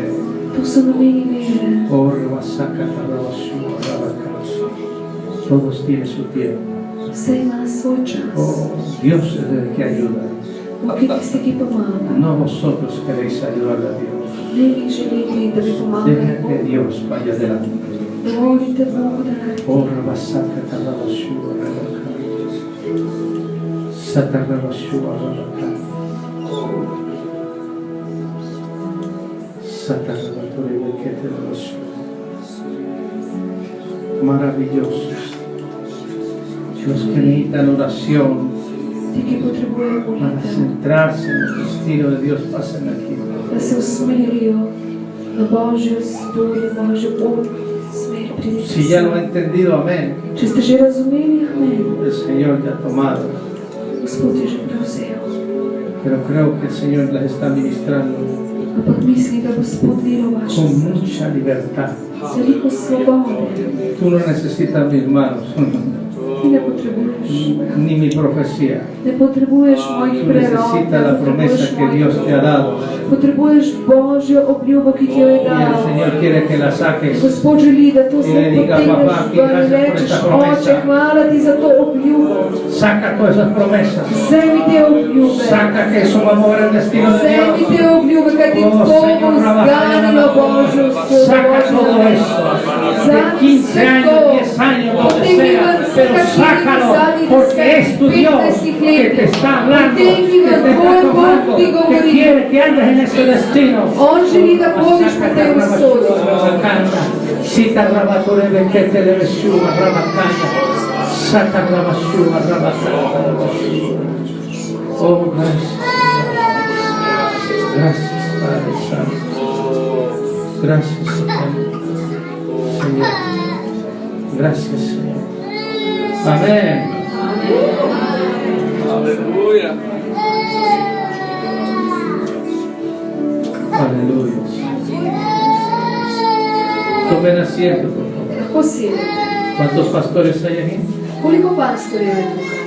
Speaker 2: To so nameni vere.
Speaker 1: Oh, Rabasaka Tarabashu, Rabashu. Todos tienen su tiempo.
Speaker 2: Vse ima svoj čas.
Speaker 1: Oh, Dios es el que ayuda.
Speaker 2: Bog je tisti, ki pomaga.
Speaker 1: No vosotros queréis ayudar a Dios.
Speaker 2: Ne vi želite, da bi pomagali
Speaker 1: Deja que
Speaker 2: Bogu.
Speaker 1: Dios vaya delante.
Speaker 2: Dovolite Bogu, da naredi.
Speaker 1: Oh, Rabasaka Tarabashu, Rabashu. Sata Rabashu, Rabashu. Sata Rabaturi Bekete Rabashu. Maravillosos. Los que necesitan oración
Speaker 2: Ti, ki potrebujejo
Speaker 1: para
Speaker 2: molitev,
Speaker 1: centrarse en el destino de Dios, pasen aquí.
Speaker 2: da se usmerijo na Božjo voljo, Božjo pot, smer pridite.
Speaker 1: Si ya lo ha entendido, amén.
Speaker 2: Če ste že razumeli, amen.
Speaker 1: El Señor ya ha tomado.
Speaker 2: Gospod je že prevzel.
Speaker 1: Pero creo que el Señor las está ministrando
Speaker 2: Ampak mislim, da Gospod dela v vašem
Speaker 1: con
Speaker 2: srcu.
Speaker 1: mucha libertad.
Speaker 2: Z veliko svobode.
Speaker 1: Tú no necesitas mis manos,
Speaker 2: Ti ne potrebuješ.
Speaker 1: ni mi profecía.
Speaker 2: Ne potrebuješ mojih
Speaker 1: Tú
Speaker 2: prerokov,
Speaker 1: necesitas la promesa que Dios te ha dado.
Speaker 2: Potrebuješ Božjo obljubo, ki ti jo je
Speaker 1: Y el
Speaker 2: dal.
Speaker 1: Señor quiere que la saques.
Speaker 2: Gospod želi, da to
Speaker 1: In
Speaker 2: se
Speaker 1: diga,
Speaker 2: potegneš
Speaker 1: "Papá, ti
Speaker 2: ven in
Speaker 1: gracias por
Speaker 2: rečeš,
Speaker 1: esta promesa."
Speaker 2: Oče, hvala ti za to obljubo.
Speaker 1: Saca todas esas promesas.
Speaker 2: Vzemi te obljube.
Speaker 1: Saca que eso va a mover el destino de
Speaker 2: Vzemi
Speaker 1: Dios.
Speaker 2: te obljube, kaj ti
Speaker 1: Oh,
Speaker 2: to bo
Speaker 1: Señor,
Speaker 2: zganilo Božjo
Speaker 1: saca todo eso. De 15 años, 10 años, lo que sea. Pero sácalo, porque es tu Dios que te está hablando, que te está tomando, que quiere que andes en ese destino.
Speaker 2: On želi, da hodiš po tej usodi.
Speaker 1: Sita Rabature Bekete Leveshuva Rabakanda. Sata Rabashuva Rabakanda. Oh, gracias. Gracias, Padre Santo. Gracias, Señor. Señor. Gracias, Señor. Amén.
Speaker 3: Aleluya.
Speaker 1: Aleluya. Tomen asiento, por favor.
Speaker 2: Lahko sedete.
Speaker 1: ¿Cuántos pastores hay aquí?
Speaker 2: Koliko pastorjev je tukaj?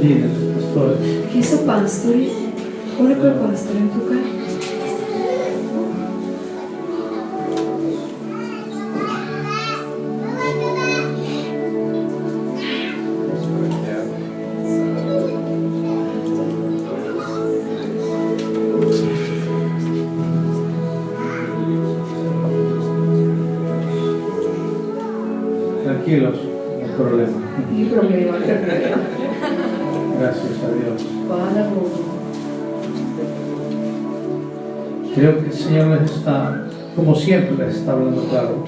Speaker 1: Díganle, pastores.
Speaker 2: Kje so pastorji? Koliko je pastorjev tukaj?
Speaker 1: Tranquilos, no hay problema.
Speaker 2: Ni problema.
Speaker 1: Gracias a Dios.
Speaker 2: Hvala Bogu.
Speaker 1: Creo que el Señor les está, como siempre, les está hablando claro.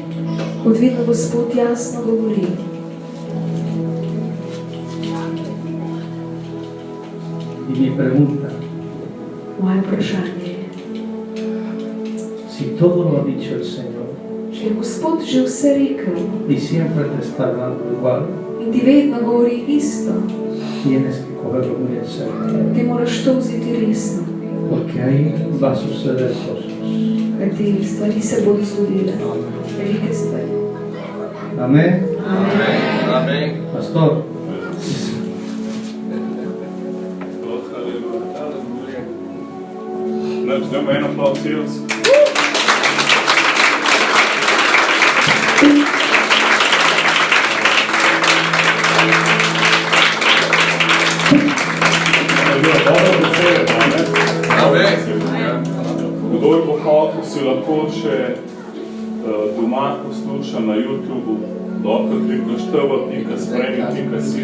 Speaker 2: Kot vidno, Gospod jasno govori.
Speaker 1: Y mi pregunta,
Speaker 2: Moje vprašanje je,
Speaker 1: si todo lo ha dicho el Señor
Speaker 2: če je Gospod že vse rekel
Speaker 1: y siempre te está hablando igual,
Speaker 2: in ti vedno govori isto,
Speaker 1: tienes que cogerlo muy en serio,
Speaker 2: ti moraš to vzeti resno,
Speaker 1: porque ahí va a suceder cosas.
Speaker 2: kajti stvari se bodo zgodile. Velike stvari.
Speaker 1: Amén.
Speaker 2: Amen.
Speaker 3: Amen.
Speaker 1: Pastor,
Speaker 4: Let's do an applause here. Kdor bo hotel, si lahko še doma posluša na YouTubeu, lahko klikneš tv.spremi.si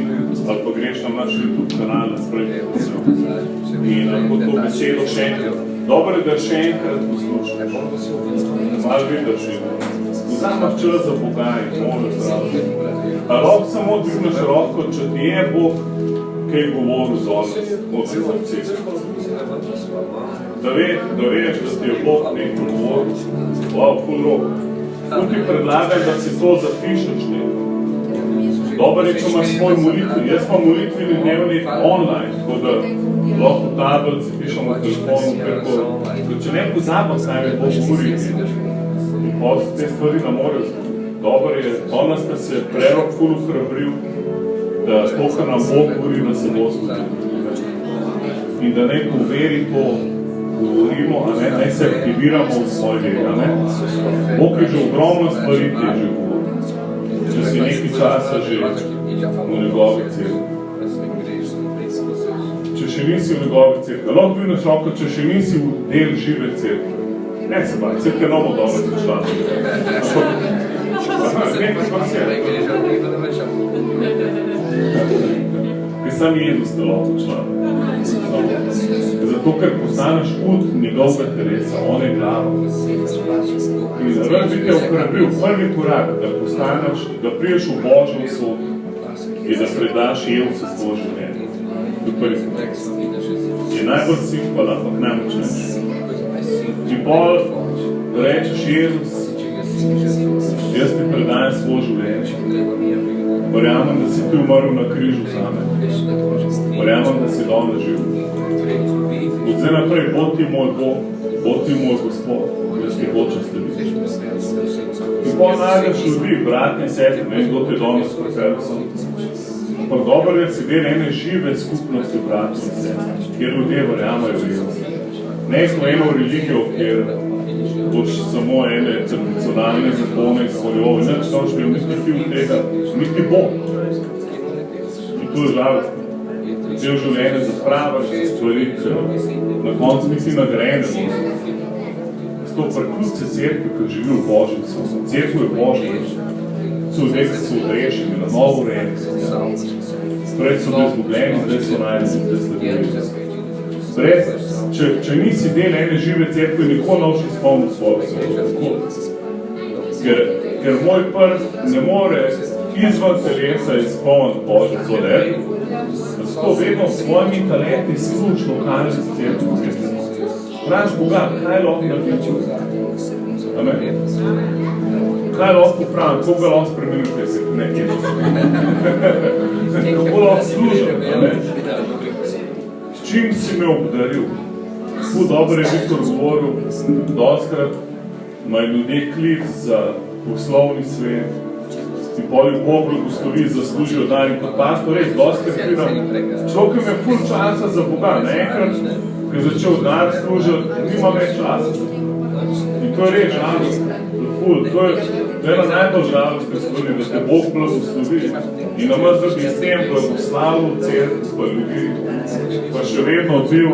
Speaker 4: ali pa greš na naš YouTube kanal na Spremi.si in lahko to besedo še enkrat. Dobro je, da še enkrat poslušaš. Malo vidiš, vzameš čas za Boga in moliš zraven. A lahko samo dvigneš roko, če ti je Bog kaj govoril z srce. Da veš, da ti je Bog nekaj govoril. Wow, ful rok. Tu ti predlagaj, da si to zapišeš nekaj. Dobro je, če imaš svoj molitvi. Jaz pa molitveni dnevnik online, tako da lahko v tablici pišemo v telefonu, če ne pozabim, kaj me Bog govori. Te stvari ne morajo zgoditi. Dobro je, danes sta se prerok ful ohrabril, da to, kar nam Bog govori, da se bo zgodilo. In da ne po veri to govorimo, ne se aktiviramo v svoj veri. Bog je že ogromno stvari teže govoril. Če si nekaj časa že v njegovi cerkvi. Če še nisi v njegovi cerkvi, lahko dvigneš roko, če še nisi v del žive cerkve. Ne se baj, cerkve novo dobro prišla. Nekaj pa se. Kaj sam Jezus te lahko član. Zato, ker postaneš ud njegovega telesa, on je glava. In rad bi te ohrabril prvi korak, da postaneš, da priješ v Božjo sobo in da predaš Jezusu svoje življenje. To je prvi korak. Je najbolj simpel, ampak najmočnejši. In pol rečeš Jezus, jaz ti predajam svoje življenje. Verjamem, da si ti umrl na križu zame. Verjamem, da si danes živ. Od zdaj naprej, Bog ti moj Bog, Bog ti moj Gospod, jaz ti hočem slediti. In pol najdeš ljudi, bratne, sestre, ne kdo te danes preferil sem. Ampak dobro je si del ene žive skupnosti bratov in sestre, kjer ljudje verjamajo v Jezus. Ne smo eno religijo, kjer boš samo ene tradicionalne zakone izpoljov, in neč noč bi niti ti v tega, niti Bog. In to je žalost. Cel življenje zapravaš za stvari, na koncu nisi nagrajen. Zato preključce cerkve, ki živi v Božjem slovu. Cerkev je Božja. So ljudje, ki so odrešeni, na novo urejeni. Prej so bili izgubljeni, zdaj so najdeni, zdaj sledijo. Če nisi del ene žive cerkve, nikoli ne boš izpolnil svojo slovo. Ker moj prst ne more izvan telesa izpolniti Božjo slovo. Zato vedno s svojimi talenti služ lokalne cerkve. Praš Boga, kaj lahko narediti? Kaj lahko popravim, koga lahko spremenite se? Nekaj. Kako lahko služim? S čim si me obdaril? Ful dobro je Viktor govoril, dostkrat imajo ljudje klic za poslovni svet in pol jih Bog blagoslovi, zaslužijo dan in kot pastor, res dostkrat vidim, človek me ful časa za Boga, naenkrat, ko je začel dan služiti, nima več časa. In to je res žalost, to je ena najbolj žalostne stvari, da te Bog blagoslovi in namesto da bi s tem blagoslavil cerkev pa ljudi, pa še vedno bil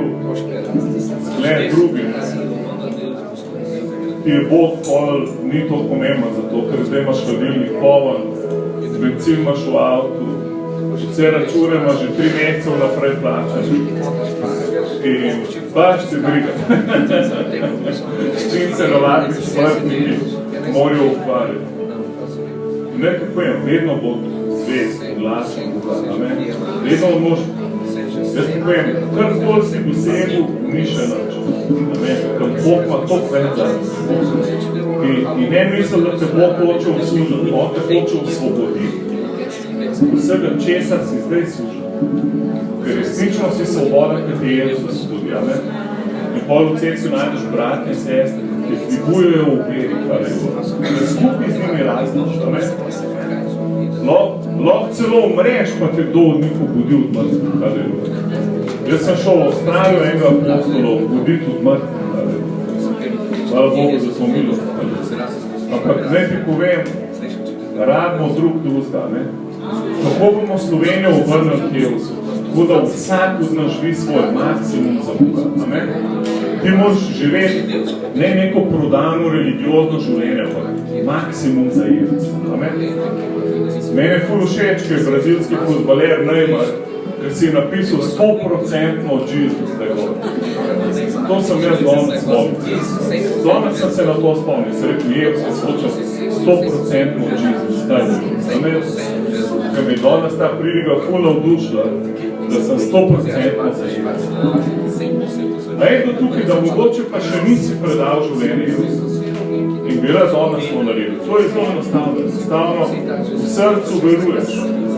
Speaker 4: zgled drugim. Ti je Bog pol ni to pomembno zato, ker zdaj imaš hladilnik poln, benzin imaš v avtu, vse račune imaš že 3 mesece vnaprej plačaš. In baš te briga. S čim se navadni smrtniki morajo ukvarjati. In nekaj pojem, vedno bo zvest, glasen, vedno mož. Jaz ti pojem, karkoli si dosegel, ni še nič. Ker Bog ima toliko več za. In ne mislim, da te Bog hoče oslužiti, Bog te hoče osvoboditi. Vsega česar si zdaj služil. Ker resnično si svoboda, kad je Jezus tudi, in pol v cerkvi najdeš bratje, sestre, ki dvigujejo v veri, da skupaj z njimi različ, lahko celo umreš, pa te kdo od njih obudil od mrtvih, Jaz sem šel v Avstralijo enega apostola obuditi od mrtvih, hvala Bogu, da smo milo. Ampak zdaj ti povem, radimo drug drugega, kako bomo Slovenijo obrnili k Jezusu? Tako da vsak od nas živi svoj maksimum za Boga. Ti moraš živeti ne neko prodano religiozno življenje, pa maksimum za Jezusa. Mene je ful všeč, ker je brazilski fuzbaler Neymar, ker si napisal 100% Jesus. To sem jaz danes spomnil. Danes sem se na to spomnil, se rekel, Jezus hočem 100% Jesus. Ker mi je danes ta priliga ful navdušila, da sem 100% za Jezus. A je to tukaj, da mogoče pa še nisi predal življenje Jezus. In bi raz danes to naredil. To je zelo enostavno. Enostavno v srcu veruješ.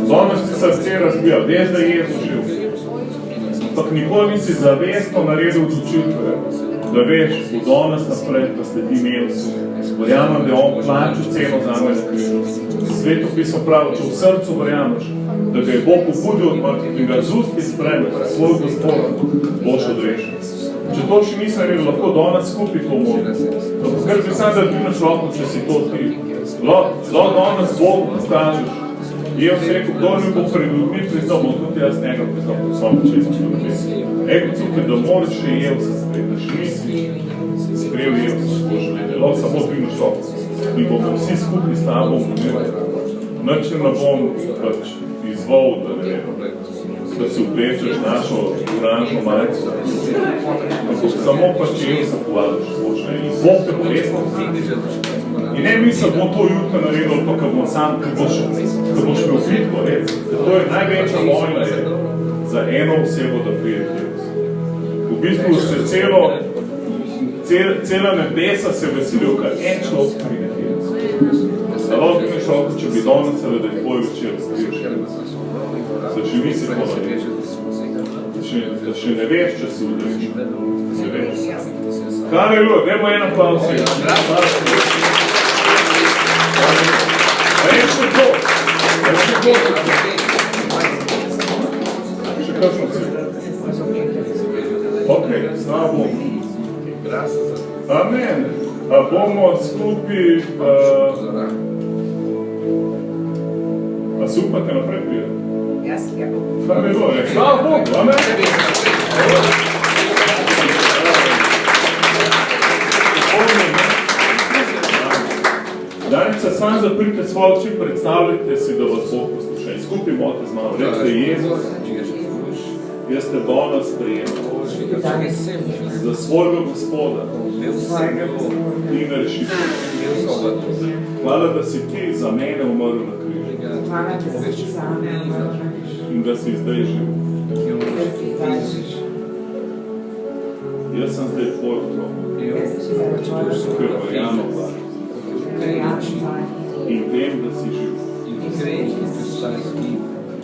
Speaker 4: Danes ti srce razbija, veš, da je Jezus živ. Ampak nikoli nisi zavestno naredil odločitve, da veš, bo danes naprej, da sledim Jezusu. Verjamem, da je on plačil ceno za me na križu. Sveto pismo pravi, če v srcu verjameš, da ga je Bog obudil od mrtvih in ga z usti spremeš, svoj Gospod, boš odrešen. Če to še nisem naredil, lahko danes skupaj to moram. Ker bi sam zadvinaš roko, če si to ti. Lahko danes Bogu pokažeš. Jezus rekel, kdo mi bo pred ljudmi priznal, bom tudi jaz njega priznal po svojem čestnem ljudmi. Eko tukaj, da moraš še Jezusa sprejeti, da še nisi sprejel Jezusa v svoje življenje. Lahko samo dvinaš roko. In bomo vsi skupaj s tabo umirali. Nič ne bom pač izvolil, da si oblečeš našo oranžno majico. Samo pač Jezusa povadiš v svoje življenje. In Bog te bo resno vzeti. In ne mislim, da bom to jutro naredil, pa kad bom sam, kad boš imel fitko, to je največja vojna za eno osebo, da prije Jezus. V bistvu se cela nebesa se veselijo, kad en človek prije Jezus. Lahko imaš roko, če bi danes, da je tvoj večer skriješ. Da še nisi to naredil. Da še ne veš, če si odrečil. Ne veš. Halleluja, dajmo en aplauz. Reči to! Še kakšno si? Ok, slava Bogu. Amen. A bomo skupaj... A se upate naprej prijeti?
Speaker 5: Jaz, ja.
Speaker 4: Halleluja, slava Bogu, amen. Danica, sam zaprite svoje oči, predstavljajte si, da vas Bog posluša. In skupaj morate z mano reči, Jezus, jaz te danes sprejemam za svojega Gospoda in rešitelja. Hvala, da si ti za mene umrl na križu. In da si zdaj živ. jaz sem zdaj tvoj otrok, ker verjamem v in vem, da si živ.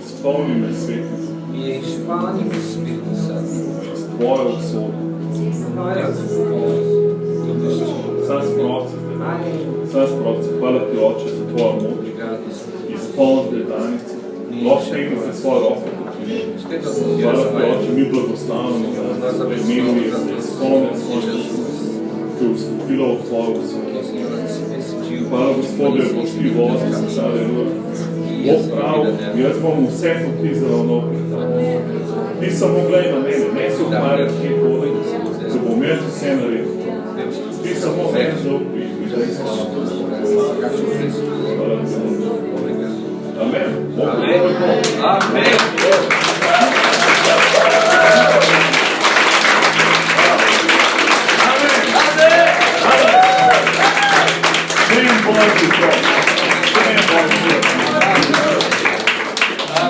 Speaker 4: Spomni me sveti s tvojo usodo. Sam sproci, hvala ti, Oče, za tvojo moč. Izpolni te danice. Lahko tegni za svojo roko. Hvala ti, Oče, mi blagoslavimo za imenu Jezusa. Izpolni svojo moč, ki je vstopila v tvojo usodo. Hvala, Gospode, da boš ti vozil, aleluja. Bog prav, jaz bom vse poti zravno pripravil. Ti samo gledaj na mene, ne se ukvarjati, kje hodaj, da bom jaz vse naredil. Ti samo mene zaupi. Hvala ti. Amen. Amen. Amen.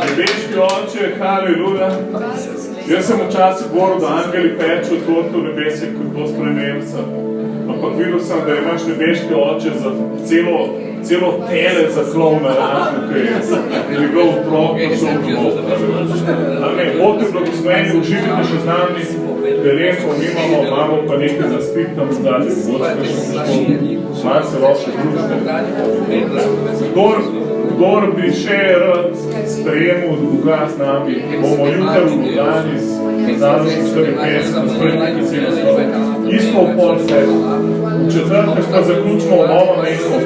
Speaker 4: Nebeški Oče, haleluja. Jaz sem včasih govoril, da angeli pečejo torto v nebesih, kako spremem sem. Ampak videl sem, da imaš nebeški Oče za celo tele za klovna razu, ki je njegov otrok prišel domov. Amen. Bog te blagosloveni, uživite še z nami. Telefon imamo pa nekaj za spit tam zdaj. Malo se vaše družbe. Kdor bi še rad sprejemil Boga z nami, bomo jutri v Ljubljani z zadnjih 54 spremljeni celo. Isto v pol sedem. V četrtek pa zaključimo v novem mestu.